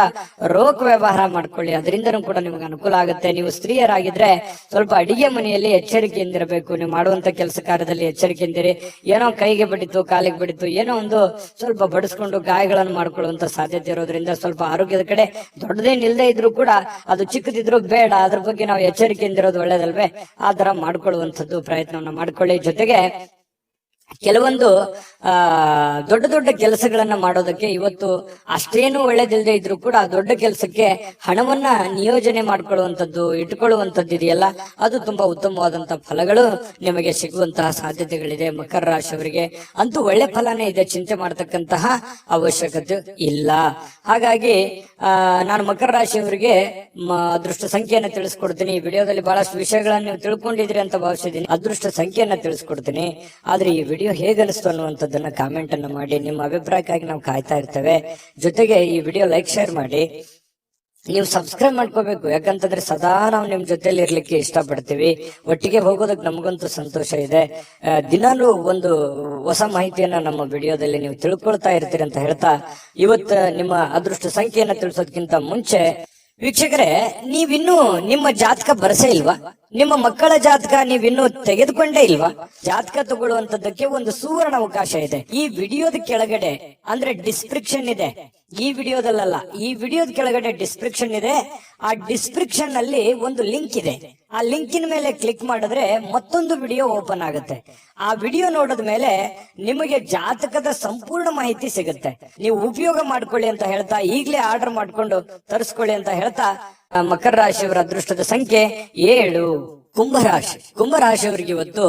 ರೋಕ್ ವ್ಯವಹಾರ ಮಾಡ್ಕೊಳ್ಳಿ, ಅದರಿಂದನೂ ಕೂಡ ನಿಮ್ಗೆ ಅನುಕೂಲ ಆಗುತ್ತೆ. ನೀವು ಸ್ತ್ರೀಯರಾಗಿದ್ರೆ ಸ್ವಲ್ಪ ಅಡಿಗೆ ಮನೆಯಲ್ಲಿ ಎಚ್ಚರಿಕೆಯಿಂದಿರಬೇಕು. ನೀವು ಮಾಡುವಂತ ಕೆಲಸ ಕಾರ್ಯದಲ್ಲಿ ಎಚ್ಚರಿಕೆಯಿಂದಿರಿ. ಏನೋ ಕೈಗೆ ಬಡಿತು, ಕಾಲಿಗೆ ಬಡಿತು, ಏನೋ ಒಂದು ಸ್ವಲ್ಪ ಬಡಿಸ್ಕೊಂಡು ಗಾಯಗಳನ್ನು ಮಾಡ್ಕೊಳ್ಳುವಂತ ಸಾಧ್ಯತೆ ಇರೋದ್ರಿಂದ ಸ್ವಲ್ಪ ಆರೋಗ್ಯದ ಕಡೆ ದೊಡ್ಡದೇನಿಲ್ಲದೆ ಇದ್ರು ಕೂಡ ಅದು ಚಿಕ್ಕದಿದ್ರು ಬೇಡ, ಅದ್ರ ಬಗ್ಗೆ ನಾವು ಎಚ್ಚರಿಕೆಯಿಂದಿರೋದು ಒಳ್ಳೇದಲ್ವೇ? ಆ ತರ ಮಾಡ್ಕೊಳ್ಳುವಂಥದ್ದು ಪ್ರಯತ್ನವನ್ನ ಮಾಡ್ಕೊಳ್ಳಿ. ಜೊತೆಗೆ ಕೆಲವೊಂದು ದೊಡ್ಡ ದೊಡ್ಡ ಕೆಲಸಗಳನ್ನ ಮಾಡೋದಕ್ಕೆ ಇವತ್ತು ಅಷ್ಟೇನು ಒಳ್ಳೇದಿಲ್ಲದೆ ಇದ್ರು ಕೂಡ ದೊಡ್ಡ ಕೆಲಸಕ್ಕೆ ಹಣವನ್ನ ನಿಯೋಜನೆ ಮಾಡ್ಕೊಳ್ಳುವಂಥದ್ದು, ಇಟ್ಕೊಳ್ಳುವಂಥದ್ದು ಇದೆಯಲ್ಲ, ಅದು ತುಂಬಾ ಉತ್ತಮವಾದಂತಹ ಫಲಗಳು ನಿಮಗೆ ಸಿಗುವಂತಹ ಸಾಧ್ಯತೆಗಳಿದೆ. ಮಕರ ರಾಶಿಯವರಿಗೆ ಅಂತೂ ಒಳ್ಳೆ ಫಲನೇ ಇದೆ, ಚಿಂತೆ ಮಾಡತಕ್ಕಂತಹ ಅವಶ್ಯಕತೆ ಇಲ್ಲ. ಹಾಗಾಗಿ ನಾನು ಮಕರ ರಾಶಿಯವರಿಗೆ ಅದೃಷ್ಟ ಸಂಖ್ಯೆಯನ್ನ ತಿಳಿಸ್ಕೊಡ್ತೀನಿ. ಈ ವಿಡಿಯೋದಲ್ಲಿ ಬಹಳಷ್ಟು ವಿಷಯಗಳನ್ನ ನೀವು ತಿಳ್ಕೊಂಡಿದ್ರಿ ಅಂತ ಭಾವಿಸಿದ್ದೀನಿ. ಅದೃಷ್ಟ ಸಂಖ್ಯೆಯನ್ನ ತಿಳಿಸ್ಕೊಡ್ತೀನಿ. ಆದ್ರೆ ಈ ವಿಡಿಯೋ ಹೇಗನಿಸ್ತು ಅನ್ನುವಂಥದ್ದನ್ನ ಕಾಮೆಂಟ್ ಅನ್ನ ಮಾಡಿ. ನಿಮ್ಮ ಅಭಿಪ್ರಾಯಕ್ಕಾಗಿ ನಾವು ಕಾಯ್ತಾ ಇರ್ತೇವೆ. ಜೊತೆಗೆ ಈ ವಿಡಿಯೋ ಲೈಕ್, ಶೇರ್ ಮಾಡಿ. ನೀವು ಸಬ್ಸ್ಕ್ರೈಬ್ ಮಾಡ್ಕೋಬೇಕು. ಯಾಕಂತಂದ್ರೆ ಸದಾ ನಾವು ನಿಮ್ ಜೊತೆಲಿ ಇರ್ಲಿಕ್ಕೆ ಇಷ್ಟಪಡ್ತೀವಿ. ಒಟ್ಟಿಗೆ ಹೋಗೋದಕ್ಕೆ ನಮಗಂತೂ ಸಂತೋಷ ಇದೆ. ದಿನಾಲೂ ಒಂದು ಹೊಸ ಮಾಹಿತಿಯನ್ನ ನಮ್ಮ ವಿಡಿಯೋದಲ್ಲಿ ನೀವು ತಿಳ್ಕೊಳ್ತಾ ಇರ್ತೀರಿ ಅಂತ ಹೇಳ್ತಾ, ಇವತ್ತು ನಿಮ್ಮ ಅದೃಷ್ಟ ಸಂಖ್ಯೆಯನ್ನ ತಿಳಿಸೋದಕ್ಕಿಂತ ಮುಂಚೆ ವೀಕ್ಷಕರೇ, ನೀವಿನ್ನೂ ನಿಮ್ಮ ಜಾತಕ ಬರಸೇ ಇಲ್ವಾ? ನಿಮ್ಮ ಮಕ್ಕಳ ಜಾತಕ ನೀವಿನ್ನೂ ತೆಗೆದುಕೊಂಡೇ ಇಲ್ವಾ? ಜಾತಕ ತಗೊಳ್ಳುವಂತದ್ದಕ್ಕೆ ಒಂದು ಸುವರ್ಣ ಅವಕಾಶ ಇದೆ. ಈ ವಿಡಿಯೋದ ಕೆಳಗಡೆ ಅಂದ್ರೆ ಡಿಸ್ಕ್ರಿಪ್ಷನ್ ಇದೆ. ಈ ವಿಡಿಯೋದಲ್ಲ, ಈ ವಿಡಿಯೋದ ಕೆಳಗಡೆ ಡಿಸ್ಕ್ರಿಪ್ಷನ್ ಇದೆ. ಆ ಡಿಸ್ಕ್ರಿಪ್ಷನ್ ಅಲ್ಲಿ ಒಂದು ಲಿಂಕ್ ಇದೆ. ಆ ಲಿಂಕಿನ ಮೇಲೆ ಕ್ಲಿಕ್ ಮಾಡಿದ್ರೆ ಮತ್ತೊಂದು ವಿಡಿಯೋ ಓಪನ್ ಆಗುತ್ತೆ. ಆ ವಿಡಿಯೋ ನೋಡಿದ ಮೇಲೆ ನಿಮಗೆ ಜಾತಕದ ಸಂಪೂರ್ಣ ಮಾಹಿತಿ ಸಿಗುತ್ತೆ. ನೀವು ಉಪಯೋಗ ಮಾಡ್ಕೊಳ್ಳಿ ಅಂತ ಹೇಳ್ತಾ, ಈಗಲೇ ಆರ್ಡರ್ ಮಾಡ್ಕೊಂಡು ತರಿಸ್ಕೊಳ್ಳಿ ಅಂತ ಹೇಳ್ತಾ, ಮಕರ ರಾಶಿಯವರ ಅದೃಷ್ಟದ ಸಂಖ್ಯೆ 7. ಕುಂಭರಾಶಿಯವರಿಗೆ ಇವತ್ತು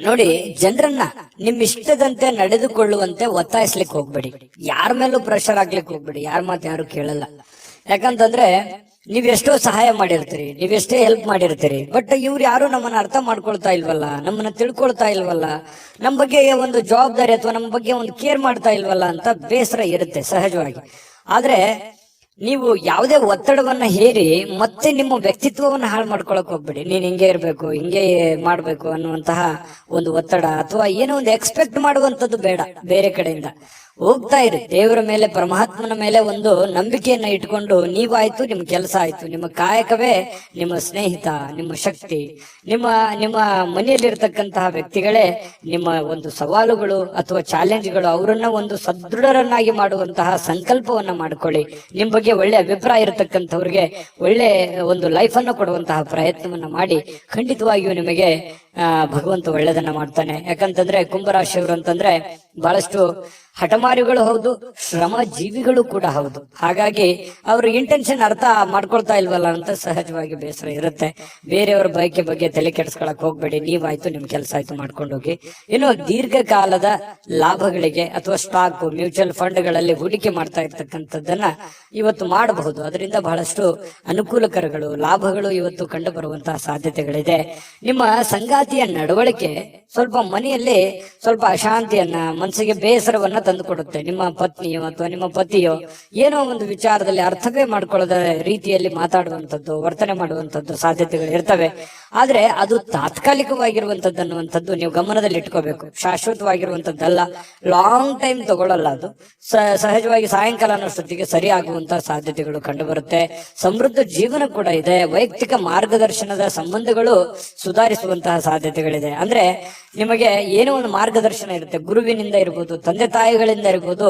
ನೋಡಿ, ಜನರನ್ನ ನಿಮ್ ಇಷ್ಟದಂತೆ ನಡೆದುಕೊಳ್ಳುವಂತೆ ಒತ್ತಾಯಿಸ್ಲಿಕ್ಕೆ ಹೋಗ್ಬೇಡಿ. ಯಾರ ಮೇಲೂ ಪ್ರೆಷರ್ ಆಗ್ಲಿಕ್ಕೆ ಹೋಗ್ಬೇಡಿ. ಯಾರ ಮಾತು ಯಾರು ಕೇಳಲ್ಲ. ಯಾಕಂತಂದ್ರೆ ನೀವೆಷ್ಟೋ ಸಹಾಯ ಮಾಡಿರ್ತೀರಿ, ನೀವೆಷ್ಟೇ ಹೆಲ್ಪ್ ಮಾಡಿರ್ತೀರಿ, ಬಟ್ ಇವ್ರು ಯಾರು ನಮ್ಮನ್ನ ಅರ್ಥ ಮಾಡ್ಕೊಳ್ತಾ ಇಲ್ವಲ್ಲ, ನಮ್ಮನ್ನ ತಿಳ್ಕೊಳ್ತಾ ಇಲ್ವಲ್ಲ, ನಮ್ಮ ಬಗ್ಗೆ ಒಂದು ಜವಾಬ್ದಾರಿ ಅಥವಾ ನಮ್ಮ ಬಗ್ಗೆ ಒಂದು ಕೇರ್ ಮಾಡ್ತಾ ಇಲ್ವಲ್ಲ ಅಂತ ಬೇಸರ ಇರುತ್ತೆ ಸಹಜವಾಗಿ. ಆದ್ರೆ ನೀವು ಯಾವುದೇ ಒತ್ತಡವನ್ನ ಹೇರಿ ಮತ್ತೆ ನಿಮ್ಮ ವ್ಯಕ್ತಿತ್ವವನ್ನ ಹಾಳು ಮಾಡ್ಕೊಳಕ್ ಹೋಗ್ಬೇಡಿ. ನೀನ್ ಹಿಂಗೆ ಇರ್ಬೇಕು, ಹಿಂಗೆ ಮಾಡ್ಬೇಕು ಅನ್ನುವಂತಹ ಒಂದು ಒತ್ತಡ ಅಥವಾ ಏನೋ ಒಂದು ಎಕ್ಸ್ಪೆಕ್ಟ್ ಮಾಡುವಂತದ್ದು ಬೇಡ. ಬೇರೆ ಕಡೆಯಿಂದ ಹೋಗ್ತಾ ಇರಿ. ದೇವರ ಮೇಲೆ, ಪರಮಾತ್ಮನ ಮೇಲೆ ಒಂದು ನಂಬಿಕೆಯನ್ನ ಇಟ್ಕೊಂಡು ನೀವಾಯ್ತು, ನಿಮ್ ಕೆಲಸ ಆಯ್ತು, ನಿಮ್ಮ ಕಾಯಕವೇ ನಿಮ್ಮ ಸ್ನೇಹಿತ, ನಿಮ್ಮ ಶಕ್ತಿ, ನಿಮ್ಮ ಮನೆಯಲ್ಲಿರ್ತಕ್ಕಂತಹ ವ್ಯಕ್ತಿಗಳೇ ನಿಮ್ಮ ಒಂದು ಸವಾಲುಗಳು ಅಥವಾ ಚಾಲೆಂಜ್ಗಳು. ಅವರನ್ನ ಒಂದು ಸದೃಢರನ್ನಾಗಿ ಮಾಡುವಂತಹ ಸಂಕಲ್ಪವನ್ನ ಮಾಡ್ಕೊಳ್ಳಿ. ನಿಮ್ ಬಗ್ಗೆ ಒಳ್ಳೆ ಅಭಿಪ್ರಾಯ ಇರತಕ್ಕಂಥವ್ರಿಗೆ ಒಳ್ಳೆ ಒಂದು ಲೈಫ್ ಅನ್ನು ಕೊಡುವಂತಹ ಪ್ರಯತ್ನವನ್ನ ಮಾಡಿ. ಖಂಡಿತವಾಗಿಯೂ ನಿಮಗೆ ಭಗವಂತ ಒಳ್ಳೆದನ್ನ ಮಾಡ್ತಾನೆ. ಯಾಕಂತಂದ್ರೆ ಕುಂಭರಾಶಿಯವರು ಅಂತಂದ್ರೆ ಬಹಳಷ್ಟು ಹಠಮಾರಿಗಳು ಹೌದು, ಶ್ರಮ ಜೀವಿಗಳು ಕೂಡ ಹೌದು. ಹಾಗಾಗಿ ಅವ್ರ ಇಂಟೆನ್ಷನ್ ಅರ್ಥ ಮಾಡ್ಕೊಳ್ತಾ ಇಲ್ವಲ್ಲ ಅಂತ ಸಹಜವಾಗಿ ಬೇಸರ ಇರುತ್ತೆ. ಬೇರೆಯವ್ರ ಬಯಕೆ ಬಗ್ಗೆ ತಲೆ ಕೆಡಿಸ್ಕೊಳಕ್ ಹೋಗ್ಬೇಡಿ. ನೀವಾಯ್ತು, ನಿಮ್ ಕೆಲಸ ಆಯ್ತು, ಮಾಡ್ಕೊಂಡು ಹೋಗಿ. ಇನ್ನು ದೀರ್ಘಕಾಲದ ಲಾಭಗಳಿಗೆ ಅಥವಾ ಸ್ಟಾಕ್, ಮ್ಯೂಚುವಲ್ ಫಂಡ್ಗಳಲ್ಲಿ ಹೂಡಿಕೆ ಮಾಡ್ತಾ ಇರ್ತಕ್ಕಂಥದ್ದನ್ನ ಇವತ್ತು ಮಾಡಬಹುದು. ಅದರಿಂದ ಬಹಳಷ್ಟು ಅನುಕೂಲಕರಗಳು, ಲಾಭಗಳು ಇವತ್ತು ಕಂಡು ಬರುವಂತಹ ಸಾಧ್ಯತೆಗಳಿದೆ. ನಿಮ್ಮ ಸಂಗಾತಿಯ ನಡವಳಿಕೆ ಸ್ವಲ್ಪ ಮನೆಯಲ್ಲಿ ಸ್ವಲ್ಪ ಅಶಾಂತಿಯನ್ನ, ಮನಸ್ಸಿಗೆ ಬೇಸರವನ್ನ ತಂದು ಕೊಡುತ್ತೆ. ನಿಮ್ಮ ಪತ್ನಿಯೋ ಅಥವಾ ನಿಮ್ಮ ಪತಿಯೋ ಏನೋ ಒಂದು ವಿಚಾರದಲ್ಲಿ ಅರ್ಥವೇ ಮಾಡ್ಕೊಳ್ಳದ ರೀತಿಯಲ್ಲಿ ಮಾತಾಡುವಂಥದ್ದು, ವರ್ತನೆ ಮಾಡುವಂಥದ್ದು ಸಾಧ್ಯತೆಗಳು ಇರ್ತವೆ. ಆದ್ರೆ ಅದು ತಾತ್ಕಾಲಿಕವಾಗಿರುವಂತದ್ದು ಅನ್ನುವಂಥದ್ದು ನೀವು ಗಮನದಲ್ಲಿ ಇಟ್ಕೋಬೇಕು. ಶಾಶ್ವತವಾಗಿರುವಂತದ್ದಲ್ಲ, ಲಾಂಗ್ ಟೈಮ್ ತಗೊಳ್ಳಲ್ಲ. ಅದು ಸಹಜವಾಗಿ ಸಾಯಂಕಾಲ ಅನ್ನೋಷ್ಟೊತ್ತಿಗೆ ಸರಿ ಆಗುವಂತಹ ಸಾಧ್ಯತೆಗಳು ಕಂಡು ಬರುತ್ತೆ. ಸಮೃದ್ಧ ಜೀವನ ಕೂಡ ಇದೆ. ವೈಯಕ್ತಿಕ ಮಾರ್ಗದರ್ಶನದ ಸಂಬಂಧಗಳು ಸುಧಾರಿಸುವಂತಹ ಸಾಧ್ಯತೆಗಳಿದೆ. ಅಂದ್ರೆ ನಿಮಗೆ ಏನೋ ಒಂದು ಮಾರ್ಗದರ್ಶನ ಇರುತ್ತೆ, ಗುರುವಿನಿಂದ ಇರ್ಬೋದು, ತಂದೆ ತಾಯಿಗಳಿಂದ ಇರ್ಬೋದು,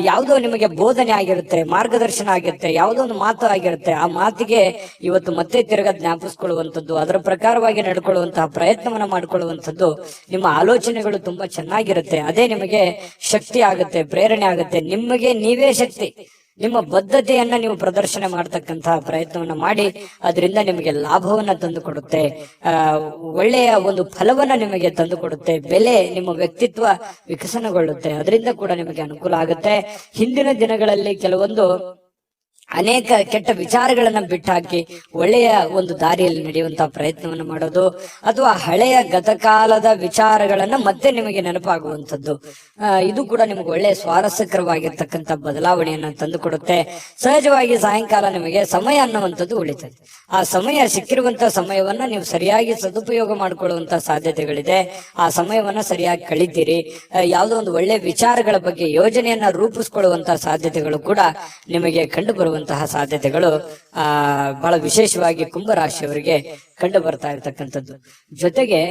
ಯಾವುದೋ ನಿಮಗೆ ಬೋಧನೆ ಆಗಿರುತ್ತೆ, ಮಾರ್ಗದರ್ಶನ ಆಗಿರುತ್ತೆ, ಯಾವುದೋ ಒಂದು ಮಾತು ಆಗಿರುತ್ತೆ. ಆ ಮಾತಿಗೆ ಇವತ್ತು ಮತ್ತೆ ತಿರ್ಗಾ ಜ್ಞಾಪಿಸ್ಕೊಳ್ಳುವಂಥದ್ದು, ಅದರ ಪ್ರಕಾರವಾಗಿ ನಡ್ಕೊಳ್ಳುವಂತಹ ಪ್ರಯತ್ನವನ್ನ ಮಾಡ್ಕೊಳ್ಳುವಂಥದ್ದು, ನಿಮ್ಮ ಆಲೋಚನೆಗಳು ತುಂಬಾ ಚೆನ್ನಾಗಿರುತ್ತೆ. ಅದೇ ನಿಮಗೆ ಶಕ್ತಿ ಆಗುತ್ತೆ, ಪ್ರೇರಣೆ ಆಗುತ್ತೆ. ನಿಮಗೆ ನೀವೇ ಶಕ್ತಿ. ನಿಮ್ಮ ಬದ್ಧತೆಯನ್ನ ನೀವು ಪ್ರದರ್ಶನ ಮಾಡತಕ್ಕಂತಹ ಪ್ರಯತ್ನವನ್ನ ಮಾಡಿ. ಅದರಿಂದ ನಿಮಗೆ ಲಾಭವನ್ನ ತಂದು ಕೊಡುತ್ತೆ, ಒಳ್ಳೆಯ ಒಂದು ಫಲವನ್ನ ನಿಮಗೆ ತಂದು ಕೊಡುತ್ತೆ. ಬೆಲೆ, ನಿಮ್ಮ ವ್ಯಕ್ತಿತ್ವ ವಿಕಸನಗೊಳ್ಳುತ್ತೆ. ಅದರಿಂದ ಕೂಡ ನಿಮಗೆ ಅನುಕೂಲ ಆಗುತ್ತೆ. ಹಿಂದಿನ ದಿನಗಳಲ್ಲಿ ಕೆಲವೊಂದು ಅನೇಕ ಕೆಟ್ಟ ವಿಚಾರಗಳನ್ನ ಬಿಟ್ಟಾಕಿ ಒಳ್ಳೆಯ ಒಂದು ದಾರಿಯಲ್ಲಿ ನಡೆಯುವಂತಹ ಪ್ರಯತ್ನವನ್ನು ಮಾಡೋದು, ಅಥವಾ ಹಳೆಯ ಗತಕಾಲದ ವಿಚಾರಗಳನ್ನ ಮತ್ತೆ ನಿಮಗೆ ನೆನಪಾಗುವಂಥದ್ದು, ಇದು ಕೂಡ ನಿಮಗೆ ಒಳ್ಳೆಯ ಸ್ವಾರಸ್ಯಕರವಾಗಿರ್ತಕ್ಕಂಥ ಬದಲಾವಣೆಯನ್ನ ತಂದುಕೊಡುತ್ತೆ. ಸಹಜವಾಗಿ ಸಾಯಂಕಾಲ ನಿಮಗೆ ಸಮಯ ಅನ್ನುವಂಥದ್ದು ಉಳಿತದೆ. ಆ ಸಮಯ, ಸಿಕ್ಕಿರುವಂತಹ ಸಮಯವನ್ನ ನೀವು ಸರಿಯಾಗಿ ಸದುಪಯೋಗ ಮಾಡಿಕೊಳ್ಳುವಂತಹ ಸಾಧ್ಯತೆಗಳಿದೆ. ಆ ಸಮಯವನ್ನ ಸರಿಯಾಗಿ ಕಳಿತೀರಿ. ಯಾವುದೋ ಒಂದು ಒಳ್ಳೆ ವಿಚಾರಗಳ ಬಗ್ಗೆ ಯೋಜನೆಯನ್ನ ರೂಪಿಸ್ಕೊಳ್ಳುವಂತಹ ಸಾಧ್ಯತೆಗಳು ಕೂಡ ನಿಮಗೆ ಕಂಡು ಬರುವಂತಹ ಸಾಧ್ಯತೆಗಳು ಬಹಳ ವಿಶೇಷವಾಗಿ ಕುಂಭರಾಶಿಯವರಿಗೆ ಕಂಡು ಬರ್ತಾ ಇರತಕ್ಕಂಥದ್ದು. ಜೊತೆಗೆ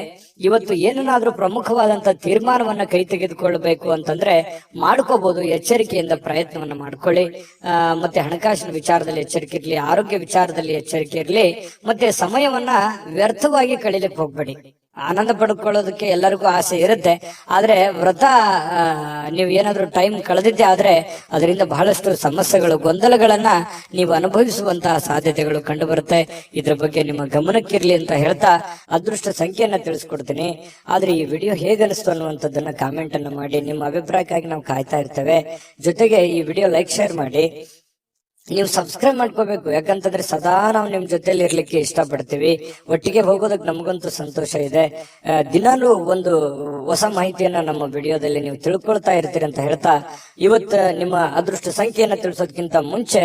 ಇವತ್ತು ಏನನ್ನಾದ್ರೂ ಪ್ರಮುಖವಾದಂತಹ ತೀರ್ಮಾನವನ್ನ ಕೈ ತೆಗೆದುಕೊಳ್ಬೇಕು ಅಂತಂದ್ರೆ ಮಾಡ್ಕೋಬಹುದು. ಎಚ್ಚರಿಕೆಯಿಂದ ಪ್ರಯತ್ನವನ್ನ ಮಾಡ್ಕೊಳ್ಳಿ. ಮತ್ತೆ ಹಣಕಾಸಿನ ವಿಚಾರದಲ್ಲಿ ಎಚ್ಚರಿಕೆ ಇರ್ಲಿ, ಆರೋಗ್ಯ ವಿಚಾರದಲ್ಲಿ ಎಚ್ಚರಿಕೆ ಇರ್ಲಿ. ಮತ್ತೆ ಸಮಯವನ್ನ ವ್ಯರ್ಥವಾಗಿ ಕಳೀಲಿಕ್ಕೆ ಹೋಗ್ಬೇಡಿ. ಆನಂದ ಪಡ್ಕೊಳ್ಳೋದಕ್ಕೆ ಎಲ್ಲರಿಗೂ ಆಸೆ ಇರುತ್ತೆ. ಆದ್ರೆ ವ್ರತ ನೀವು ಏನಾದ್ರೂ ಟೈಮ್ ಕಳೆದಿದ್ದೆ ಆದ್ರೆ ಅದರಿಂದ ಬಹಳಷ್ಟು ಸಮಸ್ಯೆಗಳು, ಗೊಂದಲಗಳನ್ನ ನೀವು ಅನುಭವಿಸುವಂತಹ ಸಾಧ್ಯತೆಗಳು ಕಂಡು ಬರುತ್ತೆ. ಇದ್ರ ಬಗ್ಗೆ ನಿಮ್ಮ ಗಮನಕ್ಕಿರ್ಲಿ ಅಂತ ಹೇಳ್ತಾ ಅದೃಷ್ಟ ಸಂಖ್ಯೆಯನ್ನ ತಿಳಿಸ್ಕೊಡ್ತೀನಿ. ಆದ್ರೆ ಈ ವಿಡಿಯೋ ಹೇಗನಿಸ್ತು ಅನ್ನುವಂಥದ್ದನ್ನ ಕಾಮೆಂಟ್ ಅನ್ನ ಮಾಡಿ. ನಿಮ್ಮ ಅಭಿಪ್ರಾಯಕ್ಕಾಗಿ ನಾವು ಕಾಯ್ತಾ ಇರ್ತೇವೆ. ಜೊತೆಗೆ ಈ ವಿಡಿಯೋ ಲೈಕ್, ಶೇರ್ ಮಾಡಿ. ನೀವು ಸಬ್ಸ್ಕ್ರೈಬ್ ಮಾಡ್ಕೋಬೇಕು. ಯಾಕಂತಂದ್ರೆ ಸದಾ ನಾವು ನಿಮ್ ಜೊತೆಲಿ ಇರ್ಲಿಕ್ಕೆ ಇಷ್ಟಪಡ್ತೀವಿ. ಒಟ್ಟಿಗೆ ಹೋಗೋದಕ್ಕೆ ನಮಗಂತೂ ಸಂತೋಷ ಇದೆ. ದಿನಾಲೂ ಒಂದು ಹೊಸ ಮಾಹಿತಿಯನ್ನ ನಮ್ಮ ವಿಡಿಯೋದಲ್ಲಿ ನೀವು ತಿಳ್ಕೊಳ್ತಾ ಇರ್ತೀರಿ ಅಂತ ಹೇಳ್ತಾ, ಇವತ್ತು ನಿಮ್ಮ ಅದೃಷ್ಟ ಸಂಖ್ಯೆಯನ್ನ ತಿಳಿಸೋದಕ್ಕಿಂತ ಮುಂಚೆ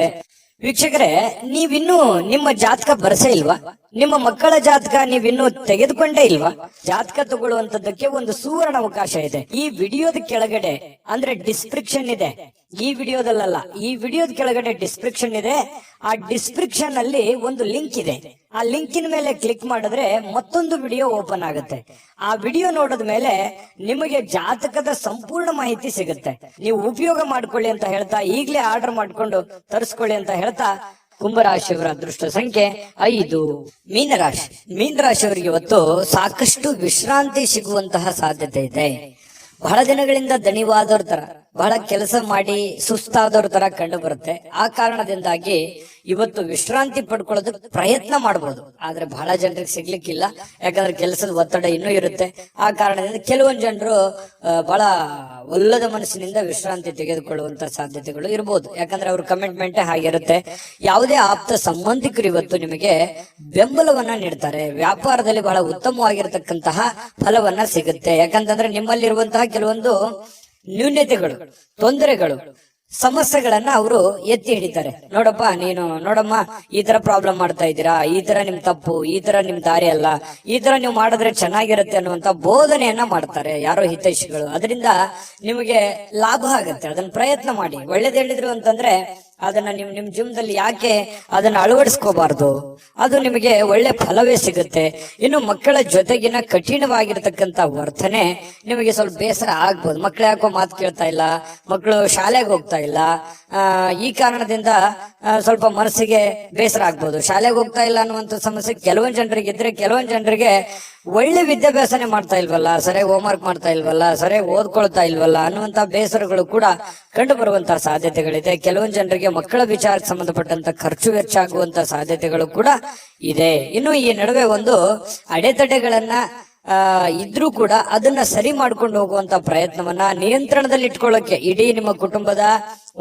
ವೀಕ್ಷಕರೇ, ನೀವಿನ್ನೂ ನಿಮ್ಮ ಜಾತಕ ಬರಸೇ ಇಲ್ವಾ? ನಿಮ್ಮ ಮಕ್ಕಳ ಜಾತಕ ನೀವಿನ್ನೂ ತೆಗೆದುಕೊಂಡೇ ಇಲ್ವಾ? ಜಾತಕ ತಗೊಳ್ಳುವಂತದ್ದಕ್ಕೆ ಒಂದು ಸುವರ್ಣ ಅವಕಾಶ ಇದೆ. ಈ ವಿಡಿಯೋದ ಕೆಳಗಡೆ ಅಂದ್ರೆ ಡಿಸ್ಕ್ರಿಪ್ಷನ್ ಇದೆ. ಈ ವಿಡಿಯೋದಲ್ಲ, ಈ ವಿಡಿಯೋದ ಕೆಳಗಡೆ ಡಿಸ್ಕ್ರಿಪ್ಷನ್ ಇದೆ. ಆ ಡಿಸ್ಕ್ರಿಪ್ಷನ್ ಅಲ್ಲಿ ಒಂದು ಲಿಂಕ್ ಇದೆ. ಆ ಲಿಂಕಿನ ಮೇಲೆ ಕ್ಲಿಕ್ ಮಾಡಿದ್ರೆ ಮತ್ತೊಂದು ವಿಡಿಯೋ ಓಪನ್ ಆಗುತ್ತೆ. ಆ ವಿಡಿಯೋ ನೋಡಿದ ಮೇಲೆ ನಿಮಗೆ ಜಾತಕದ ಸಂಪೂರ್ಣ ಮಾಹಿತಿ ಸಿಗುತ್ತೆ. ನೀವು ಉಪಯೋಗ ಮಾಡ್ಕೊಳ್ಳಿ ಅಂತ ಹೇಳ್ತಾ, ಈಗಲೇ ಆರ್ಡರ್ ಮಾಡ್ಕೊಂಡು ತರಿಸ್ಕೊಳ್ಳಿ ಅಂತ ಹೇಳ್ತಾ, ಕುಂಭರಾಶಿಯವರ ಅದೃಷ್ಟ ಸಂಖ್ಯೆ 5. ಮೀನರಾಶಿಯವರಿಗೆ ಇವತ್ತು ಸಾಕಷ್ಟು ವಿಶ್ರಾಂತಿ ಸಿಗುವಂತಹ ಸಾಧ್ಯತೆ ಇದೆ. ಬಹಳ ದಿನಗಳಿಂದ ದಣಿವಾದವ್ರ ತರ, ಬಹಳ ಕೆಲಸ ಮಾಡಿ ಸುಸ್ತಾದವ್ರ ತರ ಕಂಡು ಬರುತ್ತೆ. ಆ ಕಾರಣದಿಂದಾಗಿ ಇವತ್ತು ವಿಶ್ರಾಂತಿ ಪಡ್ಕೊಳ್ಳೋದಕ್ಕೆ ಪ್ರಯತ್ನ ಮಾಡಬಹುದು, ಆದ್ರೆ ಬಹಳ ಜನರಿಗೆ ಸಿಗ್ಲಿಕ್ಕಿಲ್ಲ. ಯಾಕಂದ್ರೆ ಕೆಲಸದ ಒತ್ತಡ ಇನ್ನೂ ಇರುತ್ತೆ. ಆ ಕಾರಣದಿಂದ ಕೆಲವೊಂದು ಜನರು ಬಹಳ ಒಲ್ಲದ ಮನಸ್ಸಿನಿಂದ ವಿಶ್ರಾಂತಿ ತೆಗೆದುಕೊಳ್ಳುವಂತ ಸಾಧ್ಯತೆಗಳು ಇರಬಹುದು. ಯಾಕಂದ್ರೆ ಅವ್ರ ಕಮಿಟ್ಮೆಂಟ್ ಹಾಗಿರುತ್ತೆ. ಯಾವುದೇ ಆಪ್ತ ಸಂಬಂಧಿಕರು ಇವತ್ತು ನಿಮಗೆ ಬೆಂಬಲವನ್ನ ನೀಡ್ತಾರೆ. ವ್ಯಾಪಾರದಲ್ಲಿ ಬಹಳ ಉತ್ತಮವಾಗಿರತಕ್ಕಂತಹ ಫಲವನ್ನ ಸಿಗುತ್ತೆ. ಯಾಕಂತಂದ್ರೆ ನಿಮ್ಮಲ್ಲಿರುವಂತಹ ಕೆಲವೊಂದು ನ್ಯೂನ್ಯತೆಗಳು, ತೊಂದರೆಗಳು, ಸಮಸ್ಯೆಗಳನ್ನ ಅವರು ಎತ್ತಿ ಹಿಡಿತಾರೆ. ನೋಡಮ್ಮ ಈ ತರ ಪ್ರಾಬ್ಲಮ್ ಮಾಡ್ತಾ ಇದ್ದೀರಾ, ಈ ತರ ನಿಮ್ ತಪ್ಪು, ಈ ತರ ನಿಮ್ ದಾರಿ ಅಲ್ಲ, ಈ ತರ ನೀವು ಮಾಡಿದ್ರೆ ಚೆನ್ನಾಗಿರುತ್ತೆ ಅನ್ನುವಂತ ಬೋಧನೆಯನ್ನ ಮಾಡ್ತಾರೆ ಯಾರೋ ಹಿತೈಷಿಗಳು. ಅದರಿಂದ ನಿಮಗೆ ಲಾಭ ಆಗುತ್ತೆ. ಅದನ್ನ ಪ್ರಯತ್ನ ಮಾಡಿ. ಒಳ್ಳೇದ್ ಹೇಳಿದ್ರು ಅಂತಂದ್ರೆ ಅದನ್ನ ನಿಮ್ ಜೀವನದಲ್ಲಿ ಯಾಕೆ ಅದನ್ನ ಅಳವಡಿಸ್ಕೋಬಾರ್ದು? ಅದು ನಿಮಗೆ ಒಳ್ಳೆ ಫಲವೇ ಸಿಗುತ್ತೆ. ಇನ್ನು ಮಕ್ಕಳ ಜೊತೆಗಿನ ಕಠಿಣವಾಗಿರ್ತಕ್ಕಂಥ ವರ್ತನೆ ನಿಮಗೆ ಸ್ವಲ್ಪ ಬೇಸರ ಆಗ್ಬೋದು. ಮಕ್ಳು ಯಾಕೋ ಮಾತು ಕೇಳ್ತಾ ಇಲ್ಲ, ಮಕ್ಕಳು ಶಾಲೆಗೆ ಹೋಗ್ತಾ ಇಲ್ಲ, ಈ ಕಾರಣದಿಂದ ಸ್ವಲ್ಪ ಮನಸ್ಸಿಗೆ ಬೇಸರ ಆಗ್ಬೋದು. ಶಾಲೆಗೆ ಹೋಗ್ತಾ ಇಲ್ಲ ಅನ್ನುವಂಥ ಸಮಸ್ಯೆ ಕೆಲವೊಂದು ಜನರಿಗೆ ಇದ್ರೆ, ಕೆಲವೊಂದು ಜನರಿಗೆ ಒಳ್ಳೆ ವಿದ್ಯಾಭ್ಯಾಸನೆ ಮಾಡ್ತಾ ಇಲ್ವಲ್ಲ, ಸರಿಯಾಗಿ ಹೋಮ್ವರ್ಕ್ ಮಾಡ್ತಾ ಇಲ್ವಲ್ಲ, ಸರಿಯಾಗಿ ಓದ್ಕೊಳ್ತಾ ಇಲ್ವಲ್ಲ ಅನ್ನುವಂತ ಬೇಸರಗಳು ಕೂಡ ಕಂಡು ಬರುವಂತಹ ಸಾಧ್ಯತೆಗಳಿದೆ. ಕೆಲವೊಂದು ಜನರಿಗೆ ಮಕ್ಕಳ ವಿಚಾರಕ್ಕೆ ಸಂಬಂಧಪಟ್ಟಂತ ಖರ್ಚು ವೆಚ್ಚ ಆಗುವಂತ ಸಾಧ್ಯತೆಗಳು ಕೂಡ ಇದೆ. ಇನ್ನು ಈ ನಡುವೆ ಒಂದು ಅಡೆತಡೆಗಳನ್ನ ಇದ್ರೂ ಕೂಡ ಅದನ್ನ ಸರಿ ಮಾಡ್ಕೊಂಡು ಹೋಗುವಂತ ಪ್ರಯತ್ನವನ್ನ ನಿಯಂತ್ರಣದಲ್ಲಿ ಇಟ್ಕೊಳ್ಳೋಕೆ ಇಡೀ ನಿಮ್ಮ ಕುಟುಂಬದ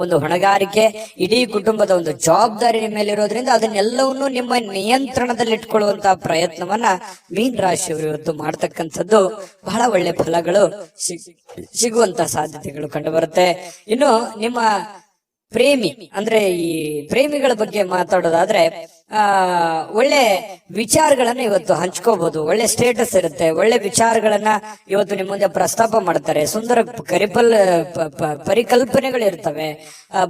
ಒಂದು ಹೊಣೆಗಾರಿಕೆ, ಇಡೀ ಕುಟುಂಬದ ಒಂದು ಜವಾಬ್ದಾರಿ ನಿಮ್ಮ ಮೇಲೆ ಇರೋದ್ರಿಂದ ಅದನ್ನೆಲ್ಲವನ್ನೂ ನಿಮ್ಮ ನಿಯಂತ್ರಣದಲ್ಲಿ ಇಟ್ಕೊಳ್ಳುವಂತ ಪ್ರಯತ್ನವನ್ನ ಮೀನ ರಾಶಿಯವರು ಇವತ್ತು ಮಾಡ್ತಕ್ಕಂಥದ್ದು ಬಹಳ ಒಳ್ಳೆ ಫಲಗಳು ಸಿಗುವಂತ ಸಾಧ್ಯತೆಗಳು ಕಂಡು ಬರುತ್ತೆ. ಇನ್ನು ನಿಮ್ಮ ಪ್ರೇಮಿ ಅಂದ್ರೆ ಈ ಪ್ರೇಮಿಗಳ ಬಗ್ಗೆ ಮಾತಾಡೋದಾದ್ರೆ ಒಳ್ಳೆ ವಿಚಾರಗಳನ್ನ ಇವತ್ತು ಹಂಚ್ಕೋಬಹುದು. ಒಳ್ಳೆ ಸ್ಟೇಟಸ್ ಇರುತ್ತೆ. ಒಳ್ಳೆ ವಿಚಾರಗಳನ್ನ ಇವತ್ತು ನಿಮ್ಮ ಮುಂದೆ ಪ್ರಸ್ತಾಪ ಮಾಡ್ತಾರೆ. ಸುಂದರ ಪರಿಕಲ್ಪನೆಗಳು ಇರ್ತವೆ.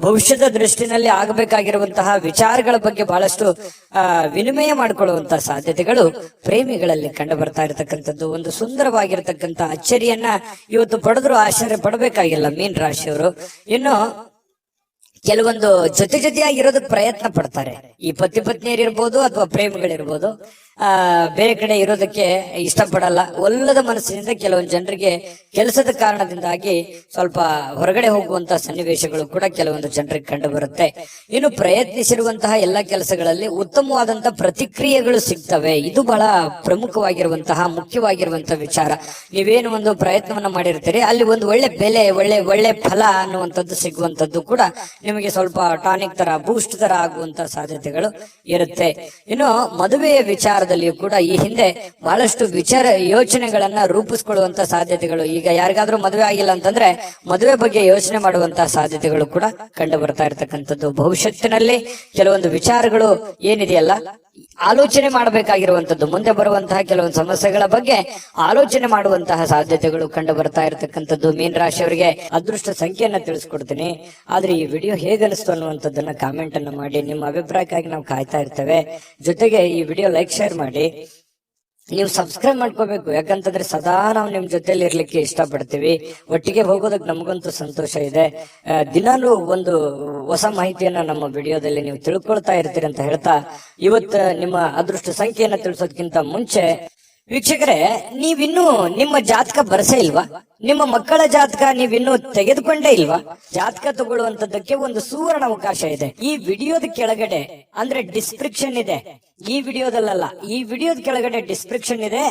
ಭವಿಷ್ಯದ ದೃಷ್ಟಿನಲ್ಲಿ ಆಗಬೇಕಾಗಿರುವಂತಹ ವಿಚಾರಗಳ ಬಗ್ಗೆ ಬಹಳಷ್ಟು ವಿನಿಮಯ ಮಾಡಿಕೊಳ್ಳುವಂತಹ ಸಾಧ್ಯತೆಗಳು ಪ್ರೇಮಿಗಳಲ್ಲಿ ಕಂಡು ಬರ್ತಾ ಇರತಕ್ಕಂಥದ್ದು. ಒಂದು ಸುಂದರವಾಗಿರತಕ್ಕಂತ ಅಚ್ಚರಿಯನ್ನ ಇವತ್ತು ಪಡೆದ್ರು ಆಶ್ಚರ್ಯ ಪಡಬೇಕಾಗಿಲ್ಲ ಮೀನ ರಾಶಿಯವರು. ಇನ್ನು ಕೆಲವೊಂದು ಜೊತೆಯಾಗಿರೋದಕ್ಕೆ ಪ್ರಯತ್ನ ಪಡ್ತಾರೆ. ಈ ಪತಿ ಪತ್ನಿಯರಿರ್ಬೋದು ಅಥವಾ ಪ್ರೇಮಿಗಳಿರ್ಬೋದು, ಬೇರೆ ಕಡೆ ಇರೋದಕ್ಕೆ ಇಷ್ಟಪಡಲ್ಲ. ಒಲ್ಲದ ಮನಸ್ಸಿನಿಂದ ಕೆಲವೊಂದು ಜನರಿಗೆ ಕೆಲಸದ ಕಾರಣದಿಂದಾಗಿ ಸ್ವಲ್ಪ ಹೊರಗಡೆ ಹೋಗುವಂತ ಸನ್ನಿವೇಶಗಳು ಕೂಡ ಕೆಲವೊಂದು ಜನರಿಗೆ ಕಂಡು ಬರುತ್ತೆ. ಇನ್ನು ಪ್ರಯತ್ನಿಸಿರುವಂತಹ ಎಲ್ಲ ಕೆಲಸಗಳಲ್ಲಿ ಉತ್ತಮವಾದಂತಹ ಪ್ರತಿಕ್ರಿಯೆಗಳು ಸಿಗ್ತವೆ. ಇದು ಬಹಳ ಪ್ರಮುಖವಾಗಿರುವಂತಹ ಮುಖ್ಯವಾಗಿರುವಂತಹ ವಿಚಾರ. ನೀವೇನು ಒಂದು ಪ್ರಯತ್ನವನ್ನ ಮಾಡಿರ್ತೀರಿ, ಅಲ್ಲಿ ಒಂದು ಒಳ್ಳೆ ಬೆಲೆ, ಒಳ್ಳೆ ಫಲ ಅನ್ನುವಂಥದ್ದು ಸಿಗುವಂತದ್ದು ಕೂಡ ನಿಮಗೆ ಸ್ವಲ್ಪ ಟಾನಿಕ್ ತರ, ಬೂಸ್ಟ್ ತರ ಆಗುವಂತ ಸಾಧ್ಯತೆಗಳು ಇರುತ್ತೆ. ಇನ್ನು ಮದುವೆಯ ವಿಚಾರದಲ್ಲಿಯೂ ಕೂಡ ಈ ಹಿಂದೆ ಬಹಳಷ್ಟು ಯೋಚನೆಗಳನ್ನ ರೂಪಿಸ್ಕೊಳ್ಳುವಂತ ಸಾಧ್ಯತೆಗಳು, ಈಗ ಯಾರಿಗಾದ್ರೂ ಮದುವೆ ಆಗಿಲ್ಲ ಅಂತಂದ್ರೆ ಮದುವೆ ಬಗ್ಗೆ ಯೋಚನೆ ಮಾಡುವಂತಹ ಸಾಧ್ಯತೆಗಳು ಕೂಡ ಕಂಡು ಬರ್ತಾ ಇರತಕ್ಕಂಥದ್ದು. ಭವಿಷ್ಯತ್ತಿನಲ್ಲಿ ಕೆಲವೊಂದು ವಿಚಾರಗಳು ಏನಿದೆಯಲ್ಲ, ಆಲೋಚನೆ ಮಾಡಬೇಕಾಗಿರುವಂತದ್ದು, ಮುಂದೆ ಬರುವಂತಹ ಕೆಲವೊಂದು ಸಮಸ್ಯೆಗಳ ಬಗ್ಗೆ ಆಲೋಚನೆ ಮಾಡುವಂತಹ ಸಾಧ್ಯತೆಗಳು ಕಂಡು ಬರ್ತಾ ಇರತಕ್ಕಂಥದ್ದು. ಮೀನ ರಾಶಿಯವರಿಗೆ ಅದೃಷ್ಟ ಸಂಖ್ಯೆಯನ್ನ ತಿಳಿಸ್ಕೊಡ್ತೀನಿ. ಆದ್ರೆ ಈ ವಿಡಿಯೋ ಹೇಗನಿಸ್ತು ಅನ್ನುವಂಥದ್ದನ್ನ ಕಾಮೆಂಟ್ ಅನ್ನ ಮಾಡಿ. ನಿಮ್ಮ ಅಭಿಪ್ರಾಯಕ್ಕಾಗಿ ನಾವು ಕಾಯ್ತಾ ಇರ್ತೇವೆ. ಜೊತೆಗೆ ಈ ವಿಡಿಯೋ ಲೈಕ್, ಶೇರ್ ಮಾಡಿ. ನೀವು ಸಬ್ಸ್ಕ್ರೈಬ್ ಮಾಡ್ಕೋಬೇಕು. ಯಾಕಂತಂದ್ರೆ ಸದಾ ನಾವು ನಿಮ್ ಜೊತೆಲಿ ಇರ್ಲಿಕ್ಕೆ ಇಷ್ಟಪಡ್ತೀವಿ. ಒಟ್ಟಿಗೆ ಹೋಗೋದಕ್ಕೆ ನಮಗಂತೂ ಸಂತೋಷ ಇದೆ. ದಿನಾಲೂ ಒಂದು ಹೊಸ ಮಾಹಿತಿಯನ್ನ ನಮ್ಮ ವಿಡಿಯೋದಲ್ಲಿ ನೀವು ತಿಳ್ಕೊಳ್ತಾ ಇರ್ತೀರಿ ಅಂತ ಹೇಳ್ತಾ, ಇವತ್ತು ನಿಮ್ಮ ಅದೃಷ್ಟ ಸಂಖ್ಯೆಯನ್ನ ತಿಳಿಸೋದಕ್ಕಿಂತ ಮುಂಚೆ ವೀಕ್ಷಕರೇ, ನೀವಿನ್ನೂ ನಿಮ್ಮ ಜಾತಕ ಬರಸೇ ಇಲ್ವಾ? ನಿಮ್ಮ ಮಕ್ಕಳ ಜಾತಕ ನೀವಿನ್ನೂ ತೆಗೆದುಕೊಂಡೇ ಇಲ್ವಾ? ಜಾತಕ ತಗೊಳ್ಳುವಂತದ್ದಕ್ಕೆ ಒಂದು ಸುವರ್ಣ ಅವಕಾಶ ಇದೆ. ಈ ವಿಡಿಯೋದ ಕೆಳಗಡೆ ಅಂದ್ರೆ ಡಿಸ್ಕ್ರಿಪ್ಷನ್ ಇದೆ. ಈ ವಿಡಿಯೋದಲ್ಲ, ಈ ವಿಡಿಯೋದ ಕೆಳಗಡೆ ಡಿಸ್ಕ್ರಿಪ್ಷನ್ ಇದೆ.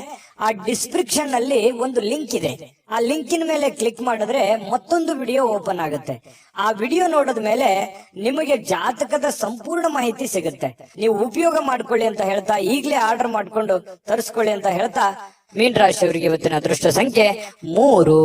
ಆ ಡಿಸ್ಕ್ರಿಪ್ಷನ್ ನಲ್ಲಿ ಒಂದು ಲಿಂಕ್ ಇದೆ. ಆ ಲಿಂಕಿನ ಮೇಲೆ ಕ್ಲಿಕ್ ಮಾಡಿದ್ರೆ ಮತ್ತೊಂದು ವಿಡಿಯೋ ಓಪನ್ ಆಗುತ್ತೆ. ಆ ವಿಡಿಯೋ ನೋಡಿದ ಮೇಲೆ ನಿಮಗೆ ಜಾತಕದ ಸಂಪೂರ್ಣ ಮಾಹಿತಿ ಸಿಗುತ್ತೆ. ನೀವು ಉಪಯೋಗ ಮಾಡ್ಕೊಳ್ಳಿ ಅಂತ ಹೇಳ್ತಾ, ಈಗಲೇ ಆರ್ಡರ್ ಮಾಡ್ಕೊಂಡು ತರಿಸ್ಕೊಳ್ಳಿ ಅಂತ ಹೇಳ್ತಾ, ಮೀನ ರಾಶಿಯವರಿಗೆ ಇವತ್ತಿನ ಅದೃಷ್ಟ ಸಂಖ್ಯೆ 3.